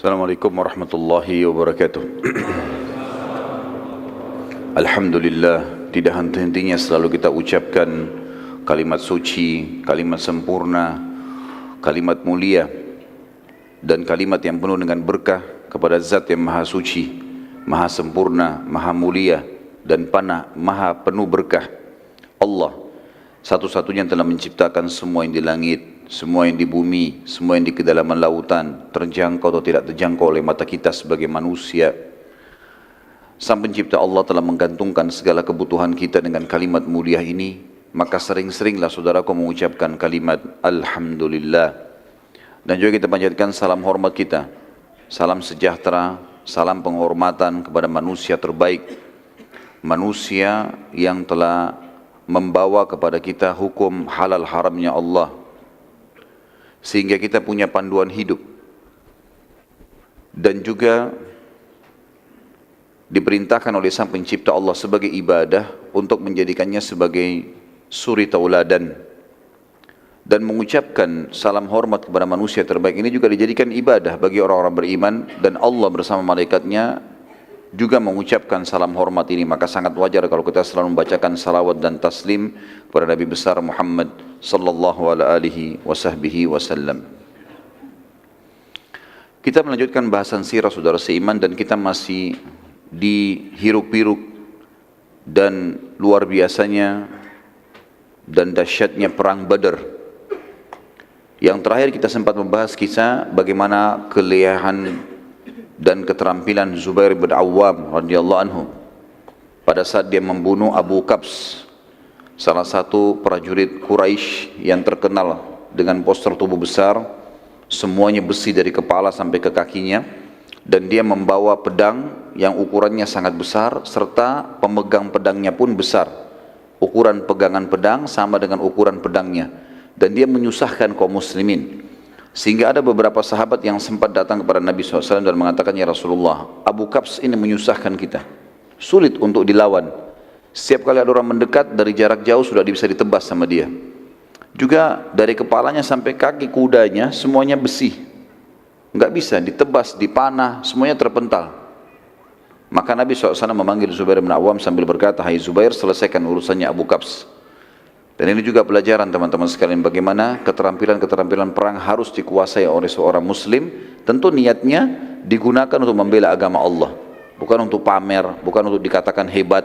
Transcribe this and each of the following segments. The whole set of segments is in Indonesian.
Assalamualaikum warahmatullahi wabarakatuh. Alhamdulillah, tidak henti-hentinya selalu kita ucapkan kalimat suci, kalimat sempurna, kalimat mulia, dan kalimat yang penuh dengan berkah kepada Zat yang maha suci, maha sempurna, maha mulia, dan maha penuh berkah. Allah, satu-satunya yang telah menciptakan semua yang di langit, semua yang di bumi, semua yang di kedalaman lautan, terjangkau atau tidak terjangkau oleh mata kita sebagai manusia. Sang pencipta Allah telah menggantungkan segala kebutuhan kita dengan kalimat mulia ini, maka sering-seringlah saudaraku mengucapkan kalimat Alhamdulillah. Dan juga kita panjatkan salam hormat kita, salam sejahtera, salam penghormatan kepada manusia terbaik, manusia yang telah membawa kepada kita hukum halal haramnya Allah, sehingga kita punya panduan hidup, dan juga diperintahkan oleh Sang Pencipta Allah sebagai ibadah untuk menjadikannya sebagai suri tauladan, dan mengucapkan salam hormat kepada manusia terbaik ini juga dijadikan ibadah bagi orang-orang beriman, dan Allah bersama malaikatnya juga mengucapkan salam hormat ini. Maka sangat wajar kalau kita selalu membacakan salawat dan taslim kepada Nabi besar Muhammad sallallahu alaihi wasallam. Kita melanjutkan bahasan sirah saudara seiman, dan kita masih di hiruk-pikuk dan luar biasanya dan dahsyatnya perang Badar. Yang terakhir kita sempat membahas kisah bagaimana kelihayan dan keterampilan Zubair bin Awam radhiyallahu anhu pada saat dia membunuh Abu Kabs, salah satu prajurit Quraisy yang terkenal dengan postur tubuh besar, semuanya besi dari kepala sampai ke kakinya, dan dia membawa pedang yang ukurannya sangat besar serta pemegang pedangnya pun besar. Ukuran pegangan pedang sama dengan ukuran pedangnya, dan dia menyusahkan kaum muslimin. Sehingga ada beberapa sahabat yang sempat datang kepada Nabi SAW dan mengatakan, ya Rasulullah, Abu Kabs ini menyusahkan kita, sulit untuk dilawan. Setiap kali ada orang mendekat dari jarak jauh sudah bisa ditebas sama dia. Juga dari kepalanya sampai kaki kudanya semuanya besi, nggak bisa ditebas, dipanah, semuanya terpental. Maka Nabi SAW memanggil Zubair bin Awam sambil berkata, hai Zubair, selesaikan urusannya Abu Kabs. Dan ini juga pelajaran teman-teman sekalian, bagaimana keterampilan-keterampilan perang harus dikuasai oleh seorang muslim. Tentu niatnya digunakan untuk membela agama Allah, bukan untuk pamer, bukan untuk dikatakan hebat.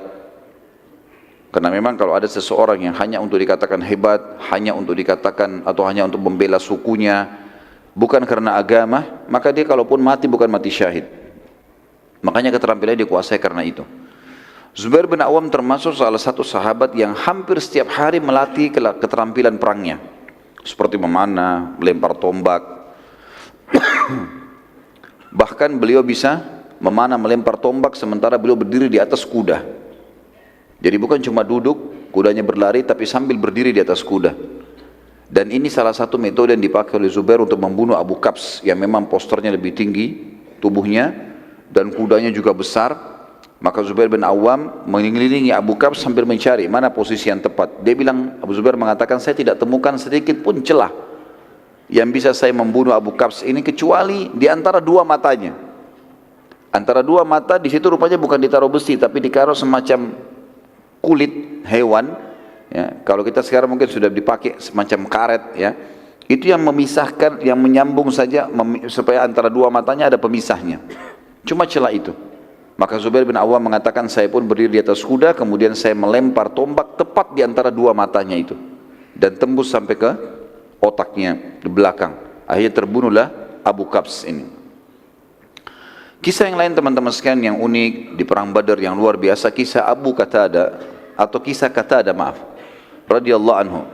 Karena memang kalau ada seseorang yang hanya untuk dikatakan hebat, hanya untuk dikatakan atau hanya untuk membela sukunya, bukan karena agama, maka dia kalaupun mati bukan mati syahid. Makanya keterampilannya dikuasai karena itu. Zubair bin Awam termasuk salah satu sahabat yang hampir setiap hari melatih keterampilan perangnya, seperti memanah, melempar tombak. Bahkan beliau bisa memanah, melempar tombak sementara beliau berdiri di atas kuda. Jadi bukan cuma duduk, kudanya berlari, tapi sambil berdiri di atas kuda. Dan ini salah satu metode yang dipakai oleh Zubair untuk membunuh Abu Kabs, yang memang posternya lebih tinggi tubuhnya dan kudanya juga besar. Maka Zubair bin Awam mengelilingi Abu Kabs sambil mencari mana posisi yang tepat. Dia bilang, Abu Zubair mengatakan, saya tidak temukan sedikit pun celah yang bisa saya membunuh Abu Kabs ini kecuali di antara dua matanya. Antara dua mata di situ rupanya bukan ditaruh besi, tapi ditaruh semacam kulit hewan. Ya, kalau kita sekarang mungkin sudah dipakai semacam karet. Ya, itu yang memisahkan, yang menyambung saja supaya antara dua matanya ada pemisahnya. Cuma celah itu. Maka Zubair bin Awam mengatakan, saya pun berdiri di atas kuda, kemudian saya melempar tombak tepat di antara dua matanya itu, dan tembus sampai ke otaknya di belakang. Akhirnya terbunuhlah Abu Kabs ini. Kisah yang lain teman-teman sekalian yang unik di perang Badar yang luar biasa, kisah Abu Qatada atau kisah Qatada radhiyallahu anhu.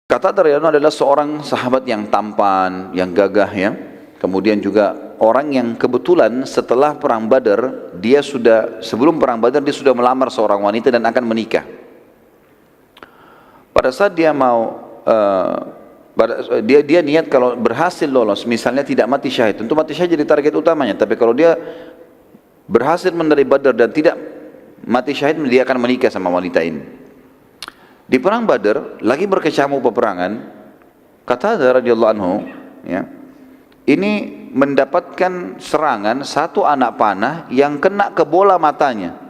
Qatada radhiyallahu anhu adalah seorang sahabat yang tampan, yang gagah, ya. Kemudian juga orang yang kebetulan setelah perang Badar, sebelum perang Badar dia sudah melamar seorang wanita dan akan menikah. Pada saat dia dia niat kalau berhasil lolos, misalnya tidak mati syahid, tentu mati syahid jadi target utamanya. Tapi kalau dia berhasil menerima Badar dan tidak mati syahid, dia akan menikah sama wanita ini. Di perang Badar lagi berkecamuk peperangan, Qatada radhiyallahu anhu, ya, ini mendapatkan serangan satu anak panah yang kena ke bola matanya.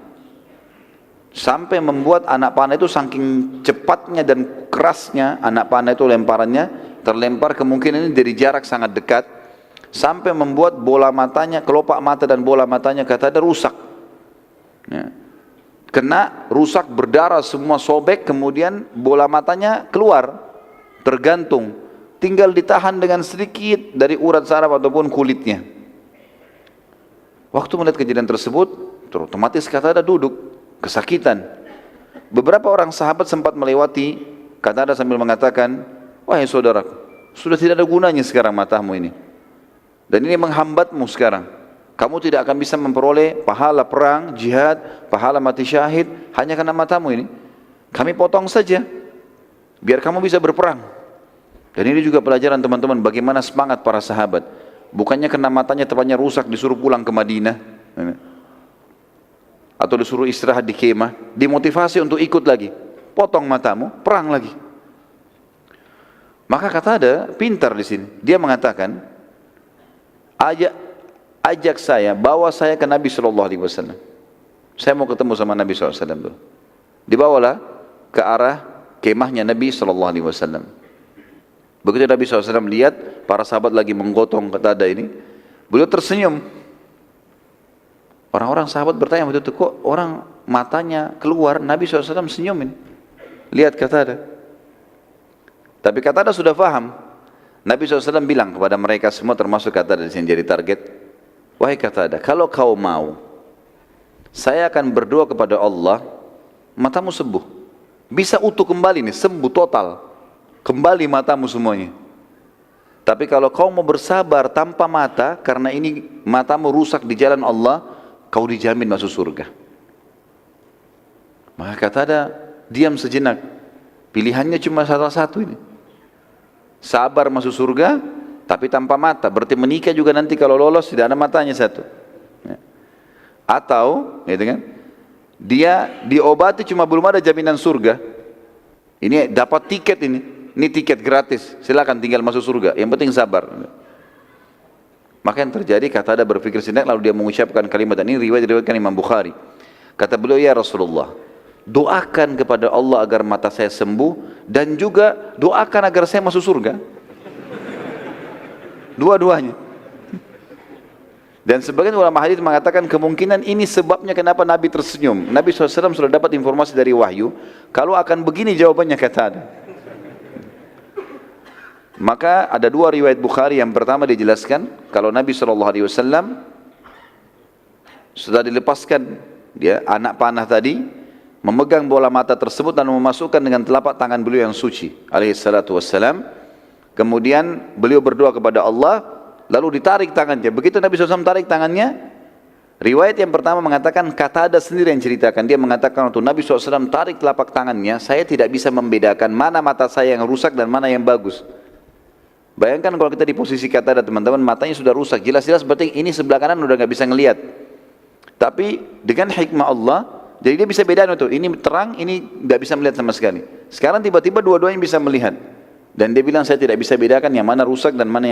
Sampai membuat anak panah itu saking cepatnya dan kerasnya anak panah itu lemparannya, terlempar kemungkinan ini dari jarak sangat dekat, sampai membuat bola matanya, kelopak mata dan bola matanya kata ada rusak. Ya. Kena, rusak, berdarah, semua sobek, kemudian bola matanya keluar, tergantung, tinggal ditahan dengan sedikit dari urat saraf ataupun kulitnya. Waktu melihat kejadian tersebut, otomatis kata ada duduk, kesakitan. Beberapa orang sahabat sempat melewati, kata ada sambil mengatakan, wahai saudaraku, sudah tidak ada gunanya sekarang matamu ini. Dan ini menghambatmu sekarang. Kamu tidak akan bisa memperoleh pahala perang, jihad, pahala mati syahid, hanya karena matamu ini. Kami potong saja, biar kamu bisa berperang. Dan ini juga pelajaran teman-teman, bagaimana semangat para sahabat. Bukannya kena matanya tepatnya rusak, disuruh pulang ke Madinah. Atau disuruh istirahat di kemah, dimotivasi untuk ikut lagi. Potong matamu, perang lagi. Maka kata ada pintar di sini. Dia mengatakan, ajak saya, bawa saya ke Nabi SAW. Saya mau ketemu sama Nabi SAW dulu. Dibawalah ke arah kemahnya Nabi SAW. Begitu Nabi SAW lihat para sahabat lagi menggotong Qatadah ini, beliau tersenyum. Orang-orang sahabat bertanya waktu itu, kok orang matanya keluar, Nabi SAW senyumin. Lihat Qatadah. Tapi Qatadah sudah paham. Nabi SAW bilang kepada mereka semua, termasuk Qatadah di sini jadi target. Wahai Qatadah, kalau kau mau, saya akan berdoa kepada Allah, matamu sembuh. Bisa utuh kembali nih, sembuh total. Kembali matamu semuanya. Tapi kalau kau mau bersabar tanpa mata, karena ini matamu rusak di jalan Allah, kau dijamin masuk surga. Maka Qatadah diam sejenak. Pilihannya cuma salah satu ini. Sabar masuk surga, tapi tanpa mata. Berarti menikah juga nanti kalau lolos tidak ada matanya satu. Ya. Atau, gitu kan? Dia diobati cuma belum ada jaminan surga. Ini dapat tiket ini. Ini tiket gratis. Silakan tinggal masuk surga. Yang penting sabar. Maka yang terjadi, kata ada berpikir sejenak, lalu dia mengucapkan kalimat, dan ini riwayat diriwayatkan Imam Bukhari. Kata beliau, ya Rasulullah, doakan kepada Allah agar mata saya sembuh, dan juga doakan agar saya masuk surga. Dua-duanya. Dan sebagian ulama hadis mengatakan kemungkinan ini sebabnya kenapa Nabi tersenyum. Nabi SAW sudah dapat informasi dari wahyu, kalau akan begini jawabannya kata ada. Maka ada dua riwayat Bukhari. Yang pertama dijelaskan kalau Nabi SAW sudah dilepaskan dia anak panah tadi, memegang bola mata tersebut dan memasukkan dengan telapak tangan beliau yang suci alaihi salatu wassalam. Kemudian beliau berdoa kepada Allah, lalu ditarik tangannya. Begitu Nabi SAW tarik tangannya, riwayat yang pertama mengatakan, Qatadah sendiri yang ceritakan, dia mengatakan waktu Nabi SAW tarik telapak tangannya, saya tidak bisa membedakan mana mata saya yang rusak dan mana yang bagus. Bayangkan kalau kita di posisi Qatadah teman-teman, matanya sudah rusak, jelas-jelas berarti ini sebelah kanan udah nggak bisa ngelihat. Tapi dengan hikmah Allah, jadi dia bisa bedakan itu, ini terang, ini nggak bisa melihat sama sekali. Sekarang tiba-tiba dua-duanya bisa melihat. Dan dia bilang saya tidak bisa bedakan yang mana rusak dan mana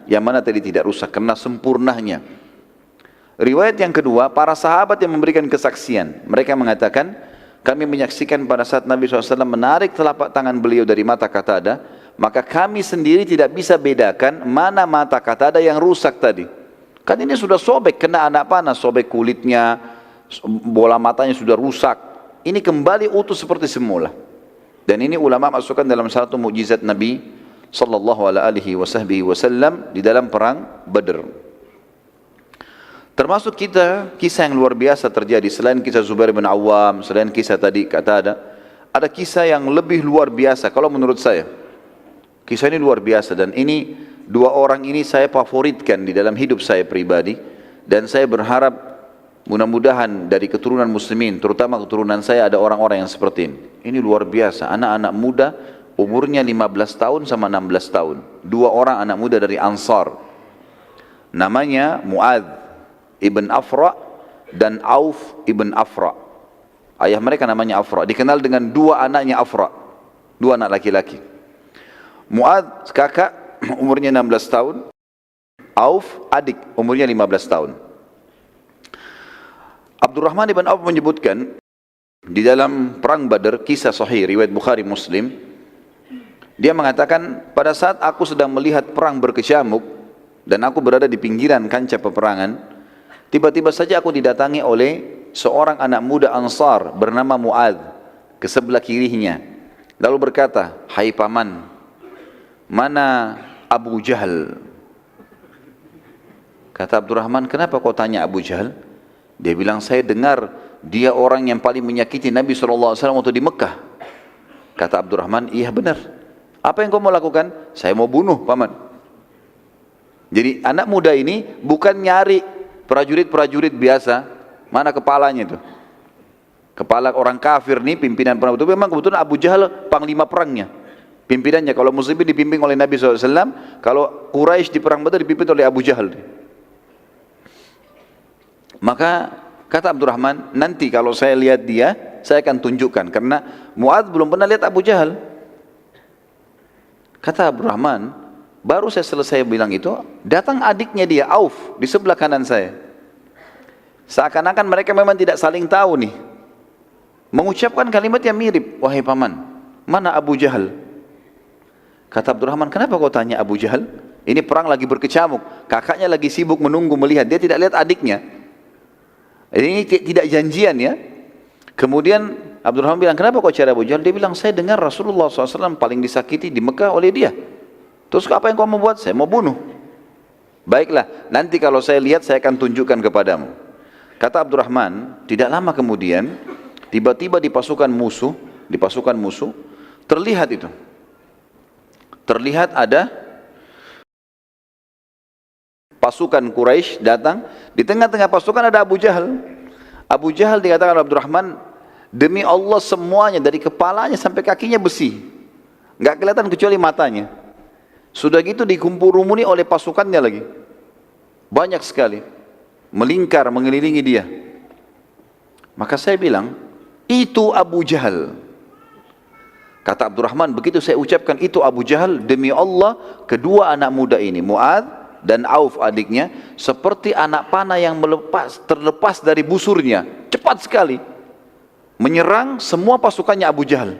yang mana tadi tidak rusak, karena sempurnanya. Riwayat yang kedua, para sahabat yang memberikan kesaksian, mereka mengatakan, kami menyaksikan pada saat Nabi SAW menarik telapak tangan beliau dari mata Qatadah, maka kami sendiri tidak bisa bedakan mana mata Qatadah yang rusak tadi. Kan ini sudah sobek, kena anak panah, sobek kulitnya, bola matanya sudah rusak. Ini kembali utuh seperti semula. Dan ini ulama masukkan dalam satu mukjizat Nabi sallallahu alaihi wasallam di dalam perang Badr. Termasuk kisah yang luar biasa terjadi selain kisah Zubair bin Awam, selain kisah tadi Qatadah, ada kisah yang lebih luar biasa kalau menurut saya. Kisah ini luar biasa dan ini dua orang ini saya favoritkan di dalam hidup saya pribadi, dan saya berharap mudah-mudahan dari keturunan muslimin, terutama keturunan saya, ada orang-orang yang seperti ini. Ini luar biasa, anak-anak muda umurnya 15 tahun sama 16 tahun. Dua orang anak muda dari Ansar. Namanya Mu'adz ibn Afra dan Auf ibn Afra. Ayah mereka namanya Afra, dikenal dengan dua anaknya Afra, dua anak laki-laki. Mu'adz kakak umurnya 16 tahun, Auf, adik, umurnya 15 tahun. Abdurrahman ibn Auf menyebutkan di dalam perang Badar, kisah sahih riwayat Bukhari Muslim, dia mengatakan, pada saat aku sedang melihat perang berkecamuk dan aku berada di pinggiran kancah peperangan, tiba-tiba saja aku didatangi oleh seorang anak muda Ansar bernama Mu'adz ke sebelah kirinya, lalu berkata, "Hai paman, mana Abu Jahal?" Kata Abdurrahman, "Kenapa kau tanya Abu Jahal?" Dia bilang, "Saya dengar dia orang yang paling menyakiti Nabi SAW waktu di Mekah." Kata Abdurrahman, "Iya benar. Apa yang kau mau lakukan?" "Saya mau bunuh paman." Jadi anak muda ini bukan nyari prajurit-prajurit biasa, mana kepalanya itu. Kepala orang kafir nih, pimpinan perang itu memang kebetulan Abu Jahal panglima perangnya. Pimpinannya, kalau muslimin dipimpin oleh Nabi SAW, kalau Quraisy di perang Badar dipimpin oleh Abu Jahal. Maka kata Abdurrahman, nanti kalau saya lihat dia, saya akan tunjukkan. Karena Mu'adz belum pernah lihat Abu Jahal. Kata Abdurrahman, baru saya selesai bilang itu, datang adiknya dia, Auf, di sebelah kanan saya. Seakan-akan mereka memang tidak saling tahu nih. Mengucapkan kalimat yang mirip, "Wahai paman, mana Abu Jahal?" Kata Abdurrahman, "Kenapa kau tanya Abu Jahal? Ini perang lagi berkecamuk, kakaknya lagi sibuk menunggu melihat, dia tidak lihat adiknya. Ini tidak janjian ya." Kemudian Abdurrahman bilang, "Kenapa kau cari Abu Jahal?" Dia bilang, "Saya dengar Rasulullah SAW paling disakiti di Mekah oleh dia. Terus apa yang kau mau buat?" "Saya mau bunuh." "Baiklah, nanti kalau saya lihat saya akan tunjukkan kepadamu." Kata Abdurrahman, tidak lama kemudian tiba-tiba di pasukan musuh terlihat itu. Terlihat ada pasukan Quraisy datang, di tengah-tengah pasukan ada Abu Jahal. Abu Jahal dikatakan oleh Abdurrahman, demi Allah semuanya dari kepalanya sampai kakinya besi, nggak kelihatan kecuali matanya. Sudah gitu dikumpul-rumuni oleh pasukannya lagi, banyak sekali, melingkar mengelilingi dia. Maka saya bilang, itu Abu Jahal. Kata Abdurrahman, begitu saya ucapkan itu Abu Jahal, demi Allah kedua anak muda ini, Mu'adz dan Auf adiknya, seperti anak panah yang terlepas dari busurnya, cepat sekali menyerang semua pasukannya Abu Jahal.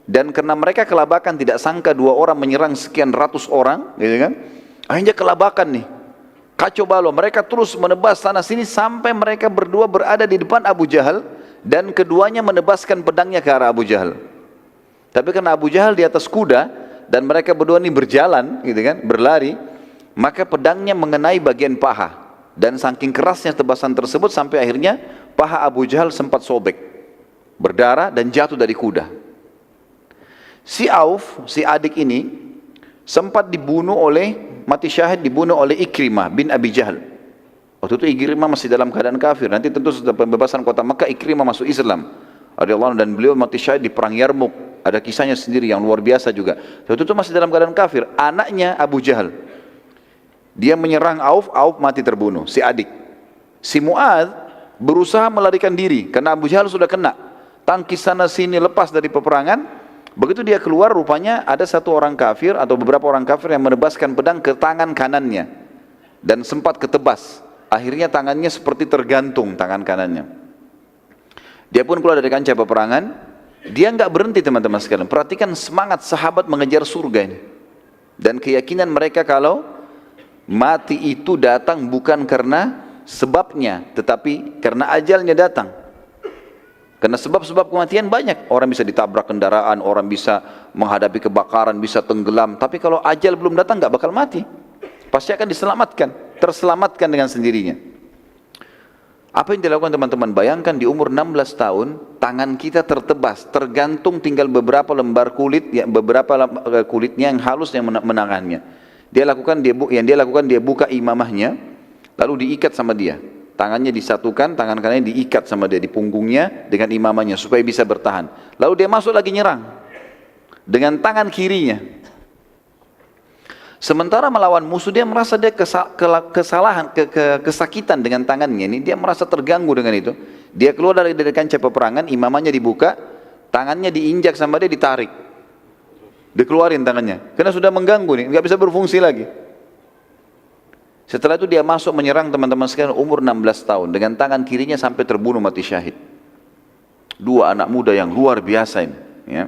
Dan karena mereka kelabakan, tidak sangka dua orang menyerang sekian ratus orang, gitu kan? Akhirnya kelabakan nih, kacau balau. Mereka terus menebas sana sini sampai mereka berdua berada di depan Abu Jahal, dan keduanya menebaskan pedangnya ke arah Abu Jahal. Tapi karena Abu Jahal di atas kuda dan mereka berdua ini berjalan, gitu kan, berlari, maka pedangnya mengenai bagian paha, dan saking kerasnya tebasan tersebut sampai akhirnya paha Abu Jahal sempat sobek, berdarah dan jatuh dari kuda. Si Auf, si adik ini sempat dibunuh mati syahid dibunuh oleh Ikrimah bin Abi Jahal. Waktu itu Ikrimah masih dalam keadaan kafir. Nanti tentu setelah pembebasan kota Mekah, Ikrimah masuk Islam radhiyallahu anhu, dan beliau mati syahid di perang Yarmuk. Ada kisahnya sendiri yang luar biasa juga. Waktu itu masih dalam keadaan kafir. Anaknya Abu Jahal, dia menyerang Auf, Auf mati terbunuh, si adik. Si Mu'adz berusaha melarikan diri karena Abu Jahal sudah kena. Tangkis sana sini, lepas dari peperangan. Begitu dia keluar, rupanya ada satu orang kafir atau beberapa orang kafir yang menebaskan pedang ke tangan kanannya dan sempat ketebas. Akhirnya tangannya seperti tergantung, tangan kanannya. Dia pun keluar dari kancah peperangan. Dia nggak berhenti, teman-teman sekalian. Perhatikan semangat sahabat mengejar surga ini, dan keyakinan mereka kalau mati itu datang bukan karena sebabnya, tetapi karena ajalnya datang. Karena sebab-sebab kematian banyak. Orang bisa ditabrak kendaraan, orang bisa menghadapi kebakaran, bisa tenggelam. Tapi kalau ajal belum datang nggak bakal mati. Pasti akan terselamatkan dengan sendirinya. Apa yang dilakukan teman-teman? Bayangkan di umur 16 tahun, tangan kita tertebas, tergantung tinggal beberapa lembar kulit, beberapa kulitnya yang halus yang menangannya. Dia lakukan dia buka imamahnya, lalu diikat sama dia. Tangannya disatukan, tangan kanannya diikat sama dia di punggungnya dengan imamahnya supaya bisa bertahan. Lalu dia masuk lagi nyerang dengan tangan kirinya. Sementara melawan musuh, dia merasa dia kesakitan dengan tangannya ini, dia merasa terganggu dengan itu. Dia keluar dari kancah peperangan, imamahnya dibuka, tangannya diinjak sama dia, ditarik, dikeluarin tangannya, karena sudah mengganggu nih, nggak bisa berfungsi lagi. Setelah itu dia masuk menyerang teman-teman sekalian umur 16 tahun. Dengan tangan kirinya sampai terbunuh mati syahid. Dua anak muda yang luar biasa ini. Ya.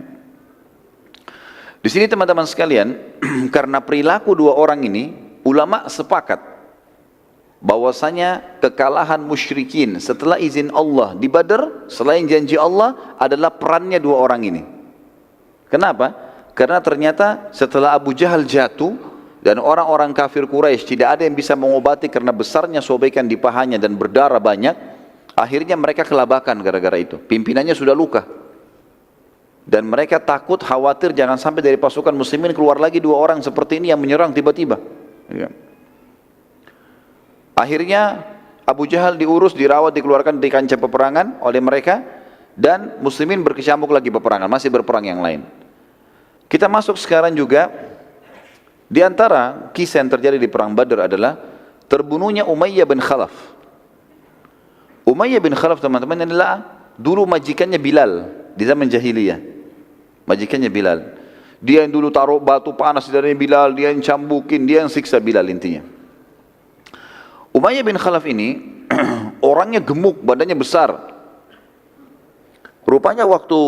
Di sini teman-teman sekalian, karena perilaku dua orang ini, ulama sepakat bahwasanya kekalahan musyrikin setelah izin Allah di Badar, selain janji Allah, adalah perannya dua orang ini. Kenapa? Karena ternyata setelah Abu Jahal jatuh, dan orang-orang kafir Quraisy tidak ada yang bisa mengobati karena besarnya sobekan di pahanya dan berdarah banyak. Akhirnya mereka kelabakan gara-gara itu. Pimpinannya sudah luka. Dan mereka takut, khawatir jangan sampai dari pasukan muslimin keluar lagi dua orang seperti ini yang menyerang tiba-tiba. Akhirnya Abu Jahal diurus, dirawat, dikeluarkan dari kancah peperangan oleh mereka. Dan muslimin berkecamuk lagi peperangan, masih berperang yang lain. Kita masuk sekarang juga. Di antara kisah yang terjadi di perang Badar adalah terbunuhnya Umayyah bin Khalaf. Umayyah bin Khalaf teman-teman adalah dulu majikannya Bilal di zaman jahiliyah. Majikannya Bilal. Dia yang dulu taruh batu panas di dadanya Bilal, dia yang cambukin, dia yang siksa Bilal intinya. Umayyah bin Khalaf ini orangnya gemuk, badannya besar. Rupanya waktu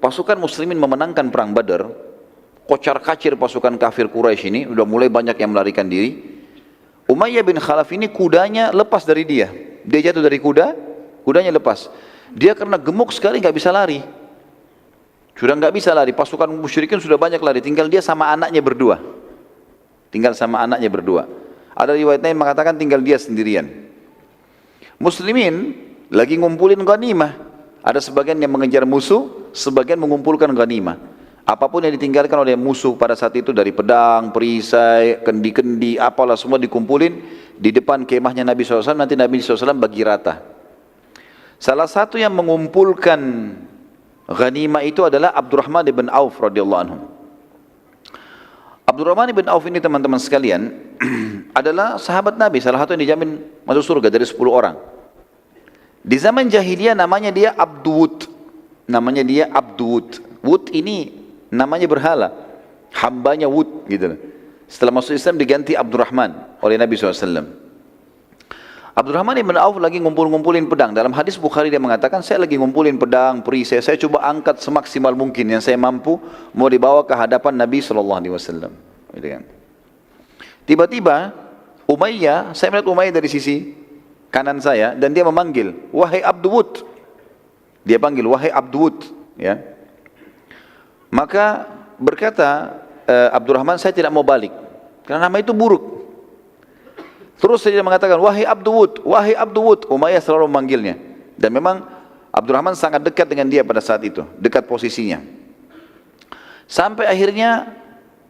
pasukan muslimin memenangkan perang Badar, kocar-kacir pasukan kafir Quraisy ini, udah mulai banyak yang melarikan diri. Umayyah bin Khalaf ini kudanya lepas dari dia. Dia jatuh dari kuda, kudanya lepas. Dia karena gemuk sekali nggak bisa lari. Sudah nggak bisa lari, pasukan musyrikin sudah banyak lari, tinggal dia sama anaknya berdua. Tinggal sama anaknya berdua. Ada riwayat lain mengatakan tinggal dia sendirian. Muslimin lagi ngumpulin ghanimah. Ada sebagian yang mengejar musuh, sebagian mengumpulkan ghanimah. Apapun yang ditinggalkan oleh musuh pada saat itu dari pedang, perisai, kendi-kendi, apalah semua dikumpulin di depan kemahnya Nabi SAW. Nanti Nabi SAW bagi rata. Salah satu yang mengumpulkan ghanimah itu adalah Abdurrahman bin Auf radhiyallahu anhu. Abdurrahman bin Auf ini teman-teman sekalian adalah sahabat Nabi, salah satu yang dijamin masuk surga dari 10 orang. Di zaman jahiliyah namanya dia Abduwud. Namanya dia Abduwud. Wud ini namanya berhala, hambanya Wud gitu. Setelah masuk Islam diganti Abdurrahman oleh Nabi SAW. Abdurrahman ibn Auf lagi ngumpulin pedang. Dalam hadis Bukhari dia mengatakan, saya lagi ngumpulin pedang, perisai, saya coba angkat semaksimal mungkin yang saya mampu, mau dibawa ke hadapan Nabi SAW. Gitu kan. Tiba-tiba Umayyah, saya melihat Umayyah dari sisi kanan saya, dan dia memanggil, wahai Abduwud. Dia panggil, wahai Abduwud. Ya. Maka berkata Abdurrahman, saya tidak mau balik karena nama itu buruk. Terus dia mengatakan, wahai Abduwud, wahai Abduwud. Umayyah selalu memanggilnya. Dan memang Abdurrahman sangat dekat dengan dia pada saat itu, dekat posisinya. Sampai akhirnya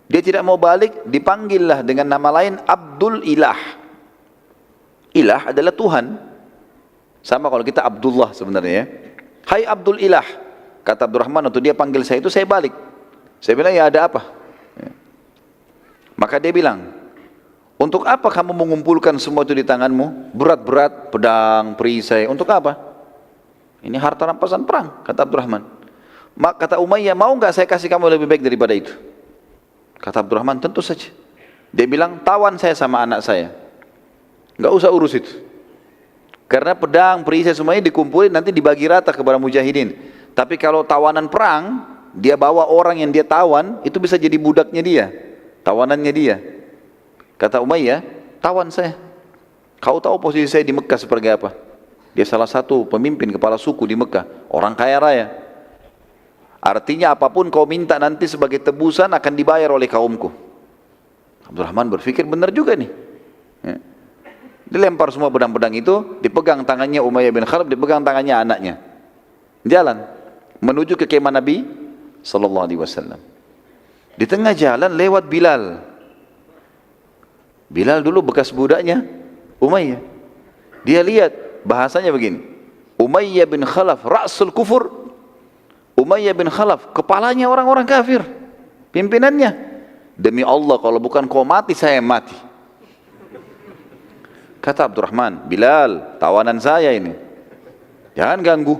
dia tidak mau balik, dipanggillah dengan nama lain Abdul Ilah. Ilah adalah Tuhan. Sama kalau kita Abdullah sebenarnya ya. Hai Abdul Ilah. Kata Abdurrahman, waktu dia panggil saya itu saya balik. Saya bilang, ya ada apa? Ya. Maka dia bilang, untuk apa kamu mengumpulkan semua itu di tanganmu? Berat-berat, pedang, perisai, untuk apa? Ini harta rampasan perang, kata Abdurrahman. Kata Umayyah, mau nggak saya kasih kamu lebih baik daripada itu? Kata Abdurrahman, tentu saja. Dia bilang, tawan saya sama anak saya. Nggak usah urus itu. Karena pedang, perisai semuanya dikumpulin, nanti dibagi rata kepada mujahidin. Tapi kalau tawanan perang, dia bawa orang yang dia tawan, itu bisa jadi budaknya dia, tawanannya dia. Kata Umayyah, tawan saya. Kau tahu posisi saya di Mekah seperti apa? Dia salah satu pemimpin kepala suku di Mekah, orang kaya raya. Artinya apapun kau minta nanti sebagai tebusan akan dibayar oleh kaumku. Abdurrahman berpikir benar juga nih. Ya. Dilempar semua pedang-pedang itu, dipegang tangannya Umayyah bin Khalaf, dipegang tangannya anaknya. Jalan menuju ke kemah Nabi sallallahu alaihi wasallam. Di tengah jalan lewat Bilal. Bilal dulu bekas budaknya Umayyah. Dia lihat bahasanya begini. Umayyah bin Khalaf ra'sul kufur. Umayyah bin Khalaf kepalanya orang-orang kafir, pimpinannya. Demi Allah kalau bukan kau mati saya mati. Kata Abdurrahman, Bilal, tawanan saya ini. Jangan ganggu.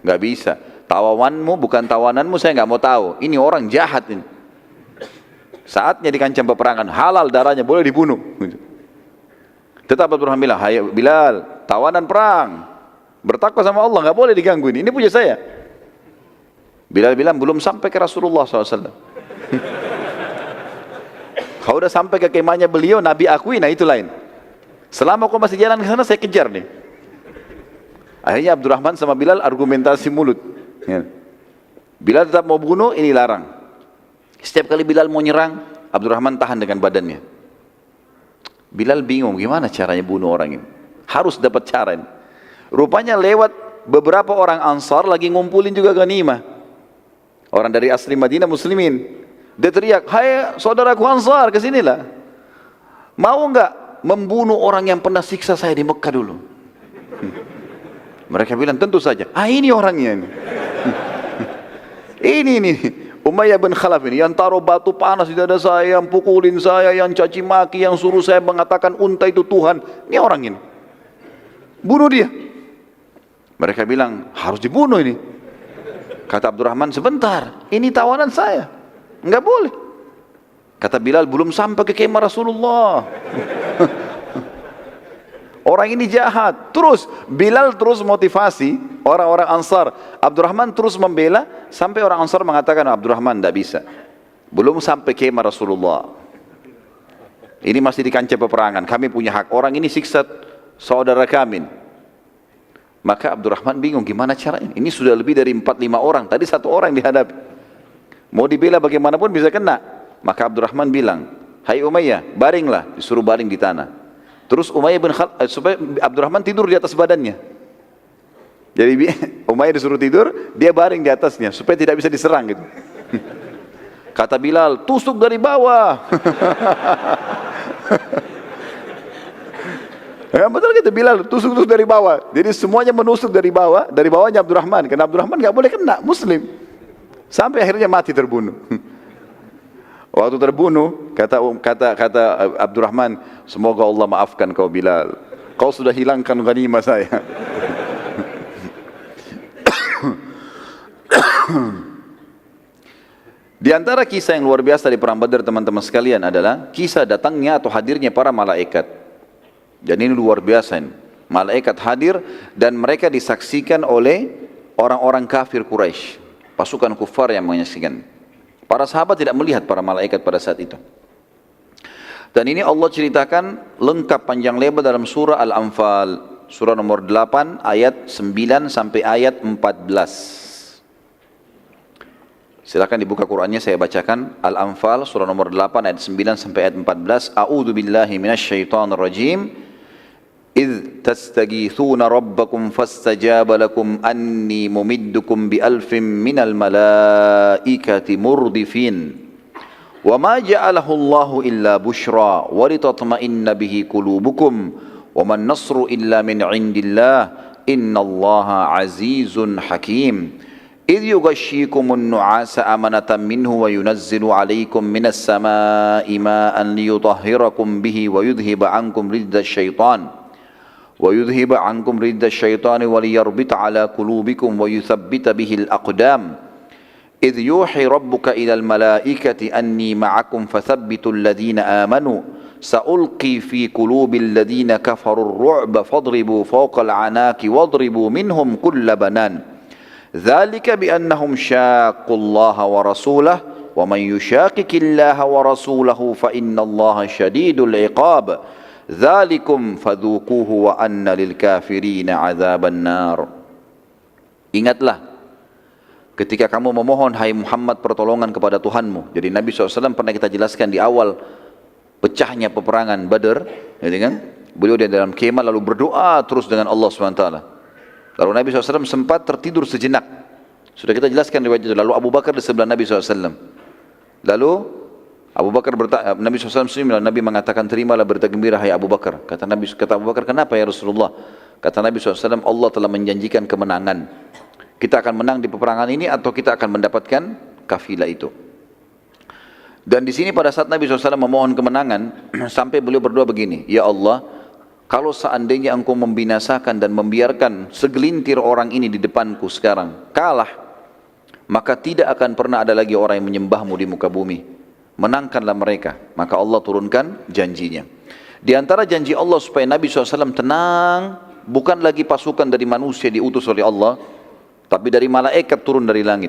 Nggak bisa. Tawawanmu bukan tawananmu, saya nggak mau tahu. Ini orang jahat ini. Saatnya di kancah peperangan, halal darahnya, boleh dibunuh. Tetap Abdurrahman bilang, hai Bilal, tawanan perang, bertakwa sama Allah, nggak boleh diganggu ini punya saya. Bilal bilang, belum sampai ke Rasulullah SAW. Kalau udah sampai ke kemahnya beliau, Nabi akui, nah itu lain. Selama kau masih jalan ke sana, saya kejar nih. Akhirnya Abdurrahman sama Bilal argumentasi mulut. Bilal tetap mau bunuh, ini larang. Setiap kali Bilal mau nyerang, Abdurrahman tahan dengan badannya. Bilal bingung, gimana caranya bunuh orang ini? Harus dapat cara ini. Rupanya lewat beberapa orang Ansar lagi ngumpulin juga ghanimah. Orang dari asli Madinah muslimin. Dia teriak, hai saudaraku Ansar, kesinilah. Mau enggak membunuh orang yang pernah siksa saya di Mekah dulu? Mereka bilang, tentu saja. Ah, ini orangnya ini. Ini Umayyah bin Khalaf ini, yang taruh batu panas di dada saya, yang pukulin saya, yang caci maki, yang suruh saya mengatakan unta itu Tuhan. Ini orang ini. Bunuh dia. Mereka bilang, harus dibunuh ini. Kata Abdurrahman, sebentar, ini tawanan saya, enggak boleh. Kata Bilal, belum sampai ke kemah Rasulullah. Orang ini jahat. Terus Bilal terus motivasi orang-orang Ansar. Abdurrahman terus membela sampai orang Ansar mengatakan, Abdurrahman tidak bisa, belum sampai kemah Rasulullah, ini masih di kancah peperangan, kami punya hak. Orang ini siksa saudara kami. Maka Abdurrahman bingung, gimana caranya? Ini sudah lebih dari 4-5 orang, tadi 1 orang yang dihadapi. Mau dibela bagaimanapun bisa kena. Maka Abdurrahman bilang, hai Umayyah, baringlah, disuruh baring di tanah. Terus Umayyah bin Khalaf, supaya Abdurrahman tidur di atas badannya. Jadi Umayyah disuruh tidur, dia baring di atasnya, supaya tidak bisa diserang gitu. Kata Bilal, tusuk dari bawah. Ya, betul gitu, Bilal tusuk dari bawah. Jadi semuanya menusuk dari bawah, dari bawahnya Abdurrahman. Karena Abdurrahman nggak boleh kena, Muslim. Sampai akhirnya mati terbunuh. Waktu terbunuh, kata Abdurrahman, semoga Allah maafkan kau Bilal. Kau sudah hilangkan ghanimah saya. Di antara kisah yang luar biasa di perang Badar teman-teman sekalian adalah kisah datangnya atau hadirnya para malaikat. Dan ini luar biasa ini. Malaikat hadir dan mereka disaksikan oleh orang-orang kafir Quraisy, pasukan kufar yang menyaksikan. Para sahabat tidak melihat para malaikat pada saat itu. Dan ini Allah ceritakan lengkap panjang lebar dalam surah Al-Anfal, surah nomor 8 ayat 9 sampai ayat 14. Silakan dibuka Qur'annya, saya bacakan. Al-Anfal surah nomor 8 ayat 9 sampai ayat 14. A'udzu billahi minasyaitonir rajim. إذ تستغيثون ربكم فاستجاب لكم أني ممدكم بألف من الملائكة مردفين وما جعله الله إلا بشرى ولتطمئن به قلوبكم وما النصر إلا من عند الله إن الله عزيز حكيم إذ يغشيكم النعاس أمنة منه وينزل عليكم من السماء ماء ليطهركم به ويذهب عنكم رجز الشيطان وليربط على قلوبكم ويثبت به الأقدام إذ يوحي ربك إلى الملائكة أني معكم فثبتوا الذين آمنوا سألقي في قلوب الذين كفروا الرعب فاضربوا فوق العناق واضربوا منهم كل بنان ذلك بأنهم شاقوا الله ورسوله ومن يشاقق الله ورسوله فإن الله شديد العقاب ذلكم فذوقوه وأن للكافرين عذاب النار. Ingatlah ketika kamu memohon, hai Muhammad, pertolongan kepada Tuhanmu. Jadi Nabi SAW pernah kita jelaskan di awal pecahnya peperangan Badar, gitu kan? Beliau di dalam kemah lalu berdoa terus dengan Allah SWT. Lalu Nabi SAW sempat tertidur sejenak. Sudah kita jelaskan riwayat itu. Lalu Abu Bakar di sebelah Nabi SAW. Lalu Abu Bakar Nabi SAW lalu Nabi mengatakan, terimalah berita gembira hai Abu Bakar. Kata Abu Bakar, kenapa ya Rasulullah? Kata Nabi SAW, Allah telah menjanjikan kemenangan. Kita akan menang di peperangan ini atau kita akan mendapatkan kafilah itu. Dan di sini pada saat Nabi SAW memohon kemenangan, sampai beliau berdoa begini, ya Allah, kalau seandainya engkau membinasakan dan membiarkan segelintir orang ini di depanku sekarang kalah, maka tidak akan pernah ada lagi orang yang menyembahmu di muka bumi. Menangkanlah mereka. Maka Allah turunkan janjinya. Di antara janji Allah supaya Nabi SAW tenang, bukan lagi pasukan dari manusia diutus oleh Allah, tapi dari malaikat turun dari langit.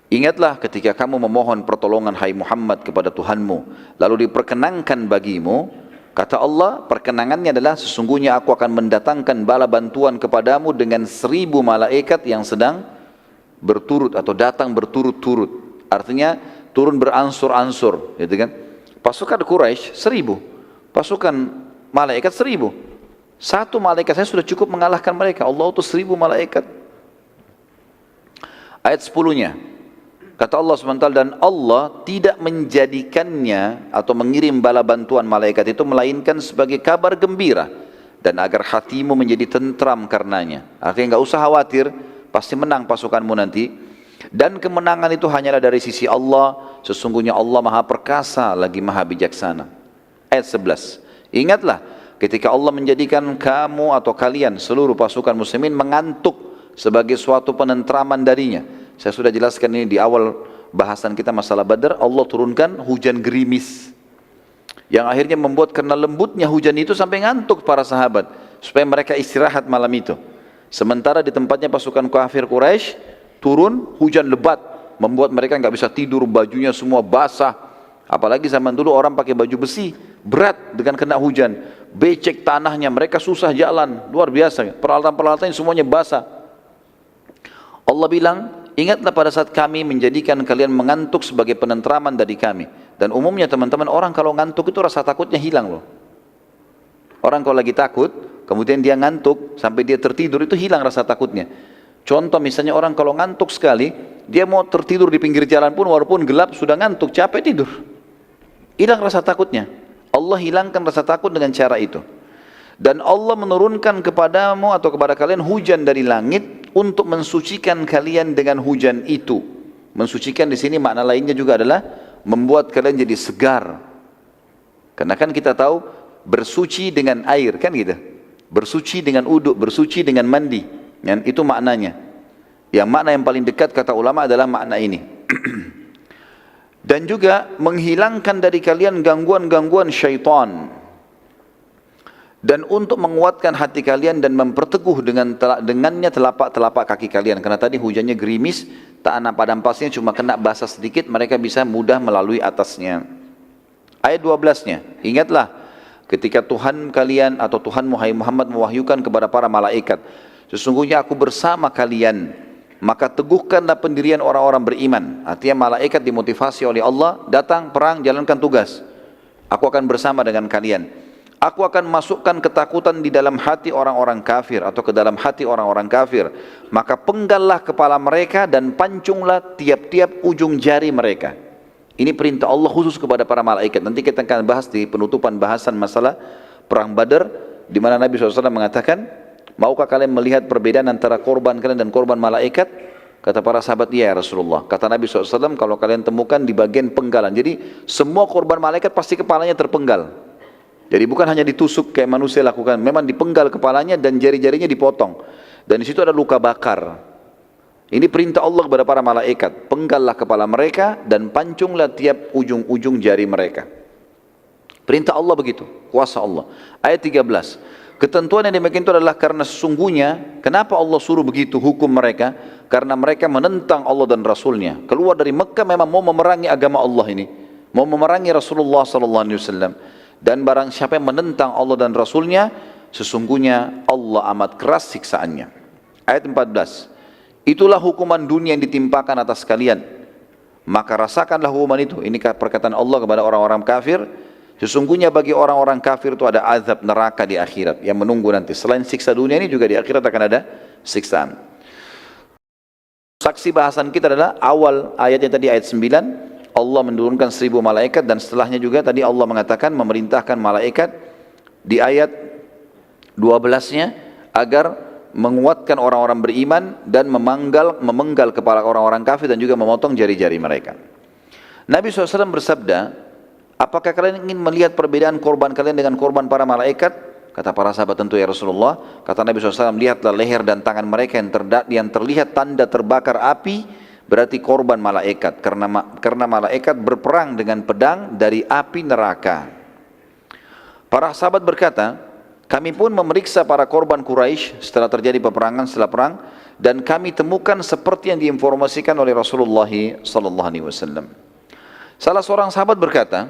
Ingatlah ketika kamu memohon pertolongan hai Muhammad kepada Tuhanmu, lalu diperkenankan bagimu, kata Allah, perkenangannya adalah sesungguhnya aku akan mendatangkan bala bantuan kepadamu dengan 1000 malaikat yang sedang berturut atau datang berturut-turut. Artinya turun beransur-ansur, gitu kan? Pasukan Quraisy 1000, pasukan malaikat 1000. Satu malaikat saya sudah cukup mengalahkan mereka. Allah utus 1000 malaikat. Ayat 10-nya. Kata Allah SWT, dan Allah tidak menjadikannya atau mengirim bala bantuan malaikat itu melainkan sebagai kabar gembira dan agar hatimu menjadi tentram karenanya. Artinya enggak usah khawatir, pasti menang pasukanmu nanti. Dan kemenangan itu hanyalah dari sisi Allah, sesungguhnya Allah Maha Perkasa lagi Maha Bijaksana. Ayat 11. Ingatlah ketika Allah menjadikan kamu atau kalian seluruh pasukan muslimin mengantuk sebagai suatu penentraman darinya. Saya sudah jelaskan ini di awal bahasan kita masalah Badar. Allah turunkan hujan gerimis yang akhirnya membuat karena lembutnya hujan itu sampai ngantuk para sahabat supaya mereka istirahat malam itu. Sementara di tempatnya pasukan kafir Quraisy turun hujan lebat membuat mereka nggak bisa tidur, bajunya semua basah. Apalagi zaman dulu orang pakai baju besi, berat dengan kena hujan, becek tanahnya, mereka susah jalan, luar biasa. Peralatan-peralatan semuanya basah. Allah bilang, ingatlah pada saat kami menjadikan kalian mengantuk sebagai penentraman dari kami. Dan umumnya teman-teman, orang kalau ngantuk itu rasa takutnya hilang loh. Orang kalau lagi takut, kemudian dia ngantuk sampai dia tertidur, itu hilang rasa takutnya. Contoh misalnya orang kalau ngantuk sekali, dia mau tertidur di pinggir jalan pun walaupun gelap sudah ngantuk, capek tidur. Hilang rasa takutnya. Allah hilangkan rasa takut dengan cara itu. Dan Allah menurunkan kepadamu atau kepada kalian hujan dari langit untuk mensucikan kalian dengan hujan itu. Mensucikan di sini makna lainnya juga adalah membuat kalian jadi segar. Karena kan kita tahu bersuci dengan air kan gitu. Bersuci dengan uduk, bersuci dengan mandi. Dan itu maknanya. Yang makna yang paling dekat kata ulama adalah makna ini. Dan juga menghilangkan dari kalian gangguan-gangguan syaitan. Dan untuk menguatkan hati kalian dan memperteguh dengannya telapak kaki kalian. Karena tadi hujannya gerimis, tak padam pasnya cuma kena basah sedikit, mereka bisa mudah melalui atasnya. Ayat 12-nya, ingatlah ketika Tuhan kalian atau Tuhan Muhammad mewahyukan kepada para malaikat, sesungguhnya aku bersama kalian, maka teguhkanlah pendirian orang-orang beriman. Artinya malaikat dimotivasi oleh Allah, datang perang, jalankan tugas. Aku akan bersama dengan kalian. Aku akan masukkan ketakutan di dalam hati orang-orang kafir atau ke dalam hati orang-orang kafir. Maka penggallah kepala mereka dan pancunglah tiap-tiap ujung jari mereka. Ini perintah Allah khusus kepada para malaikat. Nanti kita akan bahas di penutupan bahasan masalah perang Badar, di mana Nabi SAW mengatakan, maukah kalian melihat perbedaan antara korban kalian dan korban malaikat? Kata para sahabat, iya ya Rasulullah. Kata Nabi SAW, kalau kalian temukan di bagian penggalan. Jadi semua korban malaikat pasti kepalanya terpenggal. Jadi bukan hanya ditusuk kayak manusia lakukan, memang dipenggal kepalanya dan jari-jarinya dipotong. Dan di situ ada luka bakar. Ini perintah Allah kepada para malaikat, penggallah kepala mereka dan pancunglah tiap ujung-ujung jari mereka. Perintah Allah begitu, kuasa Allah. Ayat 13. Ketentuan yang demikian itu adalah karena sesungguhnya, kenapa Allah suruh begitu hukum mereka? Karena mereka menentang Allah dan Rasulnya. Keluar dari Mekah memang mau memerangi agama Allah ini, mau memerangi Rasulullah SAW. Dan barang siapa yang menentang Allah dan Rasulnya, sesungguhnya Allah amat keras siksaannya. Ayat 14. Itulah hukuman dunia yang ditimpakan atas kalian, maka rasakanlah hukuman itu. Ini perkataan Allah kepada orang-orang kafir. Sesungguhnya bagi orang-orang kafir itu ada azab neraka di akhirat yang menunggu nanti. Selain siksa dunia ini juga di akhirat akan ada siksaan. Saksi bahasan kita adalah awal ayatnya tadi ayat 9. Allah menurunkan 1000 malaikat dan setelahnya juga tadi Allah mengatakan memerintahkan malaikat di ayat 12-nya agar menguatkan orang-orang beriman dan memenggal kepala orang-orang kafir dan juga memotong jari-jari mereka. Nabi SAW bersabda, apakah kalian ingin melihat perbedaan korban kalian dengan korban para malaikat? Kata para sahabat, tentu ya Rasulullah. Kata Nabi SAW, lihatlah leher dan tangan mereka yang terlihat tanda terbakar api, berarti korban malaikat, karena malaikat berperang dengan pedang dari api neraka. Para sahabat berkata, kami pun memeriksa para korban Quraisy setelah terjadi peperangan setelah perang, dan kami temukan seperti yang diinformasikan oleh Rasulullah sallallahu alaihi wasallam. Salah seorang sahabat berkata,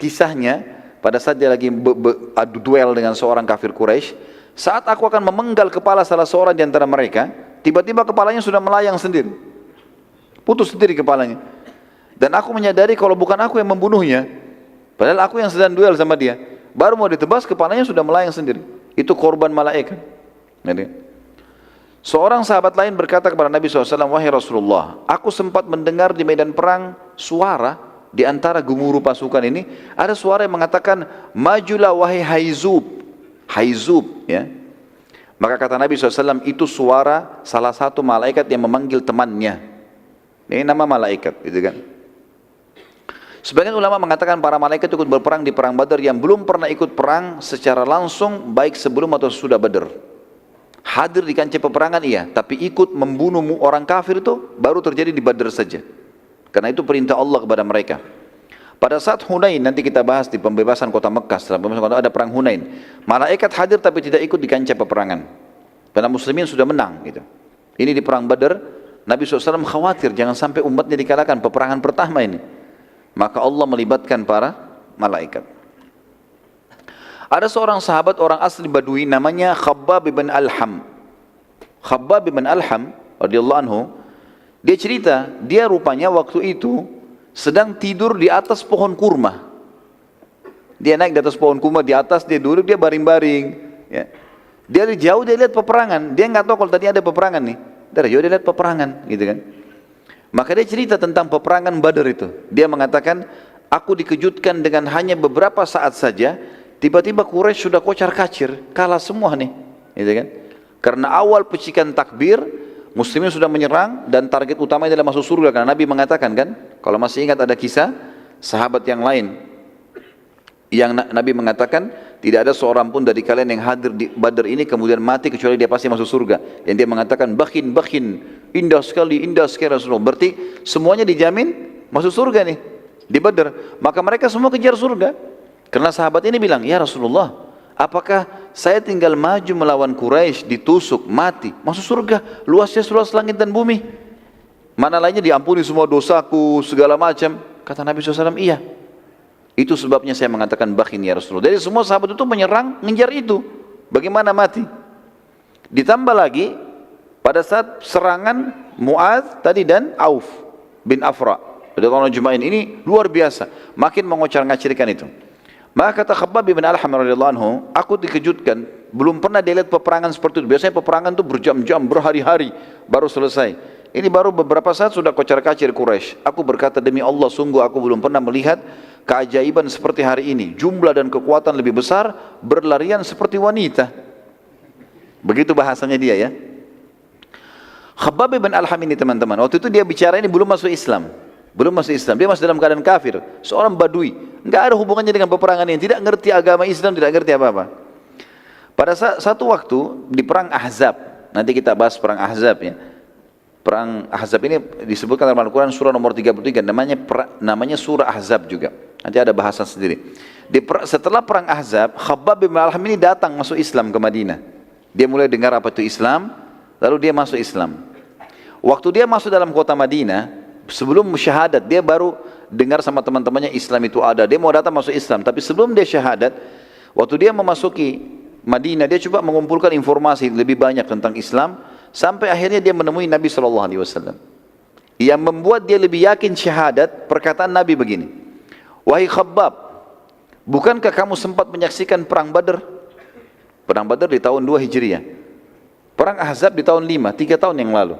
kisahnya pada saat dia lagi adu duel dengan seorang kafir Quraisy, saat aku akan memenggal kepala salah seorang di antara mereka, tiba-tiba kepalanya sudah melayang sendiri, putus sendiri kepalanya. Dan aku menyadari kalau bukan aku yang membunuhnya, padahal aku yang sedang duel sama dia. Baru mau ditebas, kepalanya sudah melayang sendiri. Itu korban malaikat. Jadi, seorang sahabat lain berkata kepada Nabi SAW, wahai Rasulullah, aku sempat mendengar di medan perang suara di antara gemuruh pasukan ini, ada suara yang mengatakan, majulah wahai Haizub. Haizub, ya. Maka kata Nabi SAW, itu suara salah satu malaikat yang memanggil temannya. Ini nama malaikat, gitu kan. Sebagian ulama mengatakan para malaikat ikut berperang di perang Badar yang belum pernah ikut perang secara langsung, baik sebelum atau sudah Badar. Hadir di kancah peperangan iya, tapi ikut membunuh orang kafir itu baru terjadi di Badar saja. Karena itu perintah Allah kepada mereka. Pada saat Hunain, nanti kita bahas di pembebasan kota Mekah, setelah pembebasan kota ada perang Hunain. Malaikat hadir tapi tidak ikut di kancah peperangan. Karena muslimin sudah menang gitu. Ini di perang Badar, Nabi SAW khawatir jangan sampai umatnya dikalahkan peperangan pertama ini. Maka Allah melibatkan para malaikat. Ada seorang sahabat orang asli Badui namanya Khabbab bin Alham. Khabbab bin Alham radhiyallahu anhu, dia cerita, dia rupanya waktu itu sedang tidur di atas pohon kurma. Dia naik di atas pohon kurma, di atas dia duduk, dia baring-baring, ya. Dia dari jauh dia lihat peperangan, dia nggak tahu kalau tadi ada peperangan nih. Dari jauh dia lihat peperangan, gitu kan. Maka dia cerita tentang peperangan Badar itu. Dia mengatakan, aku dikejutkan dengan hanya beberapa saat saja, tiba-tiba Quraisy sudah kocar-kacir, kalah semua nih, gitu kan? Karena awal pecikan takbir, muslimin sudah menyerang dan target utama adalah masuk surga. Karena Nabi mengatakan kan, kalau masih ingat ada kisah sahabat yang lain, yang Nabi mengatakan tidak ada seorang pun dari kalian yang hadir di Badar ini kemudian mati kecuali dia pasti masuk surga. Yang dia mengatakan bakhin, indah sekali Rasulullah. Berarti semuanya dijamin masuk surga nih di Badar. Maka mereka semua kejar surga. Karena sahabat ini bilang, ya Rasulullah, apakah saya tinggal maju melawan Quraisy, ditusuk, mati, masuk surga, luasnya seluas langit dan bumi, mana lainnya diampuni semua dosaku, segala macam. Kata Nabi SAW, iya. Itu sebabnya saya mengatakan bakhin ya Rasulullah. Jadi semua sahabat itu menyerang, ngejar itu. Bagaimana mati? Ditambah lagi, pada saat serangan Mu'adz tadi dan Auf bin Afra. Pada tahun Jumain ini luar biasa. Makin mengocar-ngacirkan itu. Maka kata Khabbab bin Alham radhiyallahu anhu, aku dikejutkan, belum pernah dia lihat peperangan seperti itu. Biasanya peperangan itu berjam-jam, berhari-hari baru selesai. Ini baru beberapa saat sudah kocar-kacir Quraisy. Aku berkata, demi Allah, sungguh aku belum pernah melihat keajaiban seperti hari ini. Jumlah dan kekuatan lebih besar, berlarian seperti wanita. Begitu bahasanya dia ya. Khabbab bin Alham ini teman-teman, waktu itu dia bicara ini belum masuk Islam. Belum masuk Islam, dia masih dalam keadaan kafir. Seorang badui, enggak ada hubungannya dengan peperangan ini, tidak ngerti agama Islam, tidak ngerti apa-apa. Pada satu waktu di perang Ahzab, nanti kita bahas perang Ahzab ya. Perang Ahzab ini disebutkan dalam Al-Quran surah nomor 33, namanya surah Ahzab juga. Nanti ada bahasan sendiri. Setelah perang Ahzab, Khabbab bin Alham ini datang masuk Islam ke Madinah. Dia mulai dengar apa itu Islam, lalu dia masuk Islam. Waktu dia masuk dalam kota Madinah, sebelum syahadat, dia baru dengar sama teman-temannya Islam itu ada. Dia mau datang masuk Islam, tapi sebelum dia syahadat, waktu dia memasuki Madinah, dia coba mengumpulkan informasi lebih banyak tentang Islam, sampai akhirnya dia menemui Nabi SAW. Yang membuat dia lebih yakin syahadat, perkataan Nabi begini, wahai Khabbab, bukankah kamu sempat menyaksikan perang Badar? Perang Badar di tahun 2 Hijriah. Perang Ahzab di tahun 5, 3 tahun yang lalu.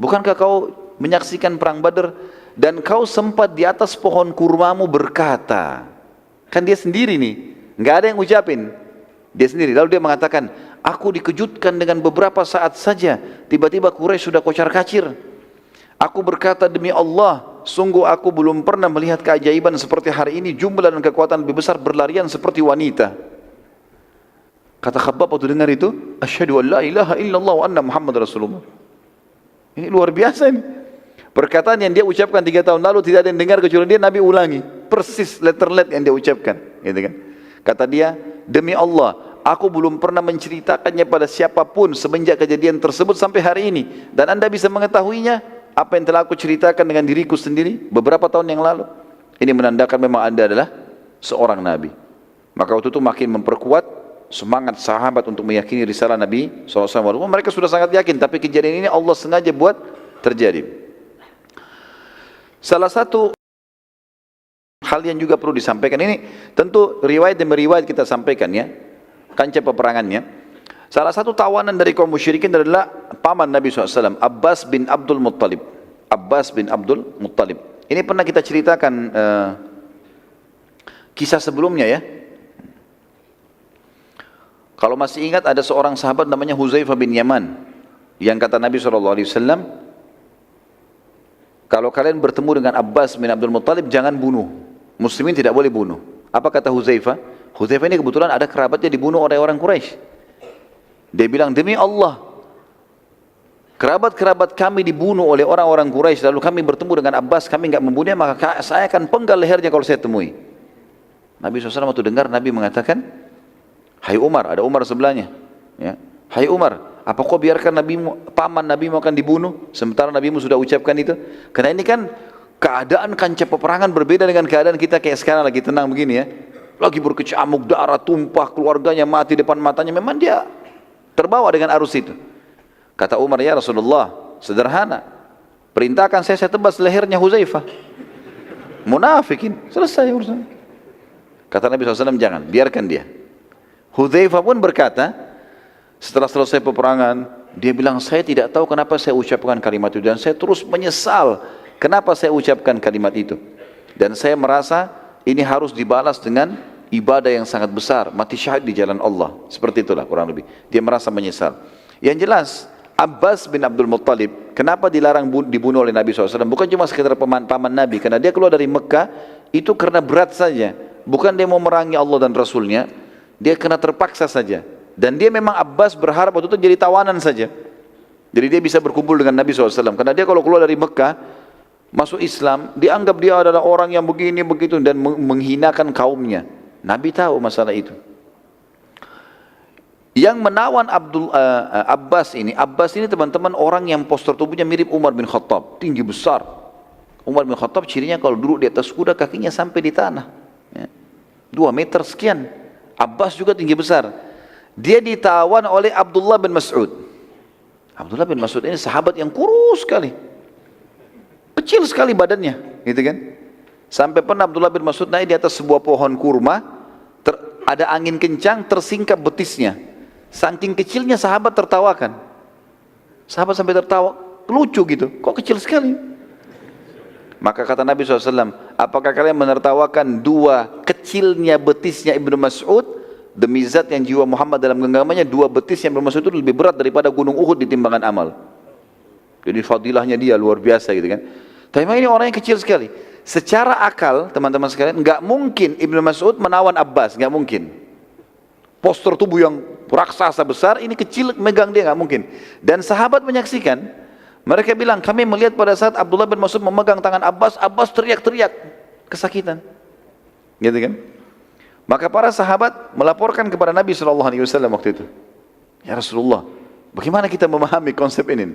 Bukankah kau menyaksikan perang Badar dan kau sempat di atas pohon kurmamu berkata, kan dia sendiri nih, nggak ada yang ucapin, dia sendiri. Lalu dia mengatakan, aku dikejutkan dengan beberapa saat saja, tiba-tiba Quraisy sudah kocar-kacir. Aku berkata, demi Allah, sungguh aku belum pernah melihat keajaiban seperti hari ini, jumlah dan kekuatan lebih besar, berlarian seperti wanita. Kata Khabbab waktu dengar itu, asyhadu an la ilaha illallah wa anna Muhammad Rasulullah. Ini luar biasa ini. Perkataan yang dia ucapkan 3 tahun lalu tidak ada yang dengar kecuali dia, Nabi ulangi persis letter-let yang dia ucapkan, gitu kan. Kata dia, demi Allah, aku belum pernah menceritakannya pada siapapun semenjak kejadian tersebut sampai hari ini. Dan anda bisa mengetahuinya, apa yang telah aku ceritakan dengan diriku sendiri beberapa tahun yang lalu. Ini menandakan memang anda adalah seorang Nabi. Maka waktu itu makin memperkuat semangat sahabat untuk meyakini risalah Nabi SAW. Walaupun mereka sudah sangat yakin, tapi kejadian ini Allah sengaja buat terjadi. Salah satu hal yang juga perlu disampaikan ini, tentu riwayat demi riwayat kita sampaikan ya, kancah peperangannya. Salah satu tawanan dari kaum musyrikin adalah paman Nabi SAW, Abbas bin Abdul Muttalib. Abbas bin Abdul Muttalib. Ini pernah kita ceritakan kisah sebelumnya ya. Kalau masih ingat ada seorang sahabat namanya Huzaifah bin Yaman, yang kata Nabi SAW, kalau kalian bertemu dengan Abbas bin Abdul Muttalib jangan bunuh. Muslimin tidak boleh bunuh. Apa kata Huzaifah? Huzaifah ini kebetulan ada kerabatnya dibunuh oleh orang Quraisy. Dia bilang, demi Allah, kerabat-kerabat kami dibunuh oleh orang-orang Quraisy, lalu kami bertemu dengan Abbas, kami enggak membunuhnya, maka saya akan penggal lehernya kalau saya temui. Nabi SAW waktu dengar, Nabi mengatakan, hai Umar, ada Umar sebelahnya, ya. Hai Umar, apa kau biarkan paman Nabimu akan dibunuh sementara Nabimu sudah ucapkan itu? Karena ini kan keadaan kancah peperangan berbeda dengan keadaan kita kayak sekarang lagi tenang begini ya. Lagi berkecamuk, darah tumpah, keluarganya mati depan matanya, memang dia terbawa dengan arus itu. Kata Umar, ya Rasulullah, sederhana, perintahkan saya tebas lehernya Huzaifah. Munafikin, selesai urusan. Kata Nabi SAW, jangan, biarkan dia. Hudzaifah pun berkata, setelah selesai peperangan, dia bilang, saya tidak tahu kenapa saya ucapkan kalimat itu, dan saya terus menyesal kenapa saya ucapkan kalimat itu. Dan saya merasa ini harus dibalas dengan ibadah yang sangat besar, mati syahid di jalan Allah. Seperti itulah kurang lebih. Dia merasa menyesal. Yang jelas, Abbas bin Abdul Muttalib, kenapa dilarang dibunuh oleh Nabi SAW? Bukan cuma sekedar paman Nabi, karena dia keluar dari Mekah, itu karena berat saja. Bukan dia mau merangi Allah dan Rasulnya, dia kena terpaksa saja. Dan dia memang Abbas berharap waktu itu jadi tawanan saja. Jadi dia bisa berkumpul dengan Nabi SAW. Karena dia kalau keluar dari Mekah, masuk Islam, dianggap dia adalah orang yang begini, begitu, dan menghinakan kaumnya. Nabi tahu masalah itu. Yang menawan Abbas ini teman-teman orang yang postur tubuhnya mirip Umar bin Khattab, tinggi besar. Umar bin Khattab cirinya kalau duduk di atas kuda kakinya sampai di tanah, ya. 2 meter sekian. Abbas juga tinggi besar. Dia ditawan oleh Abdullah bin Mas'ud. Abdullah bin Mas'ud ini sahabat yang kurus sekali, kecil sekali badannya, gitu kan? Sampai pernah Abdullah bin Mas'ud naik di atas sebuah pohon kurma, ada angin kencang, tersingkap betisnya. Saking kecilnya sahabat tertawakan. Sahabat sampai tertawa, lucu gitu, kok kecil sekali. Maka kata Nabi SAW, apakah kalian menertawakan 2 kecilnya betisnya Ibnu Mas'ud? Demi zat yang jiwa Muhammad dalam genggamannya, 2 betis yang Ibnu Mas'ud itu lebih berat daripada gunung Uhud di timbangan amal. Jadi fadilahnya dia luar biasa gitu kan. Tapi ini orang yang kecil sekali. Secara akal teman-teman sekalian, nggak mungkin Ibnu Mas'ud menawan Abbas, nggak mungkin. Postur tubuh yang raksasa besar, ini kecil megang dia, nggak mungkin. Dan sahabat menyaksikan, mereka bilang, kami melihat pada saat Abdullah bin Mas'ud memegang tangan Abbas, Abbas teriak-teriak kesakitan, gitu kan? Maka para sahabat melaporkan kepada Nabi SAW waktu itu, ya Rasulullah, bagaimana kita memahami konsep ini?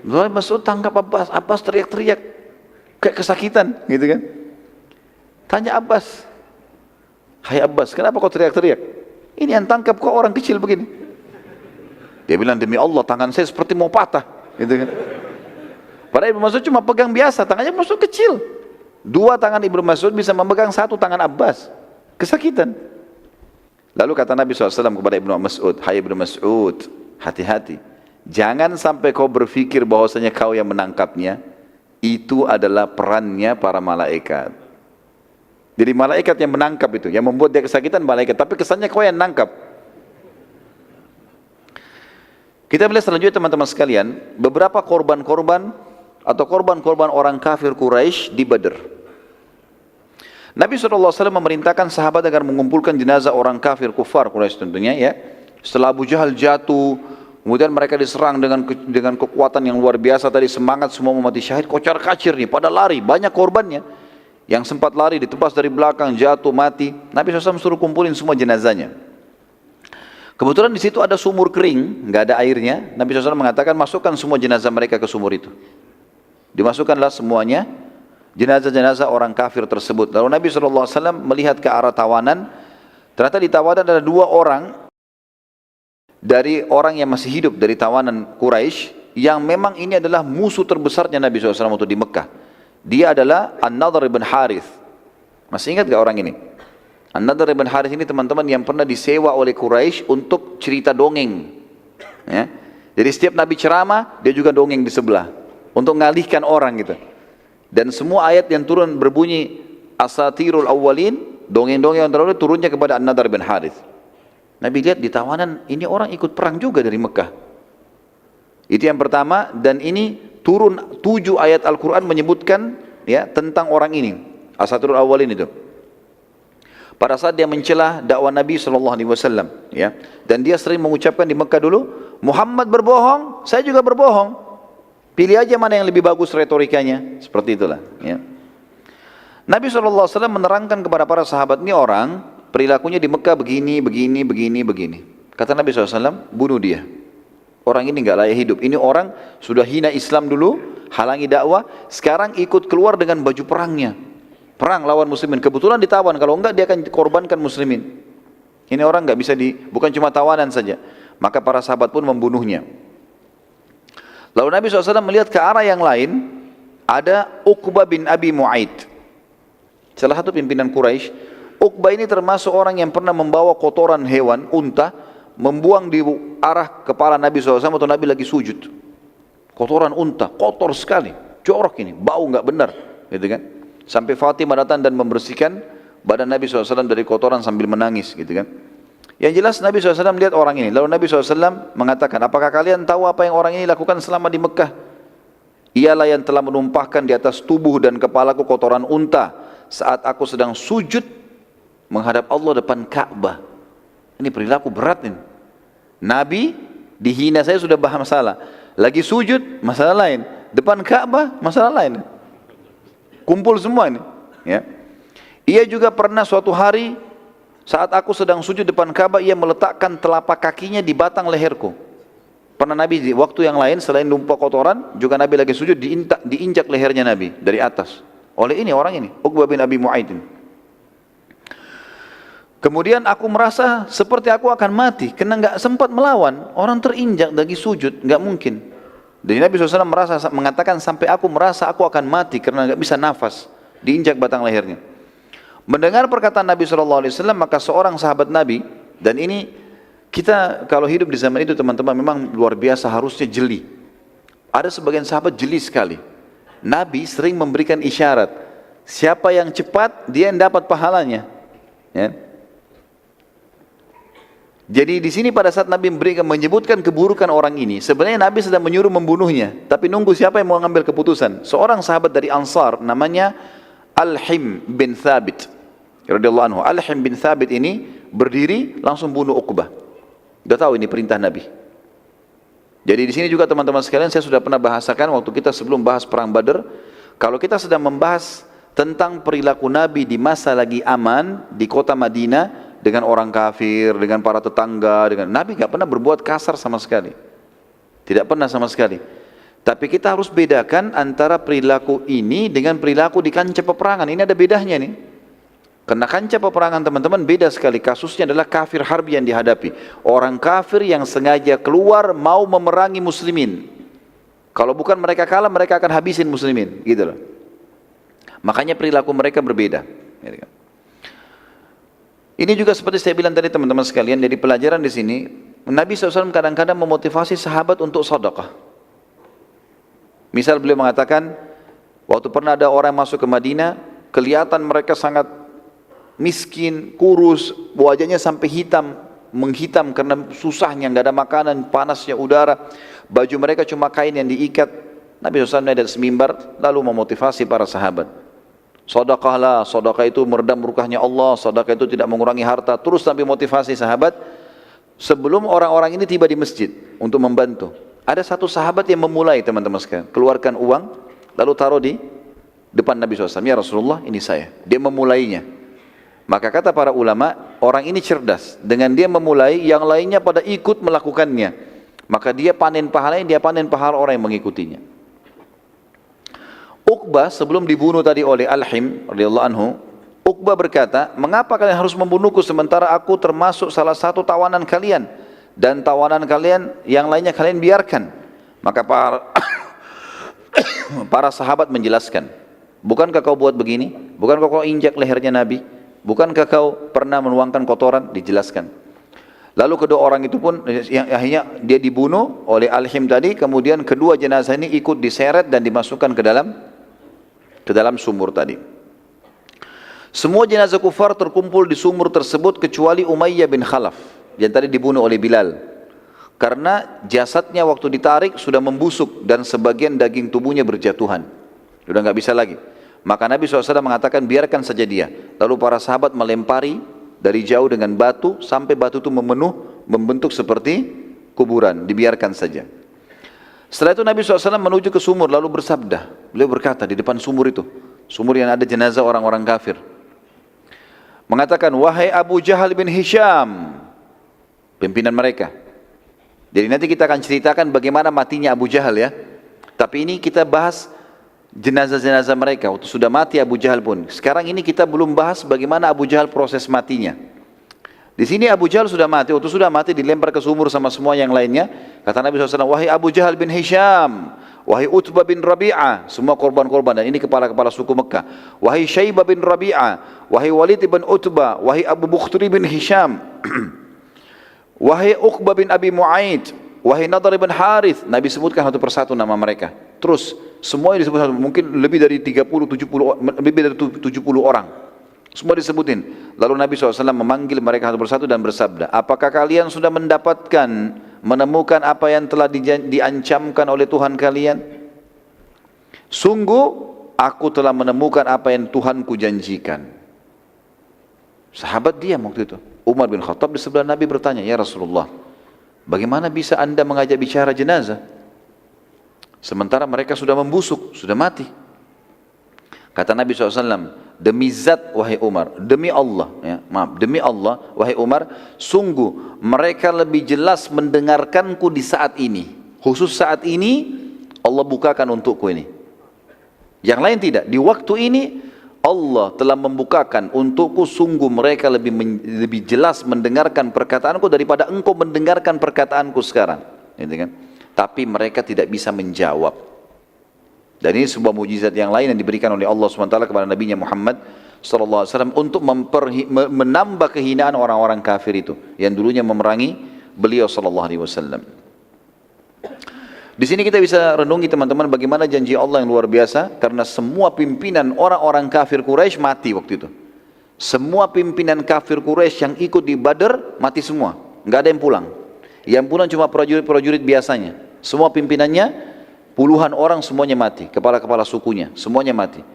Abdullah bin Mas'ud tangkap Abbas, Abbas teriak-teriak kayak kesakitan, gitu kan? Tanya Abbas, hai Abbas, kenapa kau teriak-teriak? Ini yang tangkap kok orang kecil begini. Dia bilang, demi Allah tangan saya seperti mau patah, gitu kan? Padahal Ibnu Mas'ud cuma pegang biasa, tangannya Mas'ud kecil. 2 tangan Ibnu Mas'ud bisa memegang 1 tangan Abbas, kesakitan. Lalu kata Nabi SAW kepada Ibnu Mas'ud, hai Ibnu Mas'ud, hati-hati, jangan sampai kau berpikir bahwasanya kau yang menangkapnya. Itu adalah perannya para malaikat. Jadi malaikat yang menangkap itu, yang membuat dia kesakitan malaikat, tapi kesannya kau yang menangkap. Kita melihat selanjutnya teman-teman sekalian, beberapa korban-korban atau korban-korban orang kafir Quraisy di Badr. Nabi SAW memerintahkan sahabat agar mengumpulkan jenazah orang kafir kufar Quraisy tentunya ya. Setelah Abu Jahal jatuh, kemudian mereka diserang dengan kekuatan yang luar biasa tadi, semangat semua mau mati syahid, kocar kacir nih, pada lari, banyak korbannya. Yang sempat lari ditebas dari belakang, jatuh, mati. Nabi SAW suruh kumpulin semua jenazahnya. Kebetulan di situ ada sumur kering, nggak ada airnya. Nabi SAW mengatakan masukkan semua jenazah mereka ke sumur itu. Dimasukkanlah semuanya jenazah-jenazah orang kafir tersebut. Lalu Nabi SAW melihat ke arah tawanan. Ternyata di tawanan ada 2 orang dari orang yang masih hidup dari tawanan Quraisy, yang memang ini adalah musuh terbesarnya Nabi SAW waktu di Mekah. Dia adalah An-Nadhr ibn Harith. Masih ingat gak orang ini? An-Nadhr ibn Harith ini teman-teman yang pernah disewa oleh Quraisy untuk cerita dongeng. Ya. Jadi setiap Nabi ceramah, dia juga dongeng di sebelah untuk mengalihkan orang gitu. Dan semua ayat yang turun berbunyi Asatirul Awwalin, dongeng-dongeng yang terdahulu turunnya kepada An-Nadhr ibn Harith. Nabi lihat di tawanan, ini orang ikut perang juga dari Mekah. Itu yang pertama, dan ini turun 7 ayat Al-Quran menyebutkan ya tentang orang ini, Asatirul Awwalin itu. Pada saat dia mencela dakwah Nabi SAW, ya, dan dia sering mengucapkan di Mekah dulu, Muhammad berbohong, saya juga berbohong. Pilih aja mana yang lebih bagus retorikanya, seperti itulah. Ya. Nabi SAW menerangkan kepada para sahabat, ini orang perilakunya di Mekah begini. Kata Nabi SAW, bunuh dia. Orang ini nggak layak hidup. Ini orang sudah hina Islam dulu, halangi dakwah, sekarang ikut keluar dengan baju perangnya. Perang lawan muslimin. Kebetulan ditawan, kalau enggak dia akan korbankan muslimin. Ini orang nggak bisa bukan cuma tawanan saja. Maka para sahabat pun membunuhnya. Lalu Nabi SAW melihat ke arah yang lain, ada Uqbah bin Abi Mu'aid, salah satu pimpinan Quraisy. Uqbah ini termasuk orang yang pernah membawa kotoran hewan, unta, membuang di arah kepala Nabi SAW atau Nabi lagi sujud. Kotoran unta, kotor sekali, jorok ini, bau nggak benar, gitu kan? Sampai Fatimah datang dan membersihkan badan Nabi SAW dari kotoran sambil menangis, gitu kan? Yang jelas Nabi SAW melihat orang ini. Lalu Nabi SAW mengatakan, apakah kalian tahu apa yang orang ini lakukan selama di Mekah? Ialah yang telah menumpahkan di atas tubuh dan kepalaku kotoran unta saat aku sedang sujud menghadap Allah depan Ka'bah. Ini perilaku berat ini. Nabi dihina saya sudah masalah, lagi sujud masalah lain, depan Ka'bah masalah lain. Kumpul semua ini. Ya. Ia juga pernah suatu hari saat aku sedang sujud depan Ka'bah, ia meletakkan telapak kakinya di batang leherku. Pernah Nabi di waktu yang lain selain numpah kotoran, juga Nabi lagi sujud diinjak lehernya Nabi dari atas. Oleh ini orang ini, Uqbah bin Abi Mu'aid. Kemudian aku merasa seperti aku akan mati, karena nggak sempat melawan. Orang terinjak lagi sujud, nggak mungkin. Jadi Nabi SAW mengatakan sampai aku merasa aku akan mati karena nggak bisa nafas, diinjak batang lehernya. Mendengar perkataan Nabi SAW, maka seorang sahabat Nabi, dan ini kita kalau hidup di zaman itu teman-teman memang luar biasa harusnya jeli. Ada sebagian sahabat jeli sekali. Nabi sering memberikan isyarat, siapa yang cepat dia yang dapat pahalanya. Ya. Jadi di sini pada saat Nabi menyebutkan keburukan orang ini, sebenarnya Nabi sedang menyuruh membunuhnya, tapi nunggu siapa yang mau mengambil keputusan. Seorang sahabat dari Ansar namanya Al-Him bin Thabit radhiyallahu anhu. Al-Him bin Thabit ini berdiri langsung bunuh Uqbah. Sudah tahu ini perintah Nabi. Jadi di sini juga teman-teman sekalian, saya sudah pernah bahasakan waktu kita sebelum bahas perang Badar, kalau kita sedang membahas tentang perilaku Nabi di masa lagi aman di kota Madinah dengan orang kafir, dengan para tetangga, dengan Nabi nggak pernah berbuat kasar sama sekali, tidak pernah sama sekali. Tapi kita harus bedakan antara perilaku ini dengan perilaku di kancah peperangan. Ini ada bedanya nih. Karena kancah peperangan teman-teman beda sekali. Kasusnya adalah kafir harbi yang dihadapi. Orang kafir yang sengaja keluar mau memerangi muslimin. Kalau bukan mereka kalah, mereka akan habisin muslimin, gitu loh. Makanya perilaku mereka berbeda. Ini juga seperti saya bilang tadi teman-teman sekalian, dari pelajaran di sini, Nabi SAW kadang-kadang memotivasi sahabat untuk sedekah. Misal beliau mengatakan, waktu pernah ada orang masuk ke Madinah, kelihatan mereka sangat miskin, kurus, wajahnya sampai hitam, menghitam karena susahnya, nggak ada makanan, panasnya udara, baju mereka cuma kain yang diikat. Nabi SAW naik dari mimbar lalu memotivasi para sahabat. Sedekahlah, sedekah itu meredam murkahnya Allah, sedekah itu tidak mengurangi harta. Terus Nabi motivasi sahabat sebelum orang-orang ini tiba di masjid untuk membantu. Ada satu sahabat yang memulai teman-teman sekalian, keluarkan uang lalu taruh di depan Nabi SAW, ya Rasulullah ini saya. Dia memulainya. Maka kata para ulama, orang ini cerdas. Dengan dia memulai, yang lainnya pada ikut melakukannya. Maka dia panen pahalanya, dia panen pahala orang yang mengikutinya. Uqbah sebelum dibunuh tadi oleh Alhim radhiyallahu anhu, Uqbah berkata, mengapa kalian harus membunuhku sementara aku termasuk salah satu tawanan kalian? Dan tawanan kalian yang lainnya kalian biarkan. Maka para sahabat menjelaskan, bukankah kau buat begini? Bukankah kau injak lehernya Nabi? Bukankah kau pernah menuangkan kotoran? Dijelaskan. Lalu kedua orang itu pun yang akhirnya dia dibunuh oleh Alhim tadi. Kemudian kedua jenazah ini ikut diseret dan dimasukkan ke dalam sumur tadi. Semua jenazah kufar terkumpul di sumur tersebut kecuali Umayyah bin Khalaf yang tadi dibunuh oleh Bilal. Karena jasadnya waktu ditarik sudah membusuk dan sebagian daging tubuhnya berjatuhan. Sudah nggak bisa lagi. Maka Nabi SAW mengatakan biarkan saja dia. Lalu para sahabat melempari dari jauh dengan batu sampai batu itu membentuk seperti kuburan. Dibiarkan saja. Setelah itu Nabi SAW menuju ke sumur lalu bersabda. Beliau berkata di depan sumur itu. Sumur yang ada jenazah orang-orang kafir. Mengatakan, wahai Abu Jahal bin Hisham. Pimpinan mereka. Jadi nanti kita akan ceritakan bagaimana matinya Abu Jahal ya. Tapi ini kita bahas jenazah-jenazah mereka waktu sudah mati Abu Jahal pun. Sekarang ini kita belum bahas bagaimana Abu Jahal proses matinya. Di sini Abu Jahal sudah mati, waktu sudah mati dilempar ke sumur sama semua yang lainnya. Kata Nabi SAW, wahai Abu Jahal bin Hisham, wahai Utbah bin Rabi'ah, semua korban-korban dan ini kepala-kepala suku Mekah. Wahai Syaibah bin Rabi'ah, wahai Walid bin Utbah, wahai Abu Bukhturi bin Hisham, wahai Uqbah bin Abi Mu'aid, wahai Nadar bin Harith. Nabi sebutkan satu persatu nama mereka. Terus semua disebut mungkin lebih dari 70 orang. Semua disebutin. Lalu Nabi SAW memanggil mereka satu persatu dan bersabda, apakah kalian sudah menemukan apa yang telah diancamkan oleh Tuhan kalian? Sungguh aku telah menemukan apa yang Tuhanku janjikan. Sahabat diam waktu itu. Umar bin Khattab di sebelah Nabi bertanya, ya Rasulullah, bagaimana bisa anda mengajak bicara jenazah? Sementara mereka sudah membusuk, sudah mati. Kata Nabi SAW, demi zat wahai Umar, demi Allah, demi Allah wahai Umar, sungguh mereka lebih jelas mendengarkanku di saat ini. Khusus saat ini Allah bukakan untukku ini. Yang lain tidak. Di waktu ini Allah telah membukakan untukku, sungguh mereka lebih jelas mendengarkan perkataanku daripada engkau mendengarkan perkataanku sekarang. Gitu kan? Tapi mereka tidak bisa menjawab. Dan ini sebuah mujizat yang lain yang diberikan oleh Allah SWT kepada Nabi Muhammad SAW untuk menambah kehinaan orang-orang kafir itu yang dulunya memerangi beliau SAW. Di sini kita bisa renungi teman-teman bagaimana janji Allah yang luar biasa, karena semua pimpinan orang-orang kafir Quraisy mati waktu itu. Semua pimpinan kafir Quraisy yang ikut di Badar mati semua, nggak ada yang pulang. Yang pulang cuma prajurit-prajurit biasanya. Semua pimpinannya puluhan orang semuanya mati, kepala-kepala sukunya semuanya mati.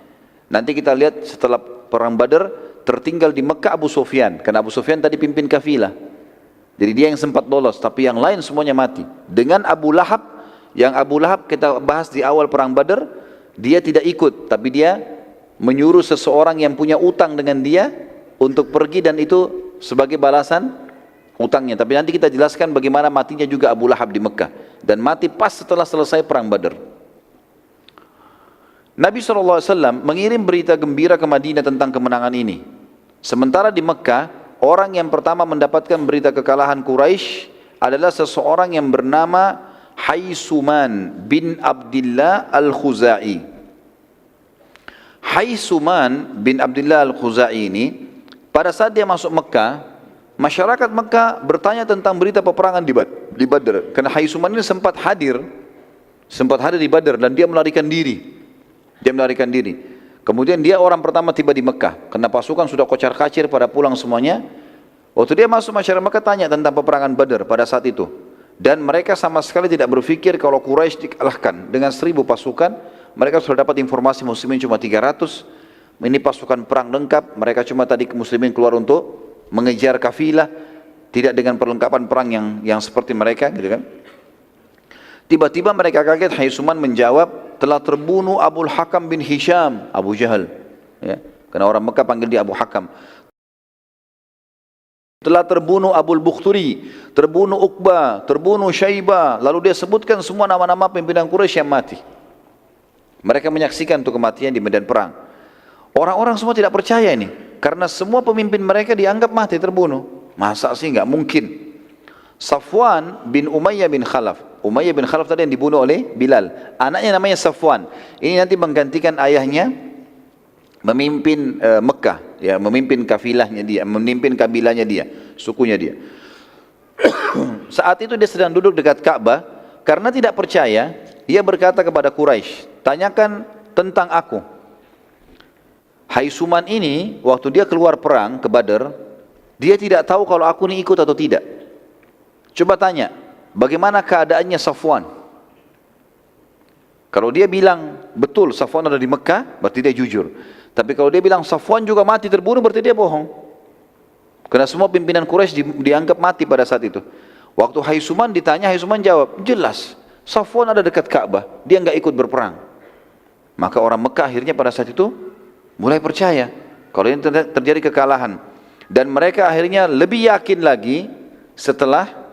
Nanti kita lihat setelah perang Badar tertinggal di Mekah Abu Sufyan, karena Abu Sufyan tadi pimpin kafilah. Jadi dia yang sempat lolos, tapi yang lain semuanya mati. Dengan Abu Lahab, yang Abu Lahab kita bahas di awal perang Badar, dia tidak ikut, tapi dia menyuruh seseorang yang punya utang dengan dia untuk pergi dan itu sebagai balasan utangnya. Tapi nanti kita jelaskan bagaimana matinya juga Abu Lahab di Mekah, dan mati pas setelah selesai perang Badar. Nabi SAW mengirim berita gembira ke Madinah tentang kemenangan ini. Sementara di Mekah, orang yang pertama mendapatkan berita kekalahan Quraisy adalah seseorang yang bernama Haisuman bin Abdullah Al-Khuzai. Haisuman bin Abdullah Al-Khuzai ini pada saat dia masuk Mekah, masyarakat Mekah bertanya tentang berita peperangan di Badar. Karena Haisuman ini sempat hadir di Badar dan dia melarikan diri. Kemudian dia orang pertama tiba di Mekah. Karena pasukan sudah kocar-kacir pada pulang semuanya. Waktu dia masuk, masyarakat Mekah tanya tentang peperangan Badar pada saat itu. Dan mereka sama sekali tidak berpikir kalau Quraisy dikalahkan dengan 1000 pasukan. Mereka sudah dapat informasi muslimin cuma 300. Ini pasukan perang lengkap. Mereka cuma tadi muslimin keluar untuk mengejar kafilah, tidak dengan perlengkapan perang yang seperti mereka, gitu kan. Tiba-tiba mereka kaget. Haisuman menjawab, telah terbunuh Abul Hakam bin Hisham, Abu Jahal. Ya, karena orang Mekah panggil dia Abu Hakam. Telah terbunuh Abul Bukhturi, terbunuh Uqbah, terbunuh Syaibah. Lalu dia sebutkan semua nama-nama pimpinan Quraisy yang mati. Mereka menyaksikan untuk kematian di medan perang. Orang-orang semua tidak percaya ini, karena semua pemimpin mereka dianggap mati, terbunuh. Masa sih, nggak mungkin. Safwan bin Umayyah bin Khalaf. Umayyah bin Khalaf tadi yang dibunuh oleh Bilal. Anaknya namanya Safwan. Ini nanti menggantikan ayahnya memimpin Mekah, ya, memimpin kafilahnya dia, memimpin kabilahnya dia, sukunya dia. Saat itu dia sedang duduk dekat Ka'bah, karena tidak percaya, dia berkata kepada Quraisy, tanyakan tentang aku. Haisuman ini, waktu dia keluar perang ke Badar, dia tidak tahu kalau aku ini ikut atau tidak. Coba tanya, bagaimana keadaannya Safwan? Kalau dia bilang, betul Safwan ada di Mekah, berarti dia jujur. Tapi kalau dia bilang Safwan juga mati terbunuh, berarti dia bohong. Karena semua pimpinan Quraisy dianggap mati pada saat itu. Waktu Haisuman ditanya, Haisuman jawab, jelas Safwan ada dekat Ka'bah, dia enggak ikut berperang. Maka orang Mekah akhirnya pada saat itu mulai percaya kalau ini terjadi kekalahan. Dan mereka akhirnya lebih yakin lagi setelah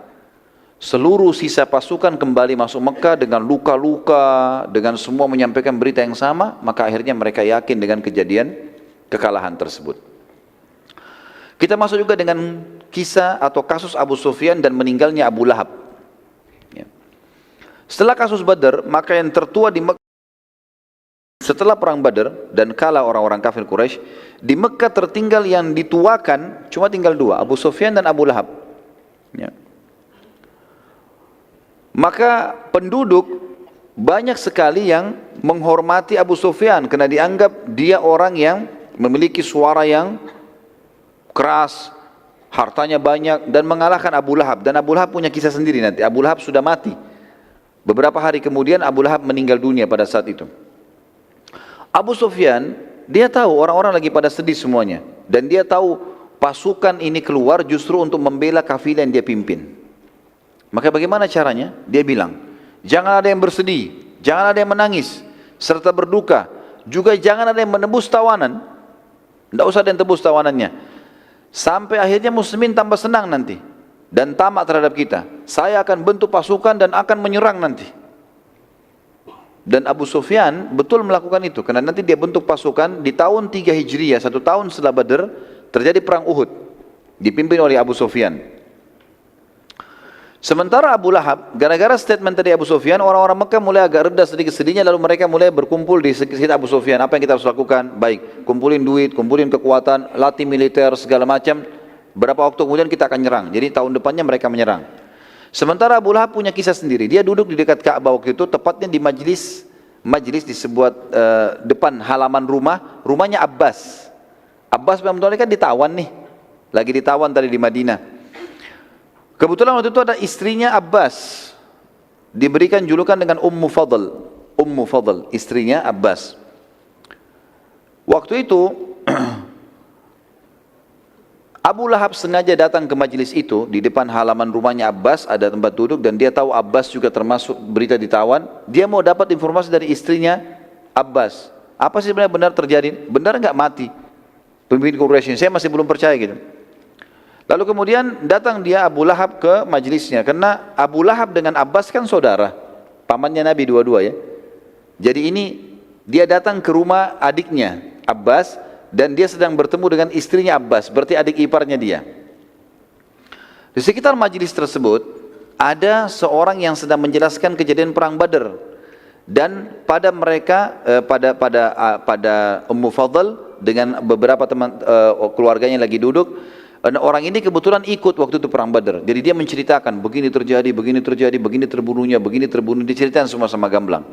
seluruh sisa pasukan kembali masuk Mekah dengan luka-luka, dengan semua menyampaikan berita yang sama, maka akhirnya mereka yakin dengan kejadian kekalahan tersebut. Kita masuk juga dengan kisah atau kasus Abu Sufyan dan meninggalnya Abu Lahab. Ya. Setelah kasus Badar, maka yang tertua di Mekah, setelah perang Badar dan kalah orang-orang kafir Quraisy, di Mekah tertinggal yang dituakan cuma tinggal dua, Abu Sufyan dan Abu Lahab. Ya. Maka penduduk banyak sekali yang menghormati Abu Sufyan karena dianggap dia orang yang memiliki suara yang keras, hartanya banyak, dan mengalahkan Abu Lahab. Dan Abu Lahab punya kisah sendiri nanti. Abu Lahab sudah mati. Beberapa hari kemudian Abu Lahab meninggal dunia pada saat itu. Abu Sufyan, dia tahu orang-orang lagi pada sedih semuanya. Dan dia tahu pasukan ini keluar justru untuk membela kafilah yang dia pimpin. Maka bagaimana caranya? Dia bilang, jangan ada yang bersedih, jangan ada yang menangis, serta berduka. Juga jangan ada yang menebus tawanan. Tidak usah ada yang tebus tawanannya. Sampai akhirnya muslimin tambah senang nanti. Dan tamak terhadap kita. Saya akan bentuk pasukan dan akan menyerang nanti. Dan Abu Sufyan betul melakukan itu. Karena nanti dia bentuk pasukan di tahun 3 Hijriah, 1 tahun setelah Badar, terjadi perang Uhud. Dipimpin oleh Abu Sufyan. Sementara Abu Lahab, gara-gara statement tadi Abu Sufyan, orang-orang Mekah mulai agak reda sedikit sedihnya, lalu mereka mulai berkumpul di sekitar Abu Sufyan. Apa yang kita harus lakukan? Baik, kumpulin duit, kumpulin kekuatan, latih militer, segala macam. Berapa waktu kemudian kita akan nyerang. Jadi tahun depannya mereka menyerang. Sementara Abu Lahab punya kisah sendiri. Dia duduk di dekat Ka'bah waktu itu, tepatnya di majlis di sebuah depan halaman rumahnya Abbas. Abbas memang kan ditawan nih, lagi ditawan tadi di Madinah. Kebetulan waktu itu ada istrinya Abbas, diberikan julukan dengan Ummu Fadl, istrinya Abbas. Waktu itu Abu Lahab sengaja datang ke majelis itu, di depan halaman rumahnya Abbas ada tempat duduk, dan dia tahu Abbas juga termasuk berita ditawan. Dia mau dapat informasi dari istrinya Abbas, apa sih sebenarnya benar terjadi, benar enggak mati pemimpin Quraisy? Saya masih belum percaya gitu. Lalu kemudian datang dia Abu Lahab ke majelisnya, karena Abu Lahab dengan Abbas kan saudara, pamannya Nabi dua-dua ya. Jadi ini dia datang ke rumah adiknya Abbas, dan dia sedang bertemu dengan istrinya Abbas, berarti adik iparnya dia. Di sekitar majelis tersebut ada seorang yang sedang menjelaskan kejadian perang Badar, dan pada mereka pada Ummu Fadl dengan beberapa teman keluarganya lagi duduk. Dan orang ini kebetulan ikut waktu itu perang Badar. Jadi dia menceritakan begini terjadi, begini terbunuhnya, begini terbunuh, diceritakan semua sama gamblang.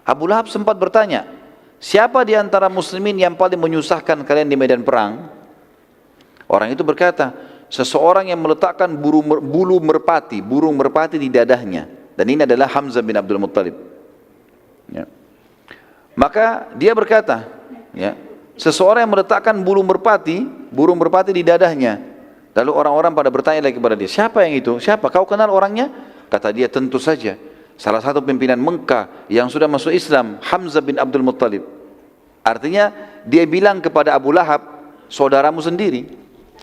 Abu Lahab sempat bertanya, siapa di antara muslimin yang paling menyusahkan kalian di medan perang? Orang itu berkata, seseorang yang meletakkan burung merpati di dadahnya. Dan ini adalah Hamzah bin Abdul Muttalib. Ya. Maka dia berkata, ya, seseorang yang meletakkan burung merpati di dadahnya. Lalu orang-orang pada bertanya lagi kepada dia, siapa yang itu? Siapa? Kau kenal orangnya? Kata dia, tentu saja. salah satu pimpinan Mekah yang sudah masuk Islam, Hamzah bin Abdul Muttalib. Artinya dia bilang kepada Abu Lahab, saudaramu sendiri.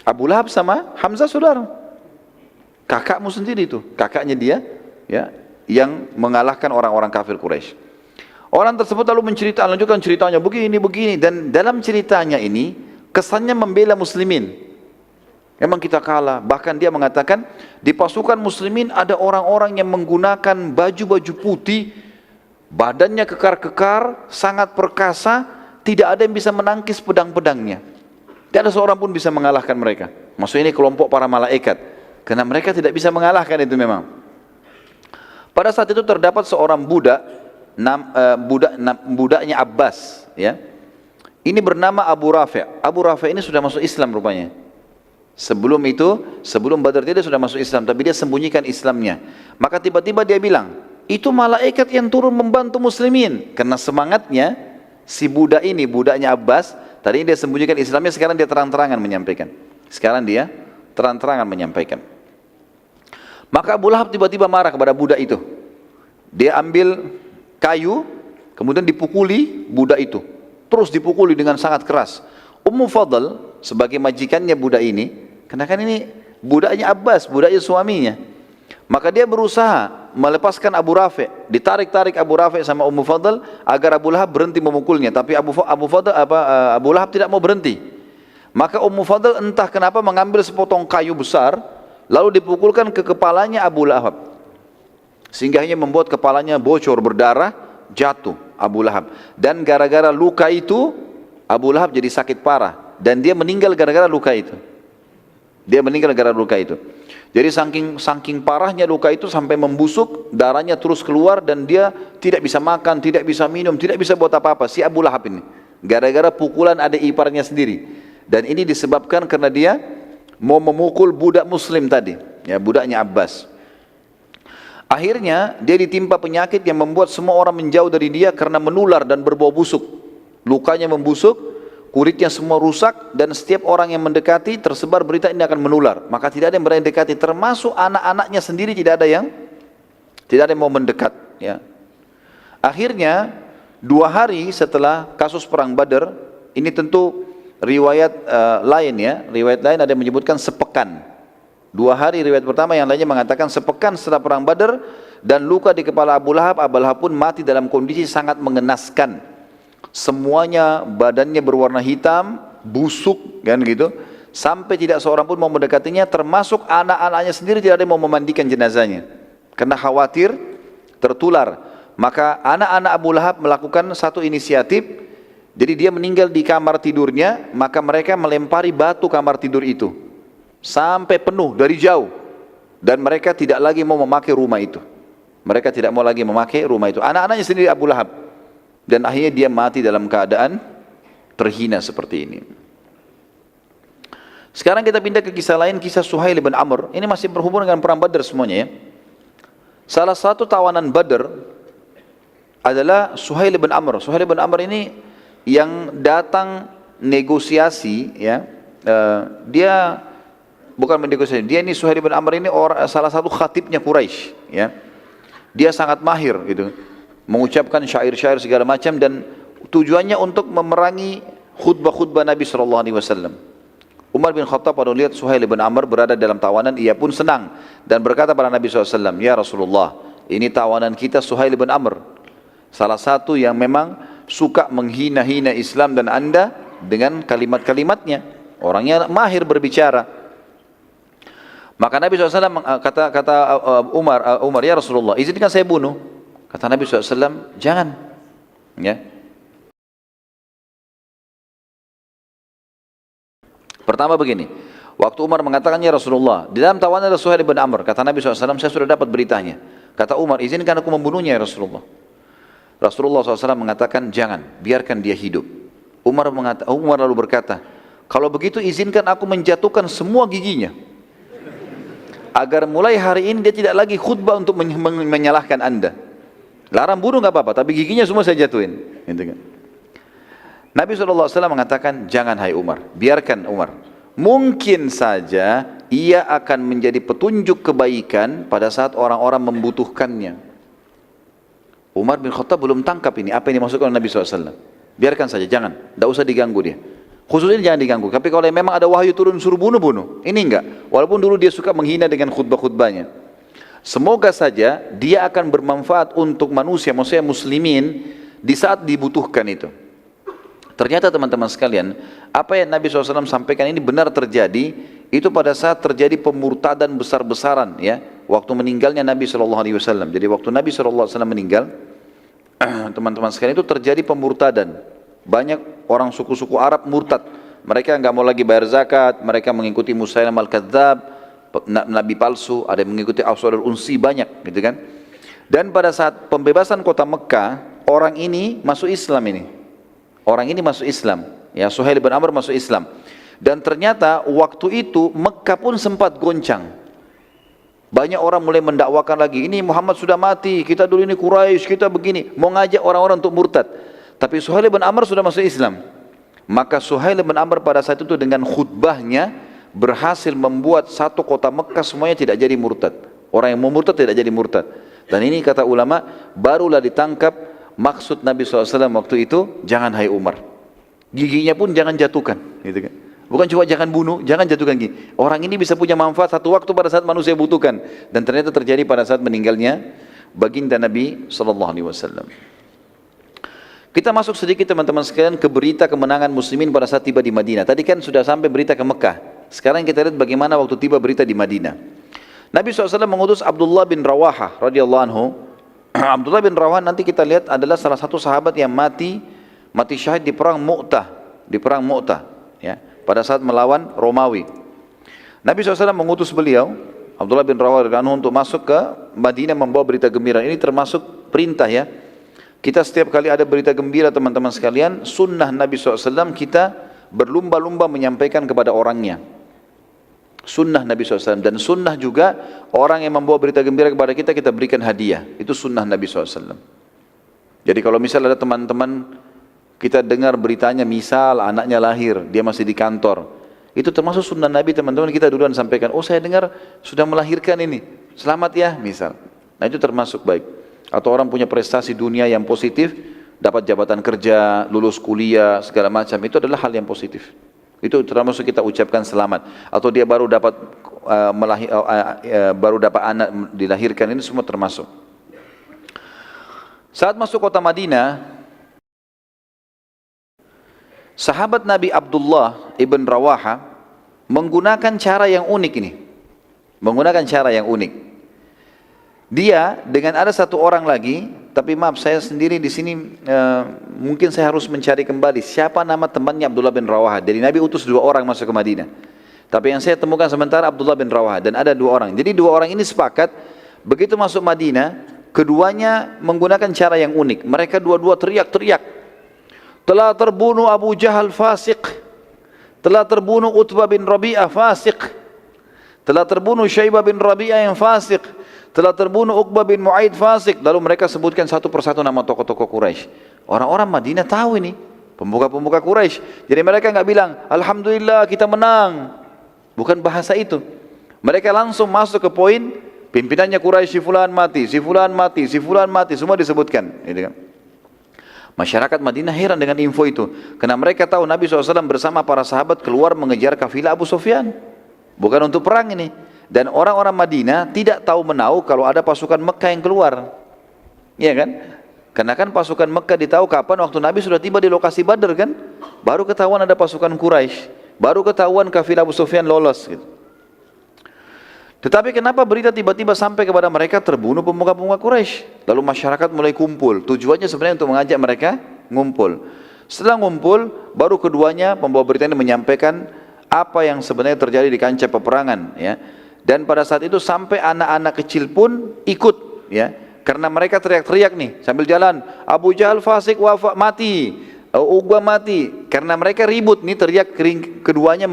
Abu Lahab sama Hamzah saudara, kakakmu sendiri itu, kakaknya dia, ya, yang mengalahkan orang-orang kafir Quraisy. Orang tersebut lalu lanjutkan ceritanya begini, dan dalam ceritanya ini kesannya membela muslimin. Memang kita kalah, bahkan dia mengatakan di pasukan muslimin ada orang-orang yang menggunakan baju-baju putih, badannya kekar-kekar, sangat perkasa, tidak ada yang bisa menangkis pedang-pedangnya. Tidak ada seorang pun bisa mengalahkan mereka. Maksudnya ini kelompok para malaikat, karena mereka tidak bisa mengalahkan itu memang. Pada saat itu terdapat seorang budak, budaknya Abbas, ya. Ini bernama Abu Rafi'. Abu Rafi' ini sudah masuk Islam rupanya. Sebelum Badar dia sudah masuk Islam, tapi dia sembunyikan Islamnya. Maka tiba-tiba dia bilang, itu malaikat yang turun membantu muslimin. Karena semangatnya si budak ini, budaknya Abbas, tadi dia sembunyikan Islamnya, sekarang dia terang-terangan menyampaikan. Maka Abu Lahab tiba-tiba marah kepada budak itu. Dia ambil kayu, kemudian dipukuli budak itu. Terus dipukuli dengan sangat keras. Ummu Fadl sebagai majikannya budak ini, karena kan ini budaknya Abbas, budaknya suaminya. Maka dia berusaha melepaskan Abu Rafi', ditarik-tarik Abu Rafi' sama Ummu Fadl agar Abu Lahab berhenti memukulnya, tapi Abu Lahab tidak mau berhenti. Maka Ummu Fadl entah kenapa mengambil sepotong kayu besar, lalu dipukulkan ke kepalanya Abu Lahab, sehingga hanya membuat kepalanya bocor berdarah, jatuh Abu Lahab. Dan gara-gara luka itu Abu Lahab jadi sakit parah, dan dia meninggal gara-gara luka itu. Jadi saking parahnya luka itu sampai membusuk, darahnya terus keluar, dan dia tidak bisa makan, tidak bisa minum, tidak bisa buat apa-apa, si Abu Lahab ini, gara-gara pukulan adik iparnya sendiri. Dan ini disebabkan karena dia mau memukul budak muslim tadi, ya, budaknya Abbas. Akhirnya dia ditimpa penyakit yang membuat semua orang menjauh dari dia karena menular dan berbau busuk. Lukanya membusuk, kulitnya semua rusak, dan setiap orang yang mendekati tersebar berita ini akan menular. Maka tidak ada yang berani dekati, termasuk anak-anaknya sendiri tidak ada yang mau mendekat, ya. Akhirnya 2 hari setelah kasus perang Badar, ini tentu riwayat lain, ya. Riwayat lain ada yang menyebutkan sepekan. 2 hari riwayat pertama, yang lainnya mengatakan sepekan setelah perang Badar, dan luka di kepala Abu Lahab pun mati dalam kondisi sangat mengenaskan. Semuanya badannya berwarna hitam, busuk, kan gitu, sampai tidak seorang pun mau mendekatinya, termasuk anak-anaknya sendiri tidak ada yang mau memandikan jenazahnya karena khawatir tertular. Maka anak-anak Abu Lahab melakukan satu inisiatif. Jadi dia meninggal di kamar tidurnya, maka mereka melempari batu kamar tidur itu sampai penuh dari jauh, dan mereka tidak lagi mau memakai rumah itu. Anak-anaknya sendiri Abu Lahab, dan akhirnya dia mati dalam keadaan terhina seperti ini. Sekarang kita pindah ke kisah lain, kisah Suhail bin Amr. Ini masih berhubungan dengan perang Badar semuanya, ya. Salah satu tawanan Badar adalah Suhail bin Amr. Suhail bin Amr ini yang datang negosiasi, ya. Dia bukan bernegosiasi. Dia ini Suhail bin Amr ini salah satu khatibnya Quraisy, ya. Dia sangat mahir gitu, mengucapkan syair-syair segala macam, dan tujuannya untuk memerangi khutbah-khutbah Nabi SAW. Umar bin Khattab pada lihat Suhail bin Amr berada dalam tawanan, ia pun senang dan berkata pada Nabi SAW, ya Rasulullah, ini tawanan kita Suhail bin Amr, salah satu yang memang suka menghina-hina Islam dan Anda dengan kalimat-kalimatnya, orangnya mahir berbicara. Maka Nabi SAW kata Umar, ya Rasulullah, izinkan saya bunuh. Kata Nabi SAW, jangan, ya. Pertama begini, waktu Umar mengatakan, ya Rasulullah, di dalam tawanan ada Suhail bin Amr. Kata Nabi SAW, saya sudah dapat beritanya. Kata Umar, izinkan aku membunuhnya ya Rasulullah. Rasulullah SAW mengatakan, jangan, biarkan dia hidup. Umar lalu berkata, kalau begitu izinkan aku menjatuhkan semua giginya, agar mulai hari ini dia tidak lagi khutbah untuk menyalahkan Anda. Larang bunuh nggak apa-apa, tapi giginya semua saya jatuhin, gitu kan. Nabi SAW mengatakan, jangan hai Umar, biarkan Umar. Mungkin saja ia akan menjadi petunjuk kebaikan pada saat orang-orang membutuhkannya. Umar bin Khattab belum tangkap ini, apa yang dimaksudkan oleh Nabi SAW. Biarkan saja, jangan, tidak usah diganggu dia. Khususnya jangan diganggu. Tapi kalau memang ada wahyu turun suruh bunuh. Ini enggak. Walaupun dulu dia suka menghina dengan khutbah-khutbahnya. Semoga saja dia akan bermanfaat untuk manusia, maksudnya muslimin di saat dibutuhkan itu. Ternyata teman-teman sekalian, apa yang Nabi SAW sampaikan ini benar terjadi. Itu pada saat terjadi pemurtadan besar-besaran, ya, waktu meninggalnya Nabi SAW. Jadi waktu Nabi SAW meninggal, teman-teman sekalian, itu terjadi pemurtadan. Banyak orang suku-suku Arab murtad. Mereka nggak mau lagi bayar zakat, mereka mengikuti Musailam al-Kadzab, nabi palsu, ada yang mengikuti Aswad al-Unsi, banyak gitu kan. Dan pada saat pembebasan kota Mekah, orang ini masuk Islam ini. Orang ini masuk Islam, ya, Suhail bin Amr masuk Islam. Dan ternyata waktu itu Mekah pun sempat goncang. Banyak orang mulai mendakwakan lagi, ini Muhammad sudah mati, kita dulu ini Quraisy, kita begini, mau ngajak orang-orang untuk murtad. Tapi Suhail bin Amr sudah masuk Islam. Maka Suhail bin Amr pada saat itu dengan khutbahnya berhasil membuat satu kota Mekah semuanya tidak jadi murtad. Orang yang mau murtad tidak jadi murtad. Dan ini kata ulama, barulah ditangkap maksud Nabi SAW waktu itu, jangan hai Umar. Giginya pun jangan jatuhkan. Gitu kan. Bukan cuma jangan bunuh, jangan jatuhkan gigi. Orang ini bisa punya manfaat satu waktu pada saat manusia butuhkan. Dan ternyata terjadi pada saat meninggalnya baginda Nabi SAW. Kita masuk sedikit teman-teman sekalian ke berita kemenangan muslimin pada saat tiba di Madinah. Tadi kan sudah sampai berita ke Mekah. Sekarang kita lihat bagaimana waktu tiba berita di Madinah. Nabi SAW mengutus Abdullah bin Rawaha radhiyallahu anhu. Abdullah bin Rawaha nanti kita lihat adalah salah satu sahabat yang mati syahid di perang Mu'tah. Di perang Mu'tah, ya, pada saat melawan Romawi. Nabi SAW mengutus beliau, Abdullah bin Rawaha radhiyallahu anhu, untuk masuk ke Madinah membawa berita gembira. Ini termasuk perintah, ya. Kita setiap kali ada berita gembira teman-teman sekalian, sunnah Nabi SAW kita berlumba-lumba menyampaikan kepada orangnya. Sunnah Nabi SAW. Dan sunnah juga orang yang membawa berita gembira kepada kita, kita berikan hadiah. Itu sunnah Nabi SAW. Jadi kalau misalnya ada teman-teman kita dengar beritanya, misal anaknya lahir, dia masih di kantor, itu termasuk sunnah Nabi, teman-teman, kita duluan sampaikan, oh saya dengar sudah melahirkan ini, selamat ya, misal. Nah itu termasuk baik. Atau orang punya prestasi dunia yang positif, dapat jabatan kerja, lulus kuliah, segala macam, itu adalah hal yang positif. Itu termasuk kita ucapkan selamat. Atau dia baru dapat anak dilahirkan, ini semua termasuk. Saat masuk kota Madinah, sahabat Nabi Abdullah ibn Rawaha menggunakan cara yang unik ini. Menggunakan cara yang unik. Dia dengan ada satu orang lagi, tapi maaf saya sendiri di sini mungkin saya harus mencari kembali siapa nama temannya Abdullah bin Rawaha. Jadi Nabi utus 2 orang masuk ke Madinah. Tapi yang saya temukan sementara Abdullah bin Rawaha, dan ada 2 orang. Jadi 2 orang ini sepakat begitu masuk Madinah, keduanya menggunakan cara yang unik. Mereka dua-dua teriak-teriak, telah terbunuh Abu Jahal fasik, telah terbunuh Utbah bin Rabi'ah fasik, telah terbunuh Syaibah bin Rabi'ah yang fasik, telah terbunuh Uqbah bin Mu'aid fasik. Lalu mereka sebutkan satu persatu nama tokoh-tokoh Quraisy. Orang-orang Madinah tahu ini, pemuka-pemuka Quraisy. Jadi mereka enggak bilang, Alhamdulillah kita menang. Bukan bahasa itu. Mereka langsung masuk ke poin, pimpinannya Quraisy si fulan mati, si fulan mati, si fulan mati, semua disebutkan. Gitu kan. Masyarakat Madinah heran dengan info itu. Karena mereka tahu Nabi SAW bersama para sahabat keluar mengejar kafilah Abu Sufyan. Bukan untuk perang ini. Dan orang-orang Madinah tidak tahu menahu kalau ada pasukan Mekah yang keluar. Iya kan? Karena kan pasukan Mekah ditahu kapan? Waktu Nabi sudah tiba di lokasi Badr kan? Baru ketahuan ada pasukan Quraisy. Baru ketahuan kafilah Abu Sufyan lolos gitu. Tetapi kenapa berita tiba-tiba sampai kepada mereka terbunuh pemuka-pemuka Quraisy? Lalu masyarakat mulai kumpul. Tujuannya sebenarnya untuk mengajak mereka ngumpul. Setelah ngumpul, baru keduanya pembawa berita ini menyampaikan apa yang sebenarnya terjadi di kancah peperangan, ya. Dan pada saat itu sampai anak-anak kecil pun ikut, ya, karena mereka teriak-teriak nih sambil jalan, Abu Jahal fasik wafat mati, Uqbah mati, karena mereka ribut nih teriak. Keduanya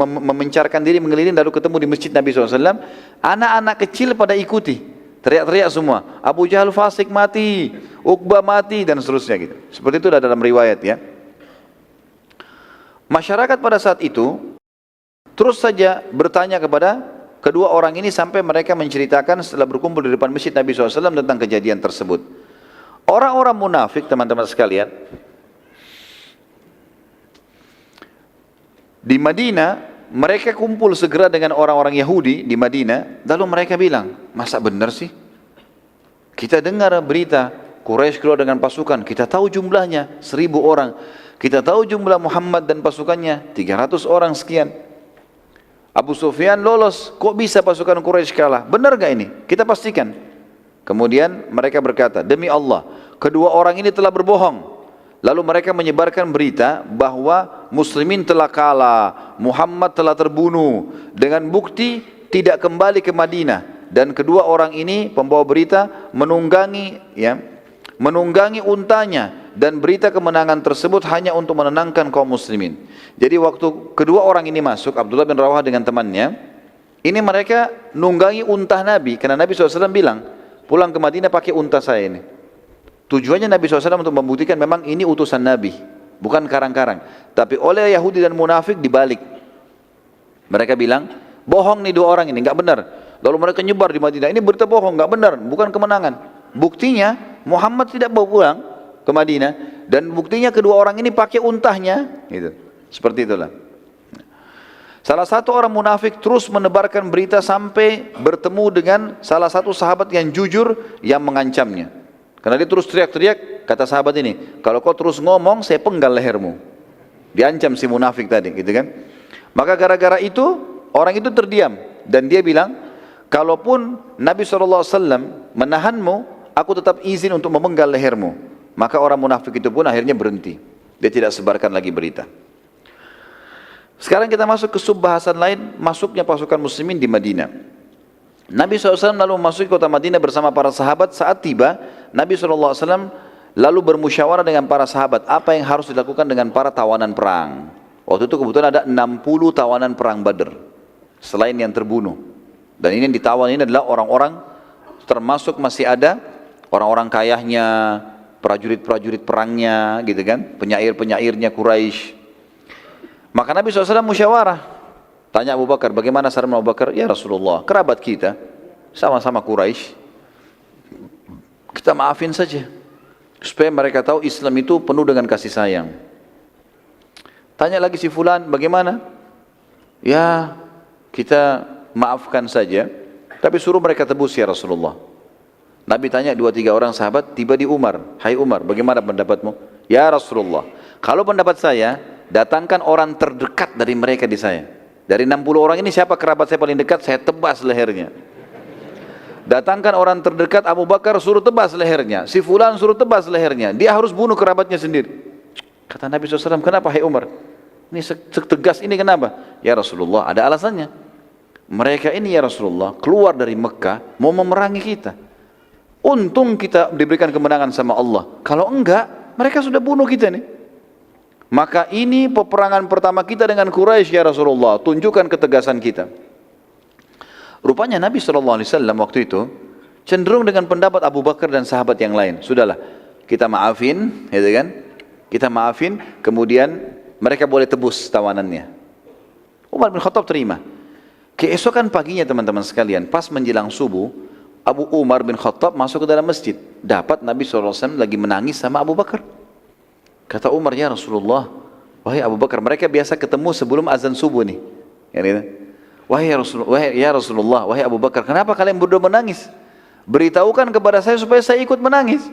memencarkan diri mengeliling, lalu ketemu di masjid Nabi SAW. Anak-anak kecil pada ikuti, teriak-teriak semua, Abu Jahal fasik mati, Uqbah mati, dan seterusnya gitu. Seperti itu ada dalam riwayat, ya. Masyarakat pada saat itu terus saja bertanya kepada kedua orang ini sampai mereka menceritakan setelah berkumpul di depan masjid Nabi SAW tentang kejadian tersebut. Orang-orang munafik, teman-teman sekalian, di Madinah, mereka kumpul segera dengan orang-orang Yahudi di Madinah, lalu mereka bilang, masa benar sih? Kita dengar berita, Quraisy keluar dengan pasukan, kita tahu jumlahnya, 1000 orang. Kita tahu jumlah Muhammad dan pasukannya, 300 orang sekian. Abu Sufyan lolos, kok bisa pasukan Quraisy kalah? Benar gak ini? Kita pastikan. Kemudian mereka berkata, demi Allah, kedua orang ini telah berbohong. Lalu mereka menyebarkan berita bahwa muslimin telah kalah, Muhammad telah terbunuh, dengan bukti tidak kembali ke Madinah. Dan kedua orang ini, pembawa berita, menunggangi untanya, dan berita kemenangan tersebut hanya untuk menenangkan kaum muslimin. Jadi waktu kedua orang ini masuk, Abdullah bin Rawah dengan temannya, ini mereka nunggangi unta Nabi, karena Nabi SAW bilang, pulang ke Madinah pakai unta saya ini. Tujuannya Nabi SAW untuk membuktikan memang ini utusan Nabi, bukan karang-karang. Tapi oleh Yahudi dan munafik dibalik. Mereka bilang, bohong nih dua orang ini, nggak benar. Lalu mereka nyebar di Madinah, ini berita bohong, nggak benar, bukan kemenangan. Buktinya Muhammad tidak bawa pulang ke Madinah, dan buktinya kedua orang ini pakai untahnya, gitu. Seperti itulah. Salah satu orang munafik terus menebarkan berita sampai bertemu dengan salah satu sahabat yang jujur yang mengancamnya. Karena dia terus teriak-teriak, kata sahabat ini, kalau kau terus ngomong saya penggal lehermu. Diancam si munafik tadi, gitu kan? Maka gara-gara itu orang itu terdiam dan dia bilang, kalaupun Nabi SAW menahanmu, aku tetap izin untuk memenggal lehermu. Maka orang munafik itu pun akhirnya berhenti. Dia tidak sebarkan lagi berita. Sekarang kita masuk ke subbahasan lain, masuknya pasukan muslimin di Madinah. Nabi SAW lalu memasuki kota Madinah bersama para sahabat. Saat tiba, Nabi SAW lalu bermusyawarah dengan para sahabat, apa yang harus dilakukan dengan para tawanan perang. Waktu itu kebetulan ada 60 tawanan perang Badr, selain yang terbunuh. Dan ini yang ditawan ini adalah orang-orang, termasuk masih ada orang-orang kayahnya, prajurit-prajurit perangnya, gitu kan, penyair-penyairnya Quraisy. Maka Nabi SAW musyawarah, tanya Abu Bakar, bagaimana saran Abu Bakar? Ya Rasulullah, kerabat kita, sama-sama Quraisy, kita maafin saja, supaya mereka tahu Islam itu penuh dengan kasih sayang. Tanya lagi si Fulan, bagaimana? Ya, kita maafkan saja, tapi suruh mereka tebus ya Rasulullah. Nabi tanya 2-3 orang sahabat, tiba di Umar, hai Umar, bagaimana pendapatmu? Ya Rasulullah, kalau pendapat saya, datangkan orang terdekat dari mereka di saya. Dari 60 orang ini siapa kerabat saya paling dekat, saya tebas lehernya. Datangkan orang terdekat Abu Bakar, suruh tebas lehernya. Si Fulan suruh tebas lehernya. Dia harus bunuh kerabatnya sendiri. Kata Nabi SAW, kenapa hai Umar? Ini setegas ini kenapa? Ya Rasulullah, ada alasannya. Mereka ini ya Rasulullah keluar dari Mekah mau memerangi kita. Untung kita diberikan kemenangan sama Allah. Kalau enggak, mereka sudah bunuh kita nih. Maka ini peperangan pertama kita dengan Quraisy ya Rasulullah, tunjukkan ketegasan kita. Rupanya Nabi SAW waktu itu cenderung dengan pendapat Abu Bakar dan sahabat yang lain. Sudahlah, kita maafin, gitu kan? Kita maafin, kemudian mereka boleh tebus tawanannya. Umar bin Khattab terima. Keesokan paginya teman-teman sekalian, pas menjelang subuh, Abu Umar bin Khattab masuk ke dalam masjid. Dapat Nabi SAW lagi menangis sama Abu Bakar. Kata Umar, ya Rasulullah, wahai Abu Bakar, mereka biasa ketemu sebelum azan subuh nih. Wahai Rasulullah, wahai Abu Bakar, kenapa kalian berdua menangis? Beritahukan kepada saya supaya saya ikut menangis.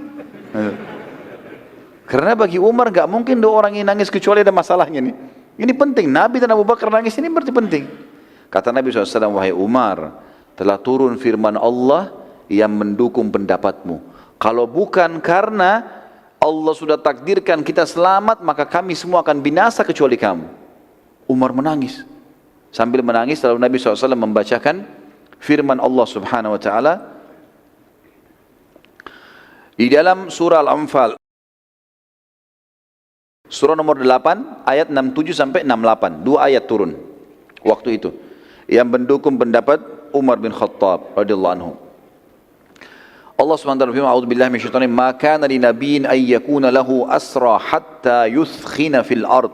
Karena bagi Umar gak mungkin dua orang ini nangis kecuali ada masalahnya nih. Ini penting, Nabi dan Abu Bakar nangis ini berarti penting. Kata Nabi SAW, wahai Umar, telah turun firman Allah yang mendukung pendapatmu. Kalau bukan karena Allah sudah takdirkan kita selamat, maka kami semua akan binasa kecuali kamu. Umar menangis. Sambil menangis, lalu Nabi SAW membacakan firman Allah Subhanahu Wa Taala di dalam surah Al-Anfal, surah nomor 8, ayat 67 sampai 68. 2 ayat turun waktu itu yang mendukung pendapat Umar bin Khattab radhiyallahu anhu. Allah SWT berfirman, a'udzubillahi minasyaitonir rajim, ma kana linabiyyin ay yakuna lahu asra hatta yuthkhina fil ard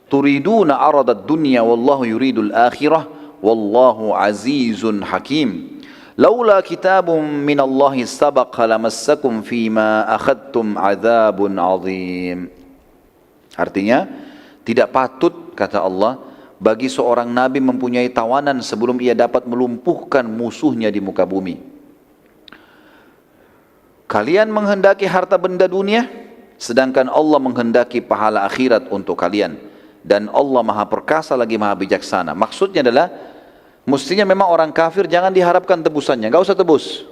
turiduna aradad dunya wallahu yuridul akhirah wallahu azizun hakim. Laula kitabun minallahi sabaqa lamassakum fima akhadtum adzabun azim. Artinya, tidak patut, kata Allah, bagi seorang nabi mempunyai tawanan sebelum ia dapat melumpuhkan musuhnya di muka bumi. Kalian menghendaki harta benda dunia, sedangkan Allah menghendaki pahala akhirat untuk kalian. Dan Allah maha perkasa lagi maha bijaksana. Maksudnya adalah, mestinya memang orang kafir jangan diharapkan tebusannya, gak usah tebus.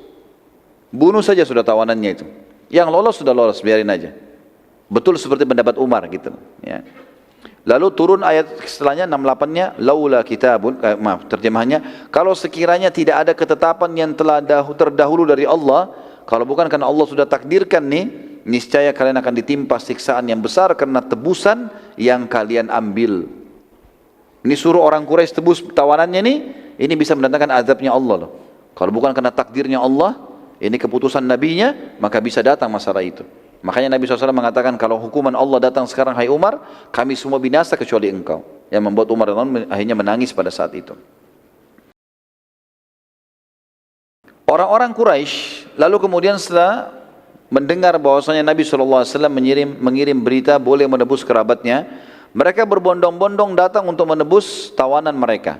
Bunuh saja sudah tawanannya itu. Yang lolos sudah lolos, biarin aja. Betul seperti pendapat Umar gitu. Ya. Lalu turun ayat setelahnya 68-nya, laula kitabun, terjemahannya, kalau sekiranya tidak ada ketetapan yang telah terdahulu dari Allah, kalau bukan karena Allah sudah takdirkan nih, niscaya kalian akan ditimpa siksaan yang besar karena tebusan yang kalian ambil. Ini suruh orang Quraisy tebus tawanannya nih, ini bisa mendatangkan azabnya Allah loh. Kalau bukan karena takdirnya Allah, ini keputusan nabinya, maka bisa datang masalah itu. Makanya Nabi SAW mengatakan, kalau hukuman Allah datang sekarang, hai Umar, kami semua binasa kecuali engkau. Yang membuat Umar akhirnya menangis pada saat itu. Orang-orang Quraisy lalu kemudian setelah mendengar bahwasanya Nabi SAW mengirim berita boleh menebus kerabatnya, mereka berbondong-bondong datang untuk menebus tawanan mereka.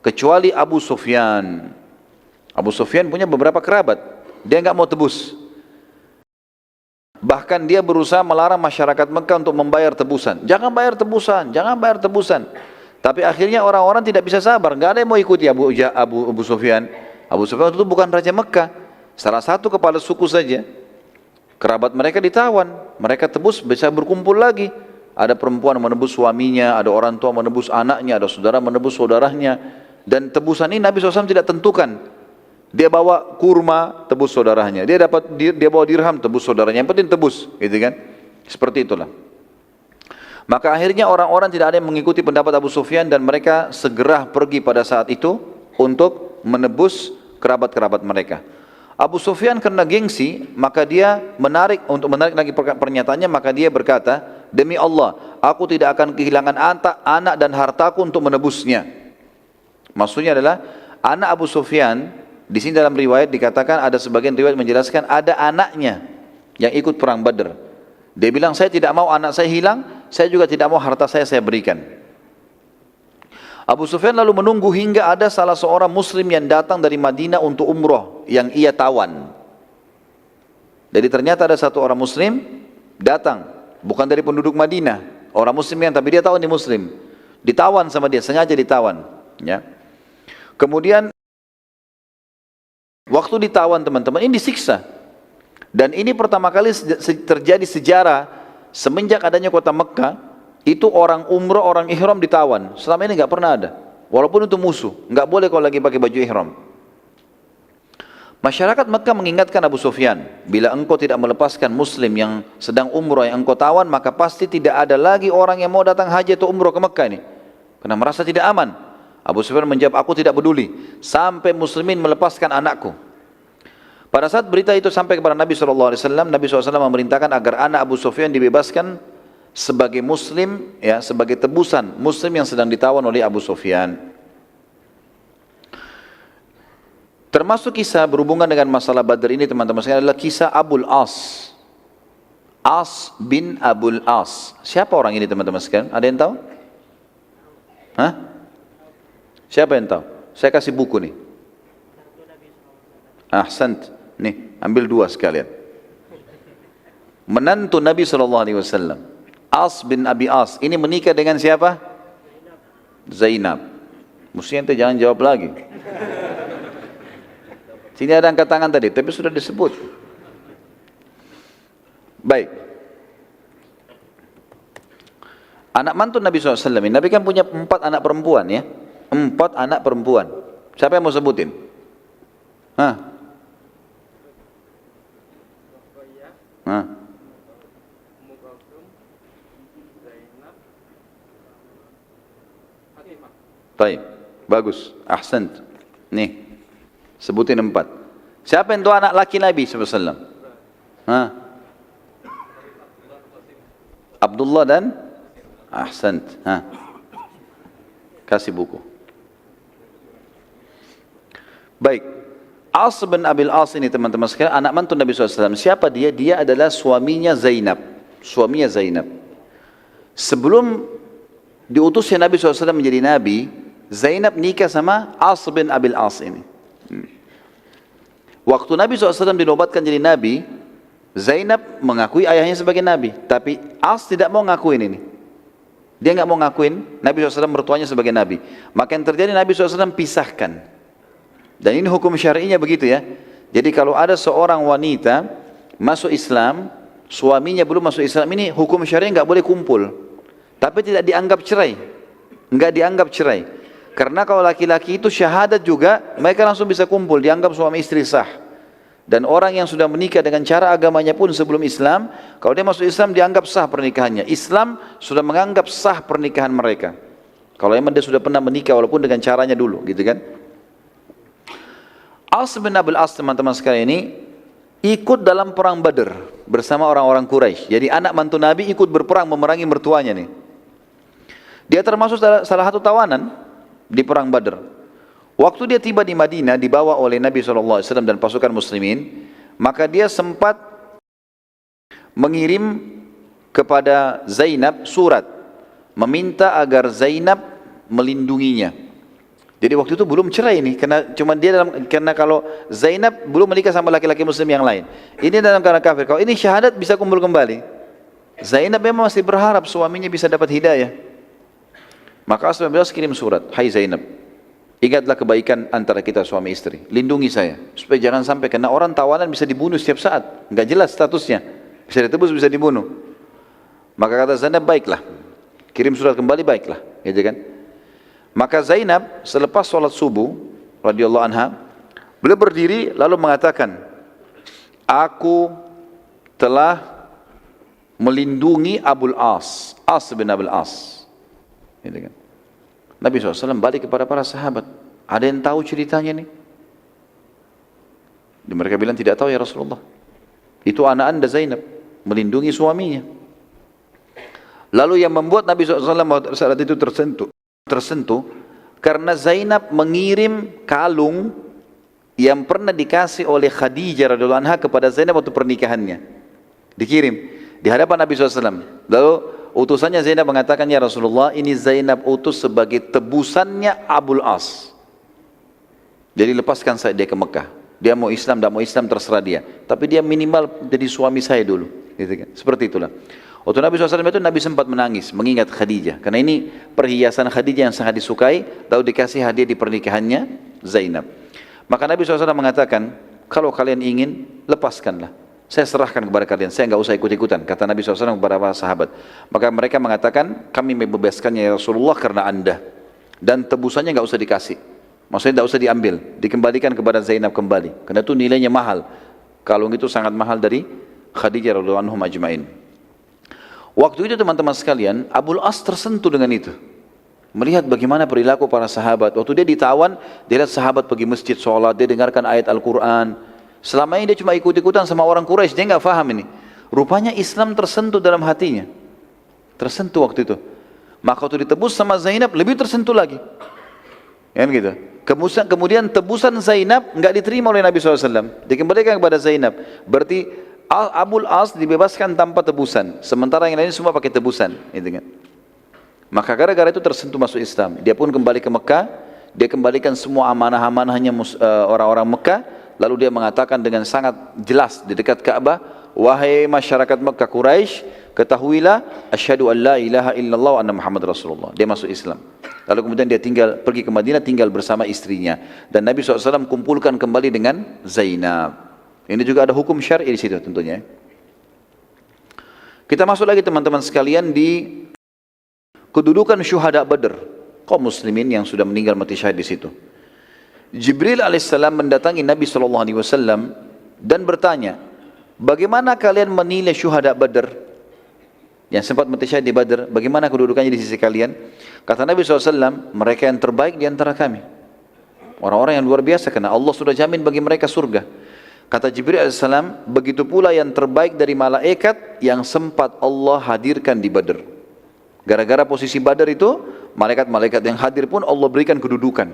Kecuali Abu Sufyan. Abu Sufyan punya beberapa kerabat, dia enggak mau tebus. Bahkan dia berusaha melarang masyarakat Mekah untuk membayar tebusan. Jangan bayar tebusan, jangan bayar tebusan. Tapi akhirnya orang-orang tidak bisa sabar, enggak ada yang mau ikuti Abu Sufyan. Abu Sufyan itu bukan raja Mekah, salah satu kepala suku saja. Kerabat mereka ditawan, mereka tebus bisa berkumpul lagi. Ada perempuan menebus suaminya, ada orang tua menebus anaknya, ada saudara menebus saudaranya. Dan tebusan ini Nabi SAW tidak tentukan. Dia bawa kurma, tebus saudaranya. Dia bawa dirham, tebus saudaranya. Yang penting tebus, gitu kan? Seperti itulah. Maka akhirnya orang-orang tidak ada yang mengikuti pendapat Abu Sufyan dan mereka segera pergi pada saat itu untuk menebus kerabat-kerabat mereka. Abu Sufyan karena gengsi, maka dia menarik lagi pernyataannya, maka dia berkata, demi Allah, aku tidak akan kehilangan anak dan hartaku untuk menebusnya. Maksudnya adalah anak Abu Sufyan. Di sini dalam riwayat dikatakan, ada sebagian riwayat menjelaskan ada anaknya yang ikut perang Badr. Dia bilang, saya tidak mau anak saya hilang, saya juga tidak mau harta saya berikan. Abu Sufyan lalu menunggu hingga ada salah seorang muslim yang datang dari Madinah untuk umroh yang ia tawan. Jadi ternyata ada satu orang muslim datang, bukan dari penduduk Madinah, orang muslim yang tapi dia tahu ini muslim. Ditawan sama dia, sengaja ditawan. Ya. Kemudian waktu ditawan teman-teman, ini disiksa. Dan ini pertama kali terjadi sejarah semenjak adanya kota Mekah, itu orang umrah, orang ihram ditawan. Selama ini nggak pernah ada. Walaupun itu musuh, nggak boleh kalau lagi pakai baju ihram. Masyarakat Mekah mengingatkan Abu Sufyan, bila engkau tidak melepaskan muslim yang sedang umrah yang engkau tawan, maka pasti tidak ada lagi orang yang mau datang haji atau umrah ke Mekah ini. Karena merasa tidak aman. Abu Sufyan menjawab, aku tidak peduli sampai muslimin melepaskan anakku. Pada saat berita itu sampai kepada Nabi SAW, Nabi SAW memerintahkan agar anak Abu Sufyan dibebaskan sebagai muslim, ya, sebagai tebusan muslim yang sedang ditawan oleh Abu Sufyan. Termasuk kisah berhubungan dengan masalah Badr ini teman-teman sekalian adalah kisah Abul As. As bin Abul As. Siapa orang ini teman-teman sekalian? Ada yang tahu? Hah? Siapa yang tahu? Saya kasih buku nih. Ahsant. Nih, ambil dua sekalian. Menantu Nabi SAW. As bin Abi As. Ini menikah dengan siapa? Zainab. Mestinya ente jangan jawab lagi. Sini ada angkat tangan tadi, tapi sudah disebut. Baik. Anak mantu Nabi SAW. Nabi kan punya 4 anak perempuan ya. 4 anak perempuan. Siapa yang mau sebutin? Hah? Hah? Baik, bagus, ahsant. Nih, sebutin 4. Siapa yang tahu anak laki Nabi SAW? Hah? Abdullah dan ahsant. Hah? Kasih buku. Baik, As bin Abil As ini teman-teman sekalian, anak mantu Nabi SAW. Siapa dia? Dia adalah suaminya Zainab. Suaminya Zainab. Sebelum diutusnya Nabi SAW menjadi Nabi, Zainab nikah sama As bin Abil As ini. Waktu Nabi SAW dinobatkan jadi Nabi, Zainab mengakui ayahnya sebagai Nabi. Tapi As tidak mau ngakuin ini. Dia nggak mau ngakuin Nabi SAW mertuanya sebagai Nabi. Maka yang terjadi Nabi SAW pisahkan. Dan ini hukum syar'inya begitu ya. Jadi kalau ada seorang wanita masuk Islam, suaminya belum masuk Islam, ini hukum syar'i nggak boleh kumpul. Tapi tidak dianggap cerai. Nggak dianggap cerai. Karena kalau laki-laki itu syahadat juga, mereka langsung bisa kumpul, dianggap suami istri sah. Dan orang yang sudah menikah dengan cara agamanya pun sebelum Islam, kalau dia masuk Islam dianggap sah pernikahannya. Islam sudah menganggap sah pernikahan mereka. Kalau memang dia sudah pernah menikah walaupun dengan caranya dulu, gitu kan. As bin Abil As teman-teman sekalian ini ikut dalam perang Badr bersama orang-orang Quraisy. Jadi anak mantu Nabi ikut berperang memerangi mertuanya nih. Dia termasuk salah satu tawanan di perang Badr. Waktu dia tiba di Madinah dibawa oleh Nabi SAW dan pasukan muslimin, maka dia sempat mengirim kepada Zainab surat meminta agar Zainab melindunginya. Jadi waktu itu belum cerai ini, karena kalau Zainab belum menikah sama laki-laki muslim yang lain. Ini dalam keadaan kafir. Kalau ini syahadat bisa kumpul kembali. Zainab memang masih berharap suaminya bisa dapat hidayah. Maka Rasulullah kirim surat, "Hai Zainab, ingatlah kebaikan antara kita suami istri. Lindungi saya, supaya jangan sampai, karena orang tawanan bisa dibunuh setiap saat. Enggak jelas statusnya. Bisa ditebus, bisa dibunuh." Maka kata Zainab, "Baiklah." Kirim surat kembali, baiklah. Gitu kan? Maka Zainab selepas sholat subuh, radhiyallahu anha, beliau berdiri lalu mengatakan, "Aku telah melindungi Abul As, As bin Abil As." Gitu kan? Nabi SAW balik kepada para sahabat. Ada yang tahu ceritanya nih? Mereka bilang tidak tahu ya Rasulullah. Itu anak anda Zainab melindungi suaminya. Lalu yang membuat Nabi SAW saat itu tersentuh karena Zainab mengirim kalung yang pernah dikasih oleh Khadijah radhiyallahu anha kepada Zainab waktu pernikahannya. Dikirim di hadapan Nabi SAW. Lalu utusannya Zainab mengatakan, "Ya Rasulullah, ini Zainab utus sebagai tebusannya Abul As. Jadi lepaskan saya dia ke Mekah. Dia mau Islam, tidak mau Islam terserah dia. Tapi dia minimal jadi suami saya dulu." Gitu kan? Seperti itulah. Waktu Nabi SAW itu Nabi sempat menangis, mengingat Khadijah. Karena ini perhiasan Khadijah yang sangat disukai, lalu dikasih hadiah di pernikahannya Zainab. Maka Nabi SAW mengatakan, "Kalau kalian ingin, lepaskanlah. Saya serahkan kepada kalian, saya nggak usah ikut-ikutan," kata Nabi SAW kepada para sahabat. Maka mereka mengatakan, "Kami membebaskannya ya Rasulullah karena anda. Dan tebusannya nggak usah dikasih. Maksudnya nggak usah diambil, dikembalikan kepada Zainab kembali. Karena itu nilainya mahal. Kalung itu sangat mahal dari Khadijah radhiyallahu anhum ajma'in." Waktu itu teman-teman sekalian, Abul As tersentuh dengan itu. Melihat bagaimana perilaku para sahabat. Waktu dia ditawan, dia lihat sahabat pergi masjid sholat, dia dengarkan ayat Al-Quran. Selama ini dia cuma ikut-ikutan sama orang Quraisy, dia nggak paham ini. Rupanya Islam tersentuh dalam hatinya. Tersentuh waktu itu. Maka waktu ditebus sama Zainab, lebih tersentuh lagi. Kan gitu. Kemudian tebusan Zainab nggak diterima oleh Nabi SAW. Dikembalikan kepada Zainab. Berarti Abul As dibebaskan tanpa tebusan, sementara yang lain semua pakai tebusan, gitu kan? Maka gara-gara itu tersentuh masuk Islam. Dia pun kembali ke Mekah, dia kembalikan semua amanah-amanahnya orang-orang Mekah, lalu dia mengatakan dengan sangat jelas di dekat Ka'bah, "Wahai masyarakat Mekah Quraisy, ketahuilah asyhadu an la ilaha illallah wa anna Muhammad Rasulullah." Dia masuk Islam. Lalu kemudian dia pergi ke Madinah, tinggal bersama istrinya, dan Nabi SAW kumpulkan kembali dengan Zainab. Ini juga ada hukum syar'i di situ tentunya. Kita masuk lagi teman-teman sekalian di kedudukan syuhada Badr, kaum muslimin yang sudah meninggal mati syahid di situ. Jibril alaihissalam mendatangi Nabi SAW dan bertanya, "Bagaimana kalian menilai syuhada Badr yang sempat mati syahid di Badr? Bagaimana kedudukannya di sisi kalian?" Kata Nabi SAW, "Mereka yang terbaik di antara kami. Orang-orang yang luar biasa, karena Allah sudah jamin bagi mereka surga." Kata Jibril alaihissalam, "Begitu pula yang terbaik dari malaikat yang sempat Allah hadirkan di Badr." Gara-gara posisi Badr itu, malaikat-malaikat yang hadir pun Allah berikan kedudukan.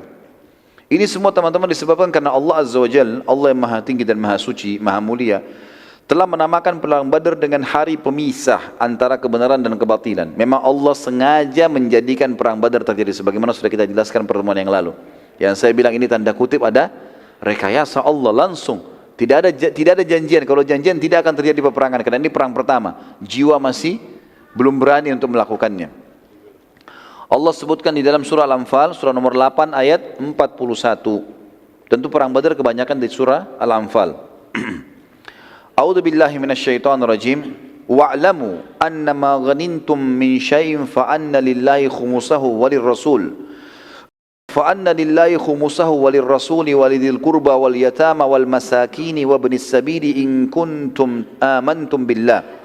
Ini semua teman-teman disebabkan karena Allah Azza wa Jal, Allah yang maha tinggi dan maha suci, maha mulia, telah menamakan Perang Badar dengan hari pemisah antara kebenaran dan kebatilan. Memang Allah sengaja menjadikan Perang Badar terjadi sebagaimana sudah kita jelaskan pertemuan yang lalu. Yang saya bilang ini tanda kutip ada rekayasa Allah langsung. Tidak ada janjian. Kalau janjian tidak akan terjadi peperangan karena ini perang pertama. Jiwa masih belum berani untuk melakukannya. Allah sebutkan di dalam surah Al-Anfal, surah nomor 8 ayat 41. Tentu perang Badar kebanyakan di surah Al-Anfal. A'udzu billahi minasyaitonir rajim. Wa'lamu annama ghanintum min syai'in fa anna lillahi khumusahu walirrasul. Fa anna lillahi khumusahu walirrasuli walidil qurba wal yatama wal masakin wa ibnis sabili in kuntum amantum billah.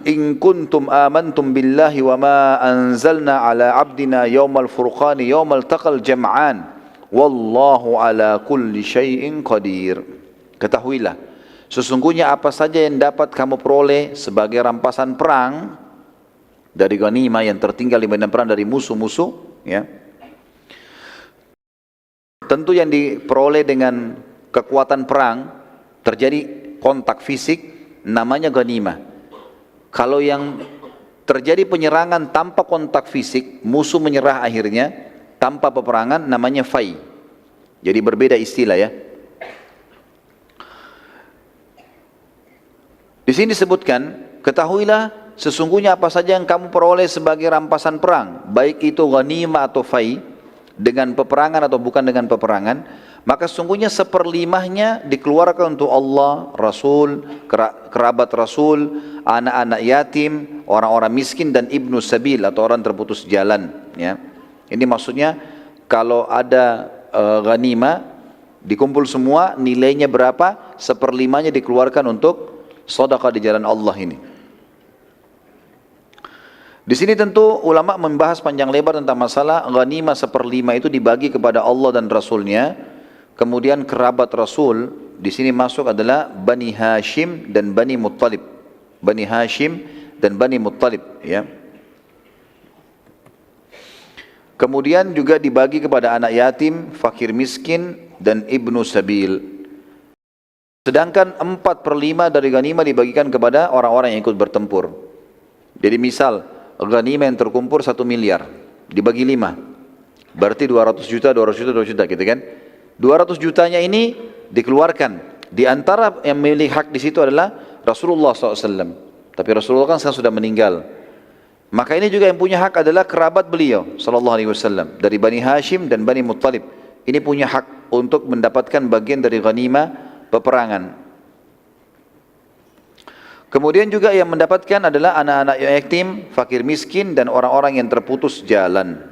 In kuntum amantum billahi wa ma anzalna ala abdina yawmal furqani yawmal taqal jam'an wallahu ala kulli syai'in qadir. Ketahuilah, sesungguhnya apa saja yang dapat kamu peroleh sebagai rampasan perang dari ghanimah yang tertinggal di medan perang dari musuh-musuh, ya. Tentu yang diperoleh dengan kekuatan perang terjadi kontak fisik namanya ghanimah. Kalau yang terjadi penyerangan tanpa kontak fisik, musuh menyerah akhirnya tanpa peperangan, namanya fai. Jadi berbeda istilah, ya. Di sini disebutkan, ketahuilah sesungguhnya apa saja yang kamu peroleh sebagai rampasan perang, baik itu ghanimah atau fai, dengan peperangan atau bukan dengan peperangan, maka sesungguhnya seperlimahnya dikeluarkan untuk Allah, Rasul, kerabat Rasul, anak-anak yatim, orang-orang miskin dan ibnu sabil atau orang terputus jalan, ya. Ini maksudnya kalau ada ghanimah dikumpul semua, nilainya berapa, seperlimanya dikeluarkan untuk sedekah di jalan Allah ini. Di sini tentu ulama membahas panjang lebar tentang masalah ghanimah seperlima itu dibagi kepada Allah dan Rasulnya. Kemudian kerabat Rasul di sini masuk adalah Bani Hashim dan Bani Muttalib. Bani Hashim dan Bani Muttalib, ya. Kemudian juga dibagi kepada anak yatim, fakir miskin dan ibnu sabil. Sedangkan 4/5 dari ghanimah dibagikan kepada orang-orang yang ikut bertempur. Jadi misal ghanimah yang terkumpul 1 miliar dibagi 5, berarti 200 juta, 200 juta, 200 juta gitu kan. 200 jutanya ini dikeluarkan. Di antara yang memiliki hak di situ adalah Rasulullah SAW. Tapi Rasulullah kan sekarang sudah meninggal. Maka ini juga yang punya hak adalah kerabat beliau SAW dari Bani Hashim dan Bani Muttalib. Ini punya hak untuk mendapatkan bagian dari ghanimah peperangan. Kemudian juga yang mendapatkan adalah anak-anak yatim, fakir miskin dan orang-orang yang terputus jalan.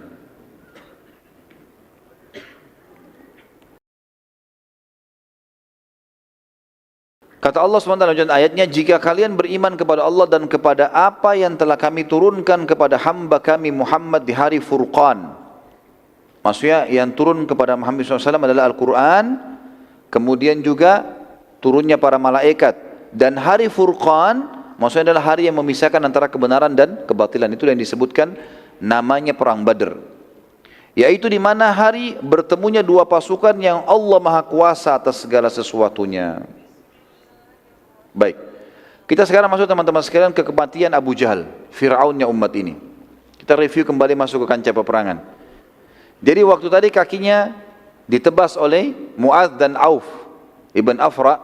Kata Allah SWT dalam ayatnya, jika kalian beriman kepada Allah dan kepada apa yang telah kami turunkan kepada hamba kami Muhammad di hari Furqan. Maksudnya yang turun kepada Muhammad SAW adalah Al-Quran, kemudian juga turunnya para malaikat. Dan hari Furqan maksudnya adalah hari yang memisahkan antara kebenaran dan kebatilan. Itu yang disebutkan namanya Perang Badar. Yaitu di mana hari bertemunya dua pasukan yang Allah Maha Kuasa atas segala sesuatunya. Baik, kita sekarang masuk teman-teman sekalian ke kematian Abu Jahal, Fir'aunnya umat ini. Kita review kembali masuk ke kancah peperangan. Jadi waktu tadi kakinya ditebas oleh Mu'adz dan Auf Ibn Afra.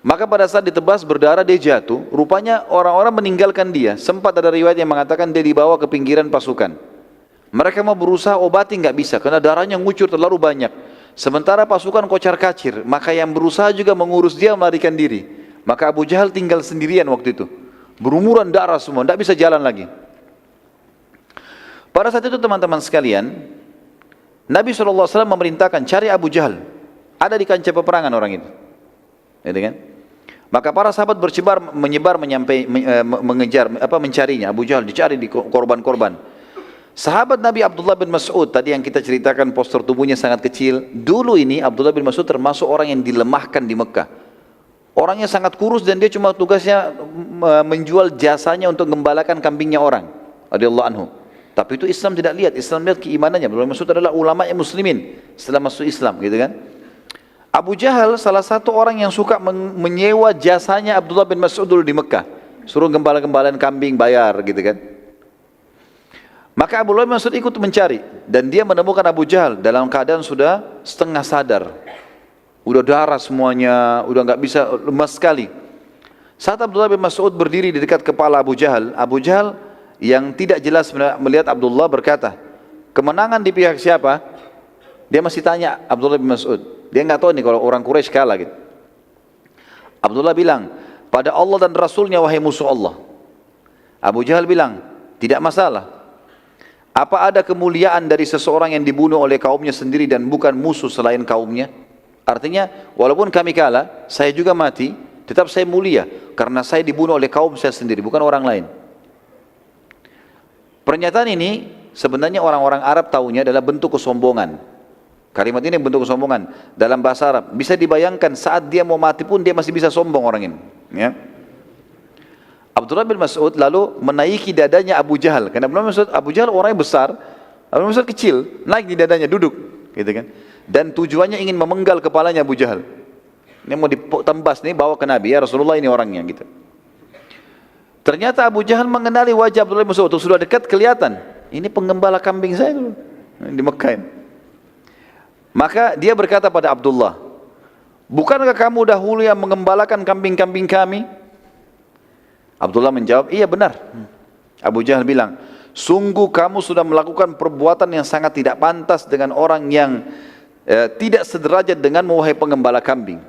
Maka pada saat ditebas berdarah dia jatuh. Rupanya orang-orang meninggalkan dia. Sempat ada riwayat yang mengatakan dia dibawa ke pinggiran pasukan. Mereka mau berusaha obati nggak bisa karena darahnya ngucur terlalu banyak. Sementara pasukan kocar kacir, maka yang berusaha juga mengurus dia melarikan diri. Maka Abu Jahal tinggal sendirian waktu itu. Berumuran darah semua, tidak bisa jalan lagi. Pada saat itu teman-teman sekalian, Nabi SAW memerintahkan cari Abu Jahal. Ada di kancah peperangan orang itu. Gitu kan? Maka para sahabat menyebar mencarinya. Abu Jahal dicari di korban-korban. Sahabat Nabi Abdullah bin Mas'ud tadi yang kita ceritakan postur tubuhnya sangat kecil. Dulu ini Abdullah bin Mas'ud termasuk orang yang dilemahkan di Mekah. Orangnya sangat kurus dan dia cuma tugasnya menjual jasanya untuk gembalakan kambingnya orang. Radhiyallahu anhu. Tapi itu Islam tidak lihat, Islam lihat keimanannya. Abdullah bin Mas'ud adalah ulama yang muslimin setelah masuk Islam, gitu kan. Abu Jahal salah satu orang yang suka menyewa jasanya Abdullah bin Mas'ud dulu di Mekah. Suruh gembala-gembalaan kambing bayar, gitu kan. Maka Abdullah bin Mas'ud ikut mencari dan dia menemukan Abu Jahal dalam keadaan sudah setengah sadar. Udah darah semuanya, udah nggak bisa, lemas sekali. Saat Abdullah bin Mas'ud berdiri di dekat kepala Abu Jahal yang tidak jelas melihat Abdullah berkata, kemenangan di pihak siapa? Dia masih tanya Abdullah bin Mas'ud. Dia nggak tahu nih kalau orang Quraisy kalah gitu. Abdullah bilang, pada Allah dan Rasulnya wahai musuh Allah. Abu Jahal bilang, tidak masalah. Apa ada kemuliaan dari seseorang yang dibunuh oleh kaumnya sendiri dan bukan musuh selain kaumnya? Artinya, walaupun kami kalah, saya juga mati, tetap saya mulia karena saya dibunuh oleh kaum saya sendiri, bukan orang lain. Pernyataan ini sebenarnya orang-orang Arab tahunya adalah bentuk kesombongan. Kalimat ini bentuk kesombongan dalam bahasa Arab. Bisa dibayangkan saat dia mau mati pun dia masih bisa sombong orang ini. Ya. Abdullah bin Mas'ud lalu menaiki dadanya Abu Jahal. Karena Abu Jahal orangnya besar, Abu Mas'ud kecil, naik di dadanya, duduk, gitu kan. Dan tujuannya ingin memenggal kepalanya Abu Jahal. Ini mau ditembas nih, bawa ke Nabi, ya Rasulullah ini orangnya, gitu. Ternyata Abu Jahal mengenali wajah Abdullah bin Mas'ud, sudah dekat kelihatan. Ini penggembala kambing saya dulu di Mekah ini. Maka dia berkata pada Abdullah, bukankah kamu dahulu yang mengembalakan kambing-kambing kami? Abdullah menjawab, iya benar. Abu Jahal bilang, sungguh kamu sudah melakukan perbuatan yang sangat tidak pantas dengan orang yang tidak sederajat denganmu wahai penggembala kambing.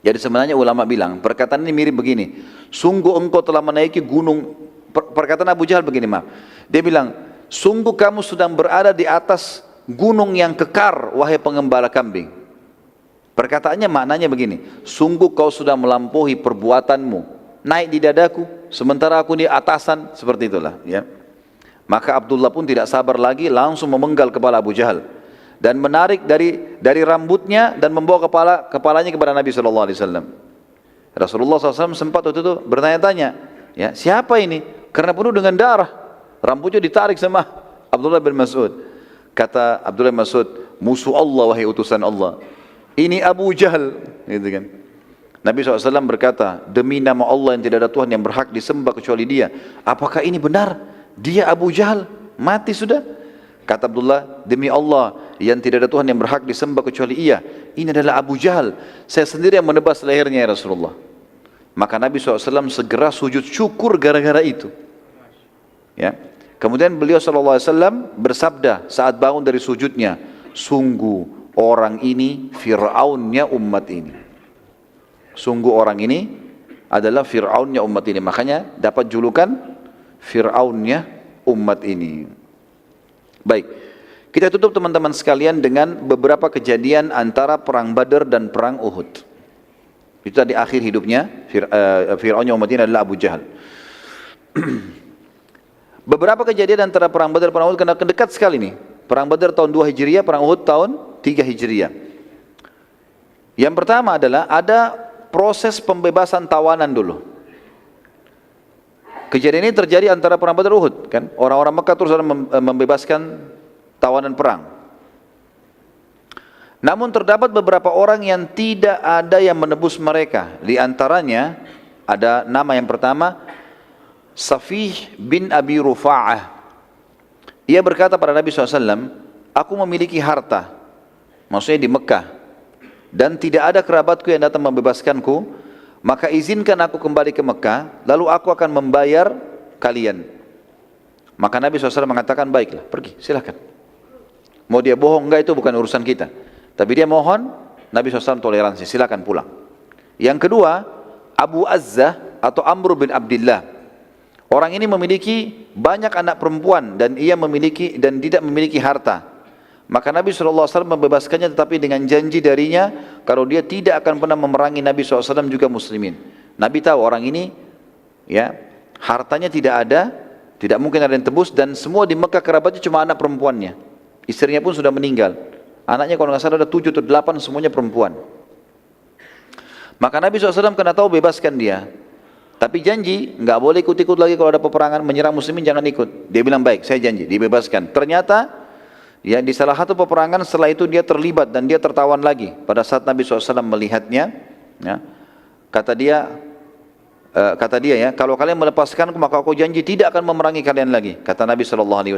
Jadi sebenarnya ulama bilang, perkataan ini mirip begini, sungguh engkau telah menaiki gunung, perkataan Abu Jahal begini, maaf. Dia bilang, sungguh kamu sedang berada di atas gunung yang kekar, wahai pengembala kambing. Perkataannya maknanya begini, sungguh kau sudah melampaui perbuatanmu, naik di dadaku, sementara aku di atasan, seperti itulah. Ya. Maka Abdullah pun tidak sabar lagi, langsung memenggal kepala Abu Jahal dan menarik dari rambutnya dan membawa kepalanya kepada Nabi SAW. Rasulullah SAW sempat waktu itu bertanya-tanya, ya, siapa ini? Karena penuh dengan darah, rambutnya ditarik sama Abdullah bin Mas'ud. Kata Abdullah bin Mas'ud, musuh Allah wahai utusan Allah, ini Abu Jahal, gitu kan. Nabi SAW berkata, demi nama Allah yang tidak ada Tuhan yang berhak disembah kecuali Dia, apakah ini benar? Dia Abu Jahal mati sudah? Kata Abdullah, demi Allah yang tidak ada Tuhan yang berhak disembah kecuali Ia, ini adalah Abu Jahal. Saya sendiri yang menebas lehernya ya Rasulullah. Maka Nabi SAW segera sujud syukur gara-gara itu. Ya. Kemudian beliau SAW bersabda saat bangun dari sujudnya, sungguh orang ini Fir'aunnya umat ini. Sungguh orang ini adalah Fir'aunnya umat ini. Makanya dapat julukan Fir'aunnya umat ini. Baik, kita tutup teman-teman sekalian dengan beberapa kejadian antara perang Badar dan perang Uhud. Itu tadi akhir hidupnya Fir'aunnya umat ini adalah Abu Jahal. Beberapa kejadian antara perang Badar dan perang Uhud karena dekat sekali nih. Perang Badar tahun 2 Hijriah, perang Uhud tahun 3 Hijriah. Yang pertama adalah ada proses pembebasan tawanan dulu. Kejadian ini terjadi antara perang Badar dan Uhud, kan? Orang-orang Mekah terus membebaskan tawanan perang. Namun terdapat beberapa orang yang tidak ada yang menebus mereka. Di antaranya ada nama yang pertama Safih bin Abi Rufa'ah. Ia berkata pada Nabi SAW, aku memiliki harta, maksudnya di Mekah, dan tidak ada kerabatku yang datang membebaskanku, maka izinkan aku kembali ke Mekah, lalu aku akan membayar kalian. Maka Nabi SAW mengatakan, baiklah, pergi, silakan. Mau dia bohong, enggak, itu bukan urusan kita. Tapi dia mohon, Nabi SAW toleransi, silakan pulang. Yang kedua, Abu Azzah atau Amr bin Abdillah. Orang ini memiliki banyak anak perempuan dan ia memiliki dan tidak memiliki harta. Maka Nabi SAW membebaskannya tetapi dengan janji darinya kalau dia tidak akan pernah memerangi Nabi SAW juga muslimin. Nabi tahu orang ini ya hartanya tidak ada, tidak mungkin ada yang tebus, dan semua di Mekah kerabatnya cuma anak perempuannya. Istrinya pun sudah meninggal. Anaknya kalau nggak salah ada 7 atau 8 semuanya perempuan. Maka Nabi SAW karena tahu bebaskan dia. Tapi janji, nggak boleh ikut-ikut lagi kalau ada peperangan, menyerang muslimin jangan ikut. Dia bilang baik, saya janji, dibebaskan. Ternyata, ya di salah satu peperangan setelah itu dia terlibat dan dia tertawan lagi. Pada saat Nabi SAW melihatnya, ya, kata dia ya, kalau kalian melepaskan maka aku janji tidak akan memerangi kalian lagi. Kata Nabi SAW,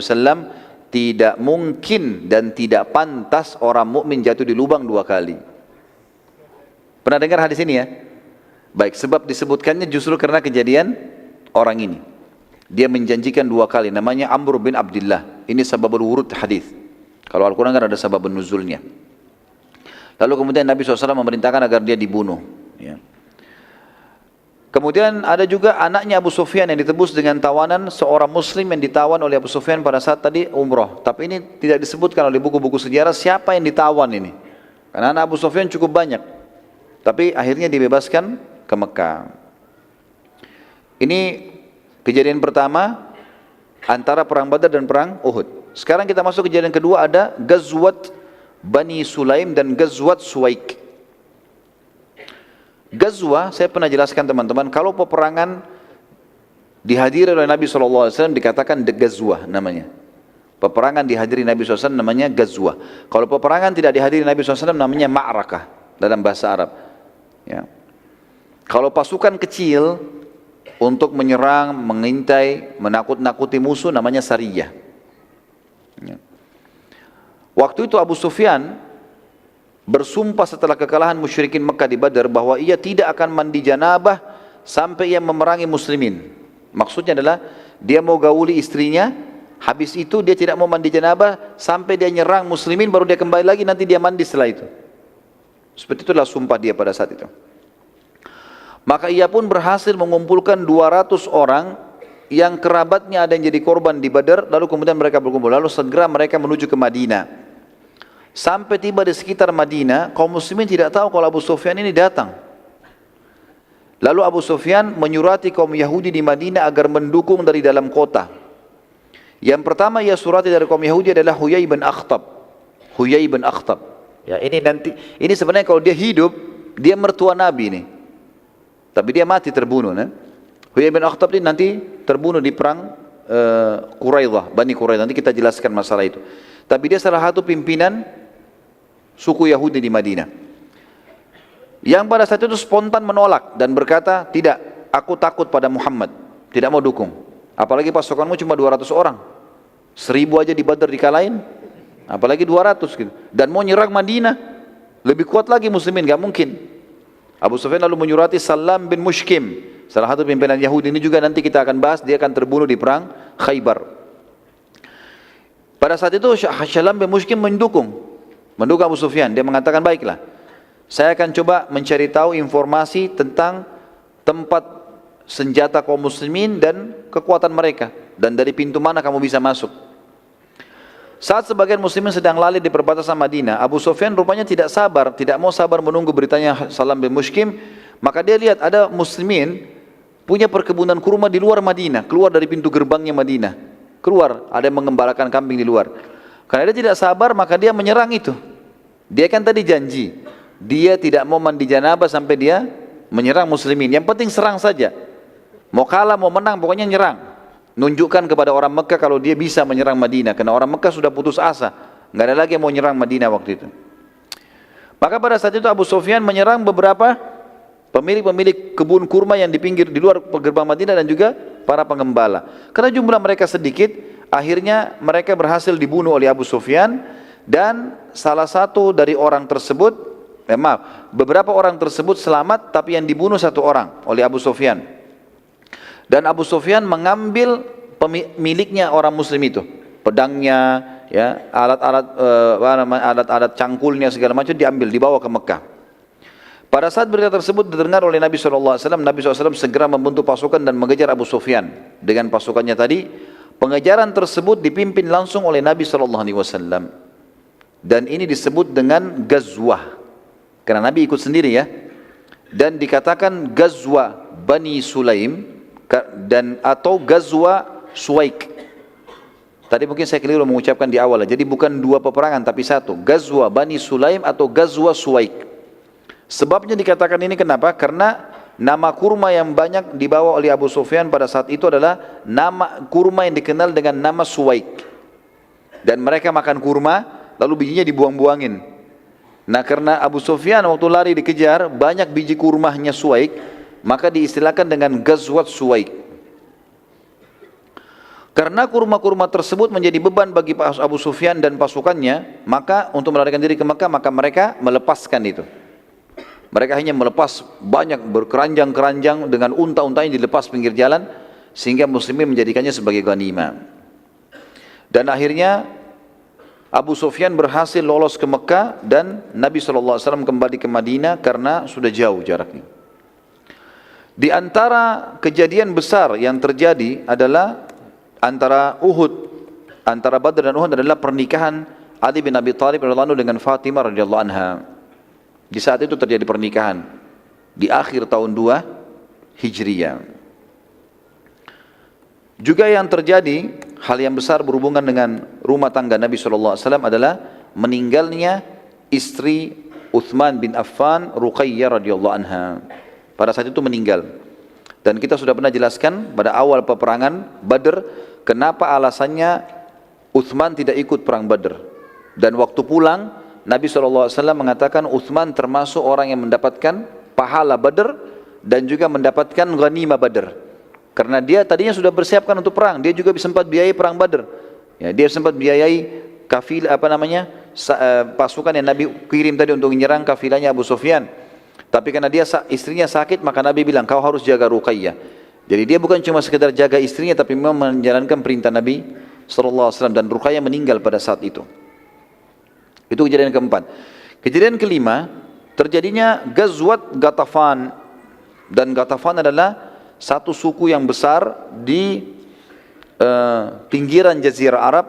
tidak mungkin dan tidak pantas orang mukmin jatuh di lubang 2 kali. Pernah dengar hadis ini ya? Baik, sebab disebutkannya justru karena kejadian orang ini. Dia menjanjikan 2 kali, namanya Amr bin Abdullah. Ini sababul wurud hadis. Kalau Al-Quran kan ada sababun nuzulnya. Lalu kemudian Nabi SAW memerintahkan agar dia dibunuh. Ya. Kemudian ada juga anaknya Abu Sufyan yang ditebus dengan tawanan seorang muslim yang ditawan oleh Abu Sufyan pada saat tadi umroh. Tapi ini tidak disebutkan oleh buku-buku sejarah siapa yang ditawan ini. Karena anak Abu Sufyan cukup banyak. Tapi akhirnya dibebaskan ke Mekah. Ini kejadian pertama antara perang Badar dan perang Uhud. Sekarang kita masuk kejadian kedua, ada Ghazwat Bani Sulaim dan Ghazwat Suwaik. Ghazwah, saya pernah jelaskan teman-teman, kalau peperangan dihadiri oleh Nabi SAW dikatakan Ghazwah namanya. Peperangan dihadiri Nabi SAW namanya Ghazwah. Kalau peperangan tidak dihadiri Nabi SAW namanya Ma'rakah dalam bahasa Arab. Ya. Kalau pasukan kecil untuk menyerang, mengintai, menakut-nakuti musuh namanya Sariyah. Ya. Waktu itu Abu Sufyan bersumpah setelah kekalahan musyrikin Mekah di Badar bahwa ia tidak akan mandi janabah sampai ia memerangi muslimin. Maksudnya adalah dia mau gauli istrinya, habis itu dia tidak mau mandi janabah sampai dia nyerang muslimin, baru dia kembali lagi, nanti dia mandi setelah itu. Seperti itulah sumpah dia pada saat itu. Maka ia pun berhasil mengumpulkan 200 orang yang kerabatnya ada yang jadi korban di Badar, lalu kemudian mereka berkumpul, lalu segera mereka menuju ke Madinah. Sampai tiba di sekitar Madinah, kaum muslimin tidak tahu kalau Abu Sufyan ini datang. Lalu Abu Sufyan menyurati kaum Yahudi di Madinah agar mendukung dari dalam kota. Yang pertama ia surati dari kaum Yahudi adalah Huyai bin Akhtab. Huyai bin Akhtab. Ya, ini sebenarnya kalau dia hidup, dia mertua Nabi ini. Tapi dia mati terbunuh. Huyai bin Akhtab ini nanti terbunuh di perang Quraidah, Bani Quraidah. Nanti kita jelaskan masalah itu. Tapi dia salah satu pimpinan suku Yahudi di Madinah. Yang pada saat itu spontan menolak dan berkata, tidak, aku takut pada Muhammad, tidak mau dukung. Apalagi pasukanmu cuma 200 orang. 1000 aja di Badar dikalahin, apalagi 200 gitu. Dan mau nyerang Madinah, lebih kuat lagi muslimin, gak mungkin. Abu Sufyan lalu menyurati Salam bin Mushkim, salah satu pimpinan Yahudi, ini juga nanti kita akan bahas, dia akan terbunuh di perang Khaybar. Pada saat itu Salam bin Mushkim mendukung Abu Sufyan. Dia mengatakan, baiklah, saya akan coba mencari tahu informasi tentang tempat senjata kaum muslimin dan kekuatan mereka, dan dari pintu mana kamu bisa masuk. Saat sebagian muslimin sedang lalai di perbatasan Madinah, Abu Sufyan rupanya tidak mau sabar menunggu beritanya Salam bin Mushkim. Maka dia lihat ada muslimin punya perkebunan kurma di luar Madinah, keluar dari pintu gerbangnya Madinah. Keluar, ada yang mengembalakan kambing di luar. Karena dia tidak sabar, maka dia menyerang itu. Dia kan tadi janji, dia tidak mau mandi janabah sampai dia menyerang muslimin. Yang penting serang saja. Mau kalah, mau menang, pokoknya nyerang. Nunjukkan kepada orang Mekah kalau dia bisa menyerang Madinah. Karena orang Mekah sudah putus asa, nggak ada lagi yang mau menyerang Madinah waktu itu. Maka pada saat itu Abu Sufyan menyerang beberapa pemilik kebun kurma yang di pinggir, di luar gerbang Madinah, dan juga para pengembala. Karena jumlah mereka sedikit, akhirnya mereka berhasil dibunuh oleh Abu Sufyan. Dan salah satu dari orang tersebut, beberapa orang tersebut selamat, tapi yang dibunuh 1 orang oleh Abu Sufyan. Dan Abu Sufyan mengambil miliknya orang muslim itu, pedangnya, ya, alat-alat cangkulnya segala macam diambil, dibawa ke Mekah. Pada saat berita tersebut didengar oleh Nabi SAW, Nabi SAW segera membentuk pasukan dan mengejar Abu Sufyan dengan pasukannya tadi. Pengejaran tersebut dipimpin langsung oleh Nabi SAW. Dan ini disebut dengan Ghazwah, karena Nabi ikut sendiri ya. Dan dikatakan Ghazwah Bani Sulaim dan atau Ghazwah Suwaik. Tadi mungkin saya keliru mengucapkan di awal, jadi bukan 2 peperangan tapi 1, Ghazwah Bani Sulaim atau Ghazwah Suwaik. Sebabnya dikatakan ini kenapa? Karena Nama kurma yang banyak dibawa oleh Abu Sufyan pada saat itu adalah nama kurma yang dikenal dengan nama Suwaik. Dan mereka makan kurma, lalu bijinya dibuang-buangin. Nah karena Abu Sufyan waktu lari dikejar, banyak biji kurmanya Suwaik, maka diistilahkan dengan Ghazwat Suwaik. Karena kurma-kurma tersebut menjadi beban bagi Abu Sufyan dan pasukannya, maka untuk melarikan diri ke Mekah, maka mereka melepaskan itu. Mereka hanya melepas banyak berkeranjang-keranjang dengan unta-untanya dilepas pinggir jalan, sehingga muslimin menjadikannya sebagai ghanimah. Dan akhirnya Abu Sufyan berhasil lolos ke Mekah dan Nabi SAW kembali ke Madinah karena sudah jauh jaraknya. Di antara kejadian besar yang terjadi adalah antara Badr dan Uhud adalah pernikahan Ali bin Abi Thalib radhiyallahu anhu dengan Fatimah radhiyallahu anha. Di saat itu terjadi pernikahan di akhir tahun 2 Hijriyah. Juga yang terjadi hal yang besar berhubungan dengan rumah tangga Nabi SAW adalah meninggalnya istri Uthman bin Affan, Ruqayyah radhiyallahu anha. Pada saat itu meninggal. Dan kita sudah pernah jelaskan pada awal peperangan Badr, kenapa alasannya Uthman tidak ikut perang Badr. Dan waktu pulang, Nabi SAW mengatakan Uthman termasuk orang yang mendapatkan pahala Badr dan juga mendapatkan ghanimah Badr. Karena dia tadinya sudah bersiapkan untuk perang, dia juga sempat biayai perang Badr. Ya, dia sempat biayai pasukan yang Nabi kirim tadi untuk menyerang kafilahnya Abu Sufyan. Tapi karena istrinya sakit, maka Nabi bilang kau harus jaga Ruqayyah. Jadi dia bukan cuma sekedar jaga istrinya, tapi memang menjalankan perintah Nabi SAW, dan Ruqayyah meninggal pada saat itu. Itu kejadian keempat. Kejadian kelima, terjadinya Ghazwat Ghatafan. Dan Ghatafan adalah satu suku yang besar di pinggiran Jazirah Arab,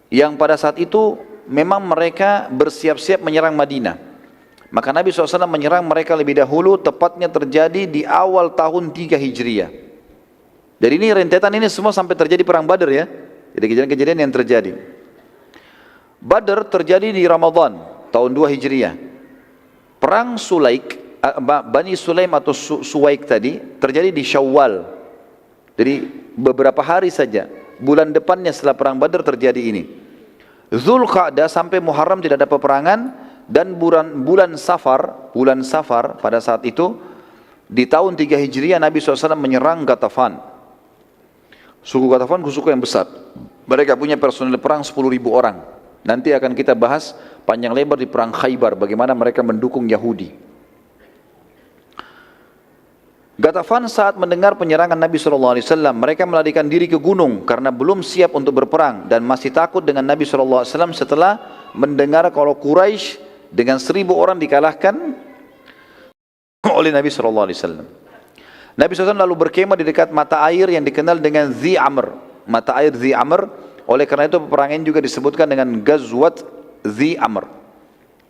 yang pada saat itu memang mereka bersiap-siap menyerang Madinah. Maka Nabi SAW menyerang mereka lebih dahulu, tepatnya terjadi di awal tahun 3 Hijriah. Jadi ini rentetan ini semua sampai terjadi perang Badr ya. Jadi kejadian-kejadian yang terjadi. Badr terjadi di Ramadan tahun 2 Hijriah. Perang Sulaik, Bani Sulaim atau Suwaik tadi terjadi di Syawal. Jadi beberapa hari saja, bulan depannya setelah perang Badr terjadi ini. Zulqa'dah sampai Muharram tidak ada peperangan, dan bulan Safar pada saat itu di tahun 3 Hijriah Nabi SAW menyerang Ghatafan. Suku Ghatafan suku yang besar. Mereka punya personil perang 10.000 orang. Nanti akan kita bahas panjang lebar di perang Khaybar, bagaimana mereka mendukung Yahudi. Ghatafan saat mendengar penyerangan Nabi SAW, mereka melarikan diri ke gunung karena belum siap untuk berperang dan masih takut dengan Nabi SAW setelah mendengar kalau Quraisy dengan 1.000 orang dikalahkan oleh Nabi SAW. Nabi SAW lalu berkemah di dekat mata air yang dikenal dengan Dhi Amr. Mata air Dhi Amr, oleh karena itu peperangan juga disebutkan dengan Ghazwat Dhi Amr.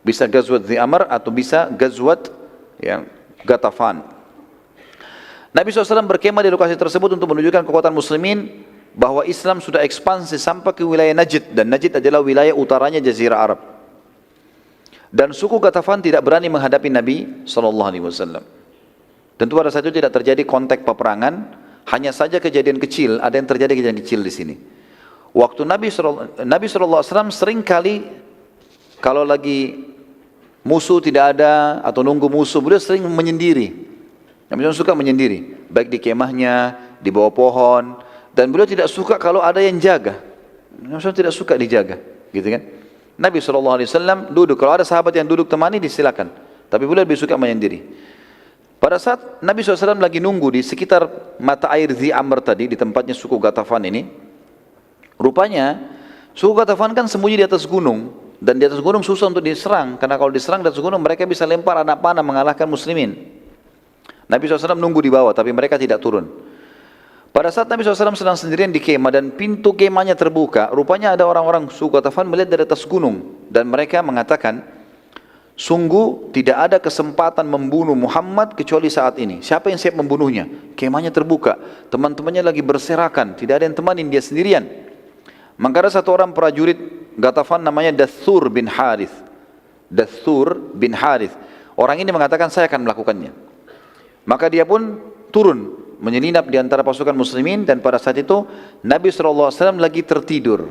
Bisa Ghazwat Dhi Amr atau bisa Ghazwat Ghatafan. Nabi SAW berkemah di lokasi tersebut untuk menunjukkan kekuatan muslimin bahwa Islam sudah ekspansi sampai ke wilayah Najd, dan Najd adalah wilayah utaranya Jazirah Arab. Dan suku Ghatafan tidak berani menghadapi Nabi SAW. Tentu pada saat itu tidak terjadi konteks peperangan, hanya saja kejadian kecil, ada yang terjadi kejadian kecil di sini. Waktu Nabi SAW sering kali kalau lagi musuh tidak ada atau nunggu musuh, beliau sering menyendiri. Nabi SAW suka menyendiri, baik di kemahnya, di bawah pohon, dan beliau tidak suka kalau ada yang jaga. Nabi SAW tidak suka dijaga, gitu kan? Nabi SAW duduk, kalau ada sahabat yang duduk temani disilakan, tapi beliau lebih suka menyendiri. Pada saat Nabi SAW lagi nunggu di sekitar mata air Dhi Amr tadi, di tempatnya suku Ghatafan ini, rupanya suku Ghatafan kan sembunyi di atas gunung, dan di atas gunung susah untuk diserang, karena kalau diserang di atas gunung mereka bisa lempar anak panah mengalahkan muslimin. Nabi SAW nunggu di bawah, tapi mereka tidak turun. Pada saat Nabi SAW sedang sendirian di kemah dan pintu kemahnya terbuka, rupanya ada orang-orang suku Ghatafan melihat dari atas gunung, dan mereka mengatakan, sungguh tidak ada kesempatan membunuh Muhammad kecuali saat ini. Siapa yang siap membunuhnya? Kemahnya terbuka, teman-temannya lagi berserakan, tidak ada yang temanin, dia sendirian. Maka ada satu orang prajurit Ghatafan namanya Dathur bin Harith. Dathur bin Harith. Orang ini mengatakan, saya akan melakukannya. Maka dia pun turun menyelinap di antara pasukan muslimin, dan pada saat itu Nabi SAW lagi tertidur.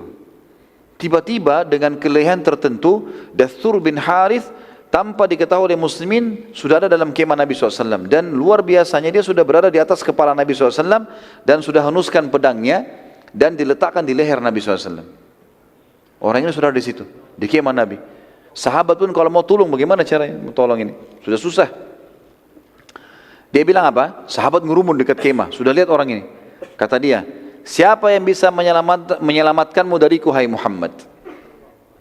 Tiba-tiba dengan kelelahan tertentu, Dathur bin Harith tanpa diketahui oleh muslimin sudah ada dalam kemah Nabi SAW, dan luar biasanya dia sudah berada di atas kepala Nabi SAW dan sudah henuskan pedangnya dan diletakkan di leher Nabi SAW. Orang ini sudah di situ, di kemah Nabi. Sahabat pun kalau mau tolong, bagaimana caranya mau tolong ini? Sudah susah. Dia bilang apa? Sahabat ngurumun dekat kemah, sudah lihat orang ini. Kata dia, siapa yang bisa menyelamatkanmu dariku, hai Muhammad?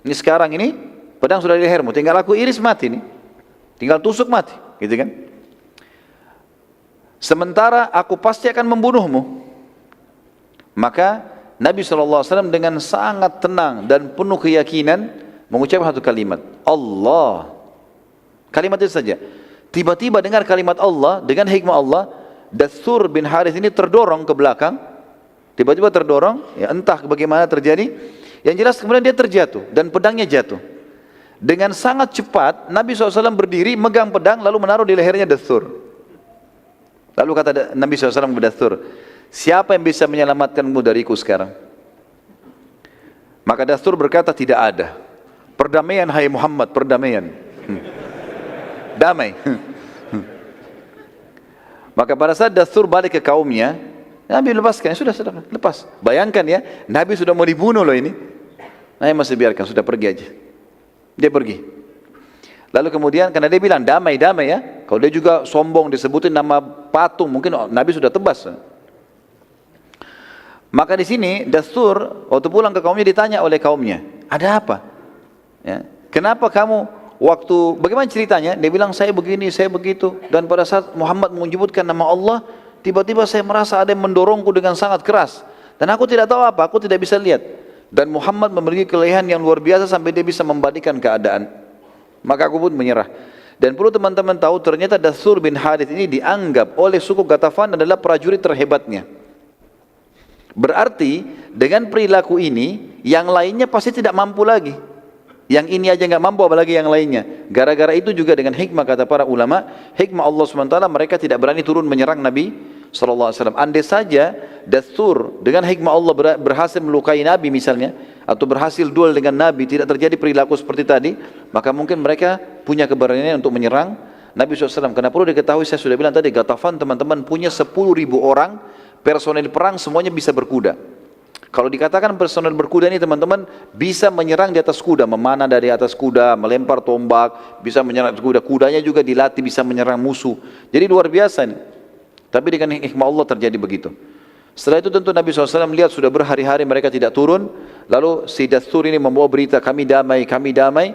Ini sekarang ini pedang sudah di lehermu, tinggal aku iris mati nih, tinggal tusuk mati, gitu kan? Sementara aku pasti akan membunuhmu. Maka Nabi SAW dengan sangat tenang dan penuh keyakinan mengucapkan satu kalimat, Allah. Kalimat itu saja. Tiba-tiba dengar kalimat Allah, dengan hikmah Allah, Dathur bin Harith ini terdorong ke belakang. Tiba-tiba terdorong, ya entah bagaimana terjadi. Yang jelas kemudian dia terjatuh dan pedangnya jatuh. Dengan sangat cepat Nabi SAW berdiri, megang pedang lalu menaruh di lehernya Dathur. Lalu kata Nabi SAW kepada Dathur, siapa yang bisa menyelamatkanmu dariku sekarang? Maka Dathur berkata, tidak ada. Perdamaian hai Muhammad, perdamaian. Damai. Maka pada saat Dathur balik ke kaumnya, Nabi lepaskan, sudah lepas. Bayangkan ya, Nabi sudah mau dibunuh loh ini. Nabi masih biarkan, sudah pergi aja. Dia pergi. Lalu kemudian, karena dia bilang damai ya. Kalau dia juga sombong disebutin nama patung, mungkin Nabi sudah tebas. Maka di sini Dathur waktu pulang ke kaumnya ditanya oleh kaumnya, ada apa? Ya. Kenapa kamu bagaimana ceritanya? Dia bilang saya begini, saya begitu. Dan pada saat Muhammad menyebutkan nama Allah, tiba-tiba saya merasa ada yang mendorongku dengan sangat keras. Dan aku tidak tahu apa, aku tidak bisa lihat. Dan Muhammad memiliki kelelahan yang luar biasa sampai dia bisa membalikkan keadaan. Maka aku pun menyerah. Dan perlu teman-teman tahu, ternyata Dathur bin Harith ini dianggap oleh suku Ghatafan adalah prajurit terhebatnya. Berarti dengan perilaku ini, yang lainnya pasti tidak mampu lagi. Yang ini aja nggak mampu, apalagi yang lainnya. Gara-gara itu juga dengan hikmah, kata para ulama, hikmah Allah SWT, mereka tidak berani turun menyerang Nabi SAW. Andai saja Dathur dengan hikmah Allah berhasil melukai Nabi misalnya, atau berhasil duel dengan Nabi, tidak terjadi perilaku seperti tadi, maka mungkin mereka punya keberanian untuk menyerang Nabi SAW. Karena perlu diketahui, saya sudah bilang tadi, Ghatafan teman-teman punya 10.000 orang personel perang, semuanya bisa berkuda. Kalau dikatakan personel berkuda ini teman-teman bisa menyerang di atas kuda, memanah dari atas kuda, melempar tombak, bisa menyerang kuda. Kudanya juga dilatih bisa menyerang musuh. Jadi luar biasa ini. Tapi dengan hikmah Allah terjadi begitu. Setelah itu tentu Nabi SAW melihat sudah berhari-hari mereka tidak turun. Lalu si Dathur ini membawa berita, kami damai, kami damai.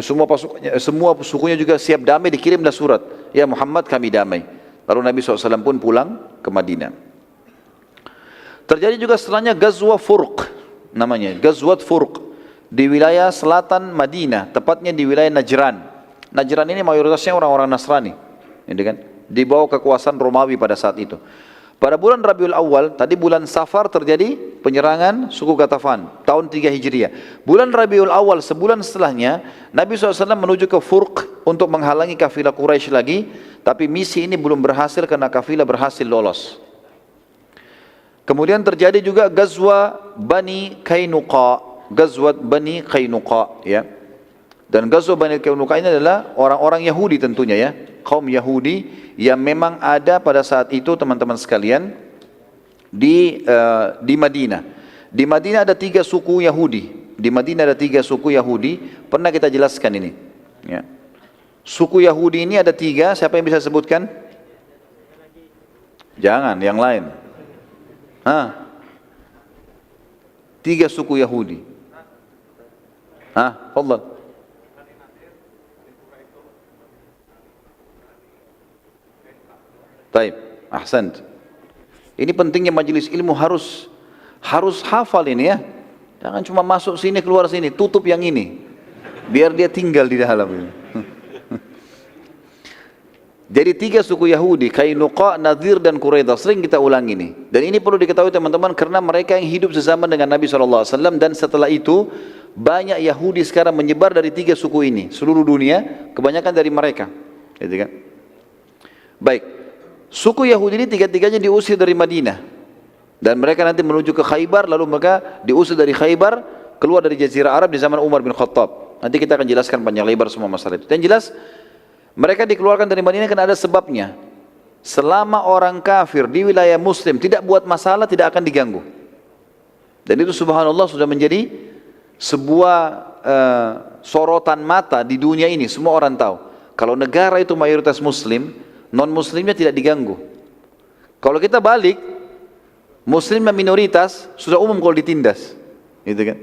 Semua sukunya juga siap damai, dikirimlah surat. Ya Muhammad, kami damai. Lalu Nabi SAW pun pulang ke Madinah. Terjadi juga setelahnya Ghazwa Furq, namanya Ghazwat Furq, di wilayah selatan Madinah, tepatnya di wilayah Najran. Najran ini mayoritasnya orang-orang Nasrani, kan? Di bawah kekuasaan Romawi pada saat itu. Pada bulan Rabiul Awal, tadi bulan Safar terjadi penyerangan suku Ghatafan, tahun 3 Hijriah. Bulan Rabiul Awal, sebulan setelahnya, Nabi SAW menuju ke Furq untuk menghalangi kafilah Quraisy lagi, tapi misi ini belum berhasil karena kafilah berhasil lolos. Kemudian terjadi juga Ghazwa Bani Qainuqa, Ghazwat Bani Qainuqa, ya. Dan Ghazwa Bani Qainuqa ini adalah orang-orang Yahudi tentunya, ya, kaum Yahudi yang memang ada pada saat itu teman-teman sekalian di Madinah. Di Madinah ada 3 suku Yahudi. Di Madinah ada 3 suku Yahudi. Pernah kita jelaskan ini, ya. Suku Yahudi ini ada 3. Siapa yang bisa sebutkan? Jangan, yang lain. 3 suku Yahudi. Allah. Baik, ahsant. Ini pentingnya majelis ilmu, harus hafal ini ya. Jangan cuma masuk sini keluar sini, tutup yang ini. Biar dia tinggal di dalam ini. Jadi 3 suku Yahudi, Qainuqa, Nadir dan Quraidah, sering kita ulang ini. Dan ini perlu diketahui teman-teman, karena mereka yang hidup sezaman dengan Nabi SAW, dan setelah itu banyak Yahudi sekarang menyebar dari 3 suku ini, seluruh dunia, kebanyakan dari mereka. Gitu kan? Baik, Suku Yahudi ini tiga-tiganya diusir dari Madinah. Dan mereka nanti menuju ke Khaybar, lalu mereka diusir dari Khaybar, keluar dari Jazirah Arab di zaman Umar bin Khattab. Nanti kita akan jelaskan panjang lebar semua masalah itu. Dan jelas, mereka dikeluarkan dari Madinah karena ada sebabnya. Selama orang kafir di wilayah Muslim tidak buat masalah, tidak akan diganggu. Dan itu subhanallah sudah menjadi sebuah sorotan mata di dunia ini. Semua orang tahu. Kalau negara itu mayoritas Muslim, non-Muslimnya tidak diganggu. Kalau kita balik, Muslim yang minoritas sudah umum kalau ditindas, gitu kan?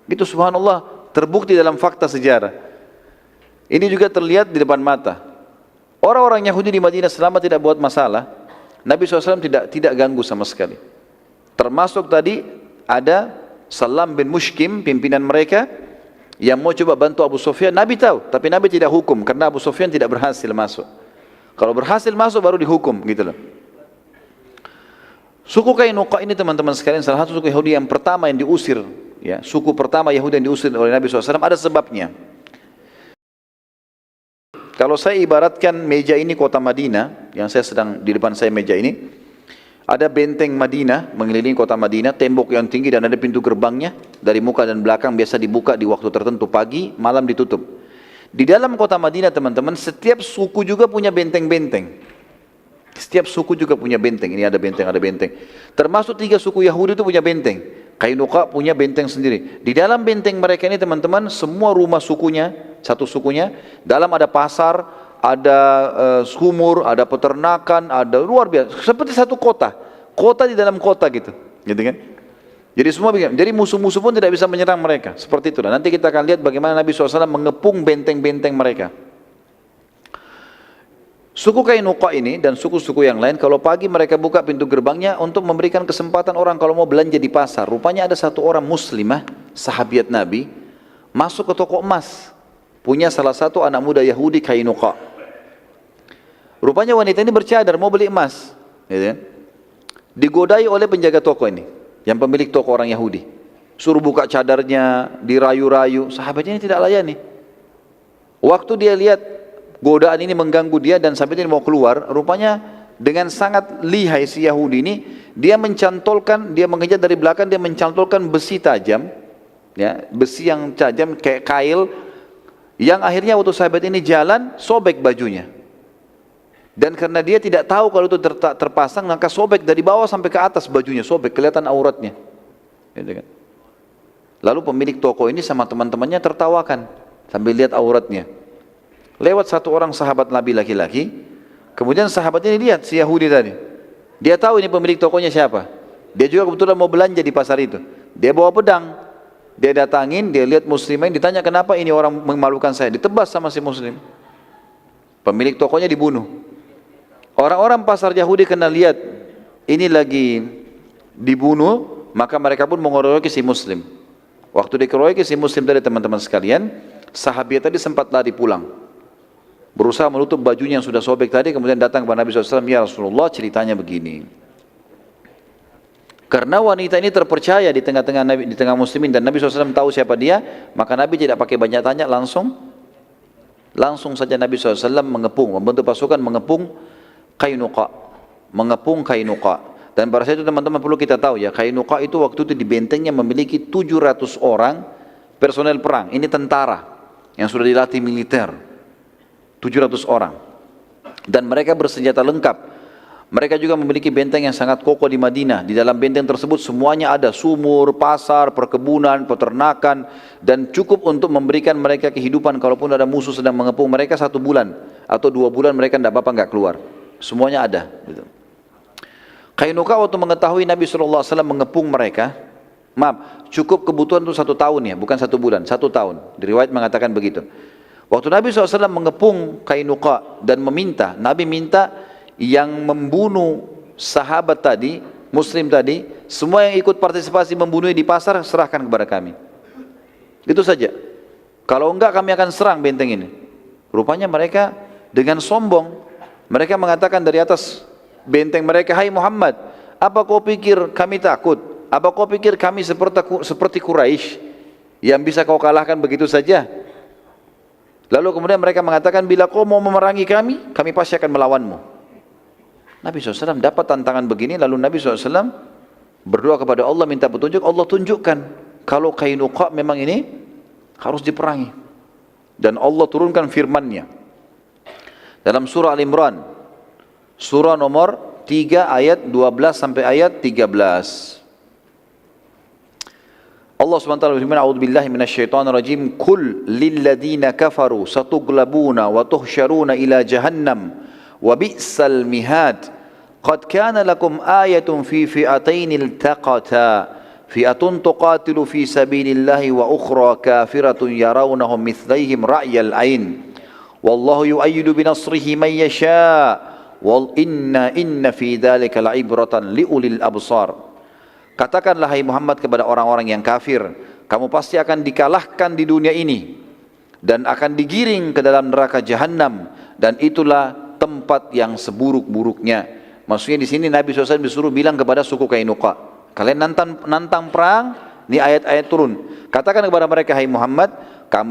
Itu subhanallah terbukti dalam fakta sejarah. Ini juga terlihat di depan mata. Orang-orang Yahudi di Madinah selama tidak buat masalah, Nabi SAW tidak ganggu sama sekali. Termasuk tadi ada Salam bin Mushkim, pimpinan mereka yang mau coba bantu Abu Sufyan. Nabi tahu, tapi Nabi tidak hukum karena Abu Sufyan tidak berhasil masuk. Kalau berhasil masuk baru dihukum, gitu loh. Suku Qainuqa ini teman-teman sekalian salah satu suku Yahudi yang pertama yang diusir, ya, suku pertama Yahudi yang diusir oleh Nabi SAW, ada sebabnya. Kalau saya ibaratkan meja ini kota Madinah, yang saya sedang di depan saya meja ini, ada benteng Madinah mengelilingi kota Madinah, tembok yang tinggi dan ada pintu gerbangnya dari muka dan belakang, biasa dibuka di waktu tertentu, pagi, malam ditutup. Di dalam kota Madinah teman-teman, setiap suku juga punya benteng-benteng. Setiap suku juga punya benteng. Ini ada benteng, ada benteng. Termasuk 3 suku Yahudi itu punya benteng. Qainuqa punya benteng sendiri. Di dalam benteng mereka ini teman-teman, semua rumah sukunya, satu sukunya, dalam ada pasar, ada sumur, ada peternakan, ada luar biasa. Seperti satu kota. Kota di dalam kota gitu. Gitu kan? Jadi semua begini. Jadi musuh-musuh pun tidak bisa menyerang mereka. Seperti itulah. Nanti kita akan lihat bagaimana Nabi SAW mengepung benteng-benteng mereka. Suku Qainuqa ini dan suku-suku yang lain, kalau pagi mereka buka pintu gerbangnya untuk memberikan kesempatan orang kalau mau belanja di pasar. Rupanya ada satu orang muslimah, sahabiat Nabi, masuk ke toko emas. Punya salah satu anak muda Yahudi Qainuqa. Rupanya wanita ini bercadar, mau beli emas. Gitu kan? Digodai oleh penjaga toko ini, yang pemilik toko orang Yahudi. Suruh buka cadarnya, dirayu-rayu. Sahabatnya ini tidak layani. Waktu dia lihat godaan ini mengganggu dia dan sampai dia mau keluar, rupanya dengan sangat lihai si Yahudi ini, dia mencantolkan, dia mengejar dari belakang, dia mencantolkan besi tajam, ya, besi yang tajam kayak kail, yang akhirnya waktu sahabat ini jalan, sobek bajunya. Dan karena dia tidak tahu kalau itu terpasang, maka sobek dari bawah sampai ke atas bajunya, sobek, kelihatan auratnya. Gitu kan. Lalu pemilik toko ini sama teman-temannya tertawakan sambil lihat auratnya. Lewat satu orang sahabat Nabi laki-laki, kemudian sahabat ini lihat si Yahudi tadi. Dia tahu ini pemilik tokonya siapa. Dia juga kebetulan mau belanja di pasar itu. Dia bawa pedang. Dia datangin, dia lihat muslimin, ditanya kenapa ini orang memalukan saya. Ditebas sama si muslim. Pemilik tokonya dibunuh. Orang-orang pasar Yahudi kena lihat ini lagi dibunuh, maka mereka pun mengeroyoki si muslim. Waktu dikeroyoki si muslim tadi teman-teman sekalian, sahabat tadi sempat lari pulang. Berusaha menutup bajunya yang sudah sobek tadi, kemudian datang kepada Nabi SAW, ya Rasulullah, ceritanya begini. Karena wanita ini terpercaya di tengah muslimin dan Nabi SAW tahu siapa dia, maka Nabi tidak pakai banyak tanya, langsung saja Nabi SAW mengepung, membentuk pasukan mengepung Qainuqa, Dan pada saat itu teman-teman perlu kita tahu ya, Qainuqa itu waktu itu di bentengnya memiliki 700 orang personel perang. Ini tentara yang sudah dilatih militer, 700 orang. Dan mereka bersenjata lengkap. Mereka juga memiliki benteng yang sangat kokoh di Madinah. Di dalam benteng tersebut semuanya ada sumur, pasar, perkebunan, peternakan, dan cukup untuk memberikan mereka kehidupan kalaupun ada musuh sedang mengepung mereka 1 bulan atau 2 bulan mereka tidak apa-apa nggak keluar. Semuanya ada. Gitu. Qainuqa waktu mengetahui Nabi SAW mengepung mereka, cukup kebutuhan itu 1 tahun ya, bukan 1 bulan, 1 tahun. Di riwayat mengatakan begitu. Waktu Nabi SAW mengepung Qainuqa dan meminta, Nabi minta yang membunuh sahabat tadi, muslim tadi, semua yang ikut partisipasi membunuh di pasar, serahkan kepada kami. Itu saja. Kalau enggak kami akan serang benteng ini. Rupanya mereka dengan sombong, mereka mengatakan dari atas benteng mereka, hai Muhammad, apa kau pikir kami takut? Apa kau pikir kami seperti Quraisy yang bisa kau kalahkan begitu saja? Lalu kemudian mereka mengatakan, bila kau mau memerangi kami, kami pasti akan melawanmu. Nabi SAW dapat tantangan begini, lalu Nabi SAW berdoa kepada Allah, minta petunjuk. Allah tunjukkan kalau Qainuqa memang ini harus diperangi. Dan Allah turunkan firman-Nya dalam surah Al-Imran, surah nomor 3 ayat 12 sampai ayat 13. Allah SWT berfirman, A'udzubillahi minasyaitonirrajim, Kul lilladina kafaru satughlabuna wa tuhsyaruna ila jahannam wa bi'sal mihad. Qad kana lakum ayatun fi fi'atain iltaqata fi'atun tuqatilu fi sabilillahi wa ukhra kafiratun yarawnahum mithlaihim ra'yal ain. Wallahu yu'ayyidu binasrihi man yasha. Wal inna fi dzalika la'ibratan liulil absar. Katakanlah hai Muhammad kepada orang-orang yang kafir, kamu pasti akan dikalahkan di dunia ini dan akan digiring ke dalam neraka jahanam, dan itulah tempat yang seburuk-buruknya. Maksudnya di sini Nabi SAW disuruh bilang kepada suku Qainuqa, kalian nantang perang, ini ayat-ayat turun. Katakan kepada mereka, hai Muhammad,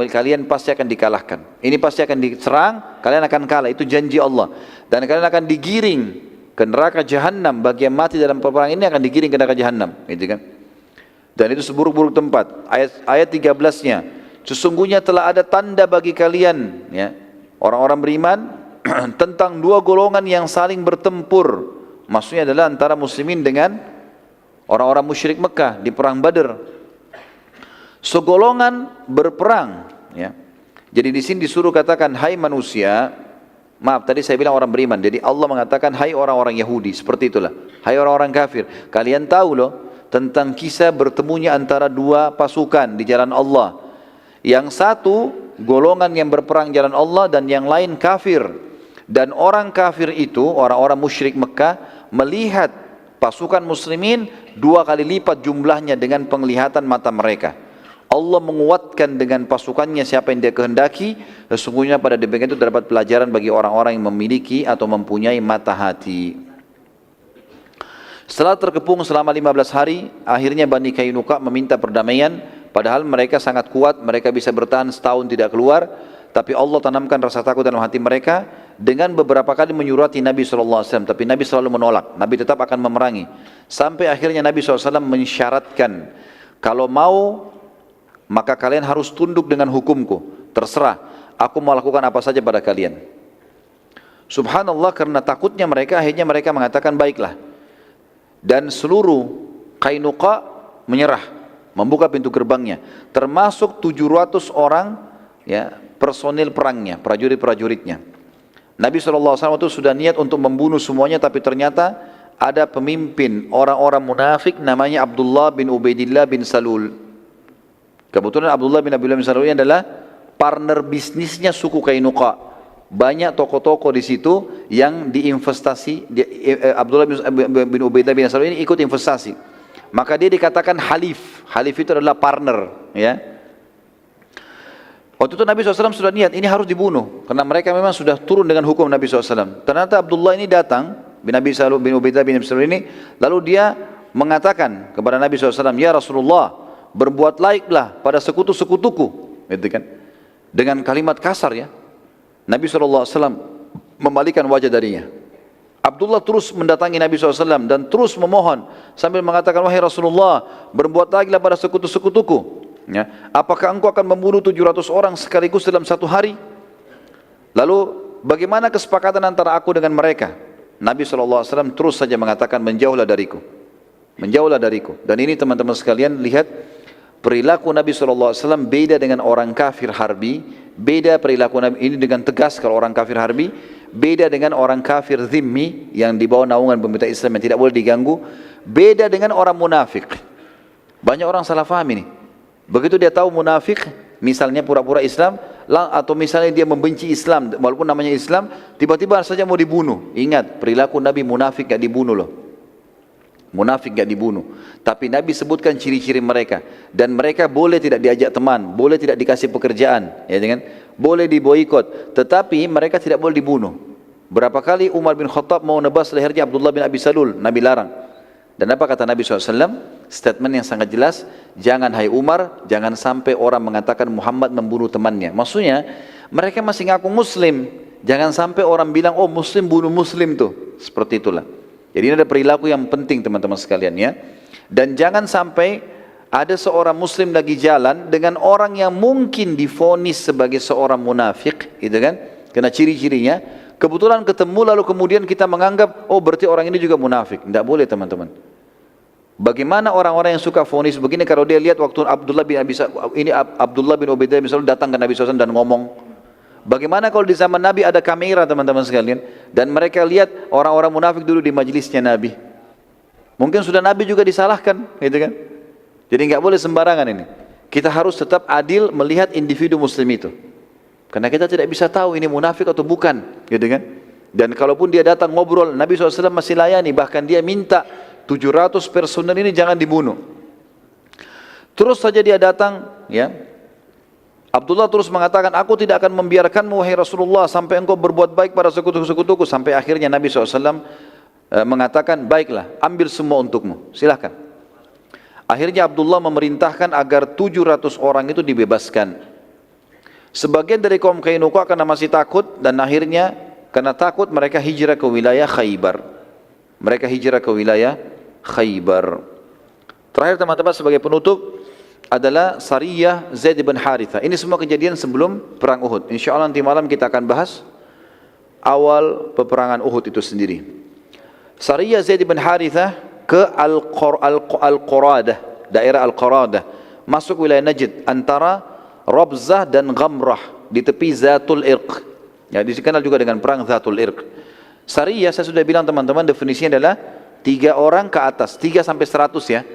kalian pasti akan dikalahkan. Ini pasti akan diserang, kalian akan kalah, itu janji Allah. Dan kalian akan digiring ke neraka jahanam, bagi yang mati dalam peperangan ini akan digiring ke neraka jahanam, gitu kan? Dan itu seburuk-buruk tempat. Ayat 13-nya, sesungguhnya telah ada tanda bagi kalian, ya, orang-orang beriman tentang dua golongan yang saling bertempur. Maksudnya adalah antara muslimin dengan orang-orang musyrik Mekah di perang Badar. Segolongan berperang, ya. Jadi di sini disuruh katakan, hai manusia. Maaf, tadi saya bilang orang beriman. Jadi Allah mengatakan, hai orang-orang Yahudi, seperti itulah. Hai orang-orang kafir, kalian tahu loh tentang kisah bertemunya antara dua pasukan di jalan Allah. Yang satu golongan yang berperang jalan Allah dan yang lain kafir. Dan orang kafir itu, orang-orang musyrik Mekah, melihat pasukan muslimin 2 kali lipat jumlahnya dengan penglihatan mata mereka. Allah menguatkan dengan pasukannya siapa yang dia kehendaki. Sesungguhnya pada demikian itu terdapat pelajaran bagi orang-orang yang memiliki atau mempunyai mata hati. Setelah terkepung selama 15 hari, akhirnya Bani Qainuqa meminta perdamaian. Padahal mereka sangat kuat, mereka bisa bertahan setahun tidak keluar. Tapi Allah tanamkan rasa takut dalam hati mereka dengan beberapa kali menyurati Nabi SAW. Tapi Nabi selalu menolak, Nabi tetap akan memerangi. Sampai akhirnya Nabi SAW mensyaratkan, kalau mau maka kalian harus tunduk dengan hukumku. Terserah, aku mau lakukan apa saja pada kalian. Subhanallah, karena takutnya mereka, akhirnya mereka mengatakan baiklah. Dan seluruh Qainuqa menyerah, membuka pintu gerbangnya, termasuk 700 orang, ya, personil perangnya, prajurit-prajuritnya. Nabi SAW itu sudah niat untuk membunuh semuanya, tapi ternyata ada pemimpin orang-orang munafik namanya Abdullah bin Ubaidillah bin Salul. Kebetulan Abdullah bin Salul ini adalah partner bisnisnya suku Qainuqa. Banyak toko-toko di situ yang diinvestasi. Abdullah bin Ubaidillah bin Salul ini ikut investasi. Maka dia dikatakan halif. Halif itu adalah partner, ya. Waktu itu Nabi SAW sudah niat, ini harus dibunuh. Karena mereka memang sudah turun dengan hukum Nabi SAW. Ternyata Abdullah ini datang, bin Ubaidillah bin Salul ini, lalu dia mengatakan kepada Nabi SAW, ya Rasulullah, berbuat laiklah pada sekutu-sekutuku, gitu kan? Dengan kalimat kasar, ya. Nabi SAW memalikan wajah darinya. Abdullah terus mendatangi Nabi SAW dan terus memohon sambil mengatakan, wahai Rasulullah, berbuat laiklah pada sekutu-sekutuku, ya. Apakah engkau akan membunuh 700 orang sekaligus dalam satu hari? Lalu bagaimana kesepakatan antara aku dengan mereka? Nabi SAW terus saja mengatakan, menjauhlah dariku, menjauhlah dariku. Dan ini teman-teman sekalian, lihat perilaku Nabi SAW beda dengan orang kafir harbi. Beda perilaku Nabi ini dengan tegas kalau orang kafir harbi. Beda dengan orang kafir zimmi yang di bawah naungan pemerintah Islam yang tidak boleh diganggu. Beda dengan orang munafik. Banyak orang salah faham ini. Begitu dia tahu munafik, misalnya pura-pura Islam, atau misalnya dia membenci Islam walaupun namanya Islam, tiba-tiba saja mau dibunuh. Ingat, perilaku Nabi munafik gak dibunuh loh. Munafik gak dibunuh, tapi Nabi sebutkan ciri-ciri mereka, dan mereka boleh tidak diajak teman, boleh tidak dikasih pekerjaan, ya kan? Boleh diboikot, tetapi mereka tidak boleh dibunuh. Berapa kali Umar bin Khattab mau nebas lehernya Abdullah bin Abi Salul, Nabi larang. Dan apa kata Nabi SAW? Statement yang sangat jelas, jangan hai Umar, jangan sampai orang mengatakan Muhammad membunuh temannya. Maksudnya mereka masih ngaku muslim, jangan sampai orang bilang, oh muslim bunuh muslim tuh. Seperti itulah. Jadi ini ada perilaku yang penting teman-teman sekalian ya. Dan jangan sampai ada seorang muslim lagi jalan dengan orang yang mungkin divonis sebagai seorang munafik, gitu kan? Karena ciri-cirinya, kebetulan ketemu lalu kemudian kita menganggap, oh berarti orang ini juga munafik. Tidak boleh teman-teman. Bagaimana orang-orang yang suka vonis begini kalau dia lihat waktu Abdullah bin Ubaidah misalnya datang ke Nabi SAW dan ngomong. Bagaimana kalau di zaman Nabi ada kamera teman-teman sekalian dan mereka lihat orang-orang munafik dulu di majelisnya Nabi. Mungkin sudah Nabi juga disalahkan, gitu kan? Jadi nggak boleh sembarangan ini. Kita harus tetap adil melihat individu muslim itu. Karena kita tidak bisa tahu ini munafik atau bukan, gitu kan? Dan kalaupun dia datang ngobrol, Nabi SAW masih layani, bahkan dia minta 700 personel ini jangan dibunuh. Terus saja dia datang, ya. Abdullah terus mengatakan, aku tidak akan membiarkanmu wahai Rasulullah sampai engkau berbuat baik pada sekutu-sekutuku. Sampai akhirnya Nabi SAW mengatakan, baiklah, ambil semua untukmu, silahkan. Akhirnya Abdullah memerintahkan agar 700 orang itu dibebaskan. Sebagian dari kaum Qainuqa karena masih takut dan akhirnya karena takut mereka hijrah ke wilayah Khaybar. Mereka hijrah ke wilayah Khaybar. Terakhir teman-teman sebagai penutup adalah Sariyah Zaid bin Harithah. Ini semua kejadian sebelum perang Uhud. InsyaAllah nanti malam kita akan bahas awal peperangan Uhud itu sendiri. Sariyah Zaid bin Harithah ke Al-Quradah, daerah Al-Quradah, masuk wilayah Najd antara Rabzah dan Ghamrah di tepi Zatul Irq. Ya, dikenal juga dengan perang Zatul Irq. Sariyah saya sudah bilang teman-teman definisinya adalah 3 orang ke atas, 3 sampai 100 ya.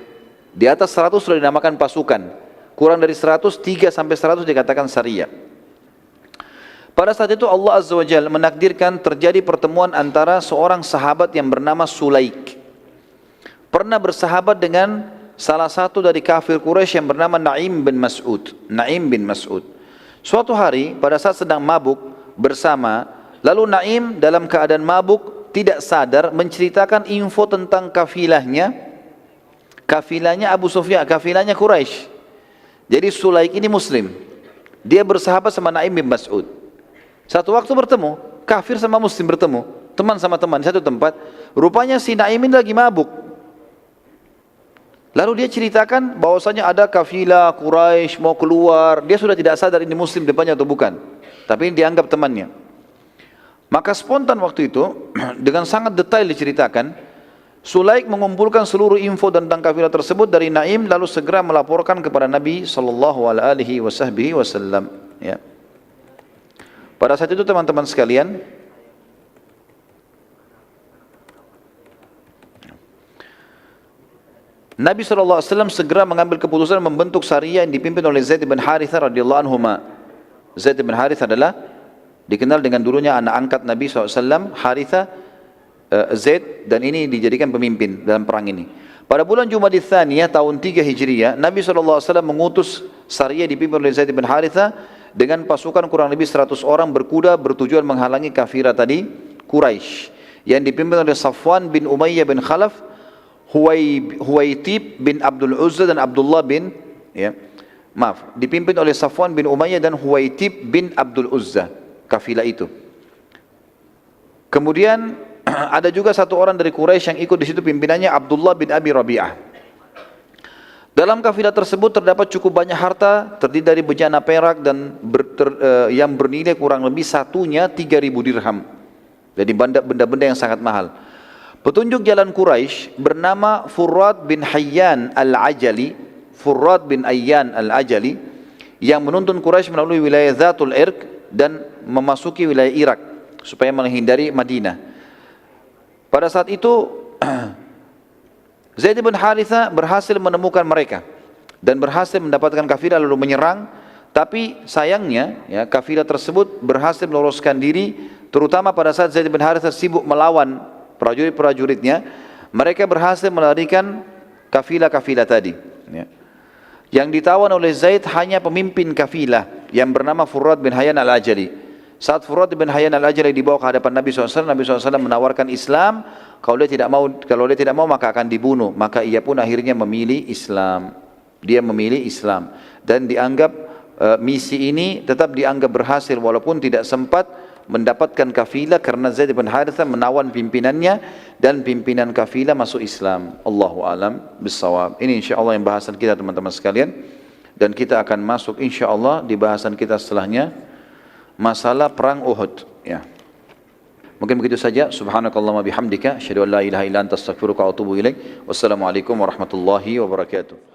Di atas 100 sudah dinamakan pasukan. Kurang dari 100, 3 sampai 100 dikatakan Sariyah. Pada saat itu Allah Azza wa Jalla menakdirkan terjadi pertemuan antara seorang sahabat yang bernama Sulaik. Pernah bersahabat dengan salah satu dari kafir Quraisy yang bernama Naim bin Mas'ud. Naim bin Mas'ud. Suatu hari pada saat sedang mabuk bersama, lalu Naim dalam keadaan mabuk tidak sadar menceritakan info tentang kafilahnya Abu Sufyan, kafilahnya Quraisy. Jadi Sulaik ini muslim. Dia bersahabat sama Naim bin Mas'ud. Satu waktu bertemu, kafir sama muslim bertemu, teman sama teman di satu tempat. Rupanya si Naim ini lagi mabuk. Lalu dia ceritakan bahwasanya ada kafilah Quraisy mau keluar. Dia sudah tidak sadar ini muslim depannya atau bukan. Tapi ini dianggap temannya. Maka spontan waktu itu dengan sangat detail diceritakan, Sulaik mengumpulkan seluruh info tentang kafilah tersebut dari Naim lalu segera melaporkan kepada Nabi sallallahu alaihi wasallam, ya. Pada saat itu teman-teman sekalian, Nabi SAW segera mengambil keputusan membentuk Sariyah yang dipimpin oleh Zaid bin Harithah radhiyallahu anhuma. Zaid bin Harithah adalah dikenal dengan dulunya anak angkat Nabi SAW, Harithah, Zaid, dan ini dijadikan pemimpin dalam perang ini. Pada bulan Jumadil Tsaniyah tahun 3 Hijriah, Nabi SAW mengutus Sariyah dipimpin oleh Zaid bin Harithah dengan pasukan kurang lebih 100 orang berkuda bertujuan menghalangi kafirah tadi, Quraisy, yang dipimpin oleh Safwan bin Umayyah bin Khalaf, Huwaitib bin Abdul Uzza dan Abdullah bin dipimpin oleh Safwan bin Umayyah dan Huwaitib bin Abdul Uzza, kafilah itu. Kemudian ada juga satu orang dari Quraisy yang ikut di situ, pimpinannya Abdullah bin Abi Rabi'ah. Dalam kafilah tersebut terdapat cukup banyak harta, terdiri dari bejana perak dan yang bernilai kurang lebih satunya 3.000 dirham. Jadi benda-benda yang sangat mahal. Petunjuk jalan Quraisy bernama Furrad bin Hayyan al-Ajali, Furrad bin Ayyan al-Ajali, yang menuntun Quraisy melalui wilayah Zatul Irq dan memasuki wilayah Irak supaya menghindari Madinah. Pada saat itu Zaid bin Harithah berhasil menemukan mereka dan berhasil mendapatkan kafilah lalu menyerang, tapi sayangnya ya, kafilah tersebut berhasil meloloskan diri, terutama pada saat Zaid bin Harithah sibuk melawan prajurit-prajuritnya. Mereka berhasil melarikan kafilah-kafilah tadi, ya. Yang ditawan oleh Zaid hanya pemimpin kafilah yang bernama Furrad bin Hayyan al-Ajali. Saat Furrad bin Hayyan al-Ajali dibawa ke hadapan Nabi SAW, Nabi SAW menawarkan Islam. Kalau dia tidak mau maka akan dibunuh. Maka ia pun akhirnya memilih Islam. Dia memilih Islam dan dianggap misi ini tetap dianggap berhasil walaupun tidak sempat mendapatkan kafilah karena Zaid bin Harithah menawan pimpinannya dan pimpinan kafilah masuk Islam. Allahu alam bissawab. Ini insyaallah yang bahasan kita teman-teman sekalian, dan kita akan masuk insyaallah di bahasan kita setelahnya masalah perang Uhud ya. Mungkin begitu saja. Subhanakallahumma bihamdika asyhadu an la ilaha illa anta astaghfiruka wa atubu ilaik. Wassalamualaikum warahmatullahi wabarakatuh.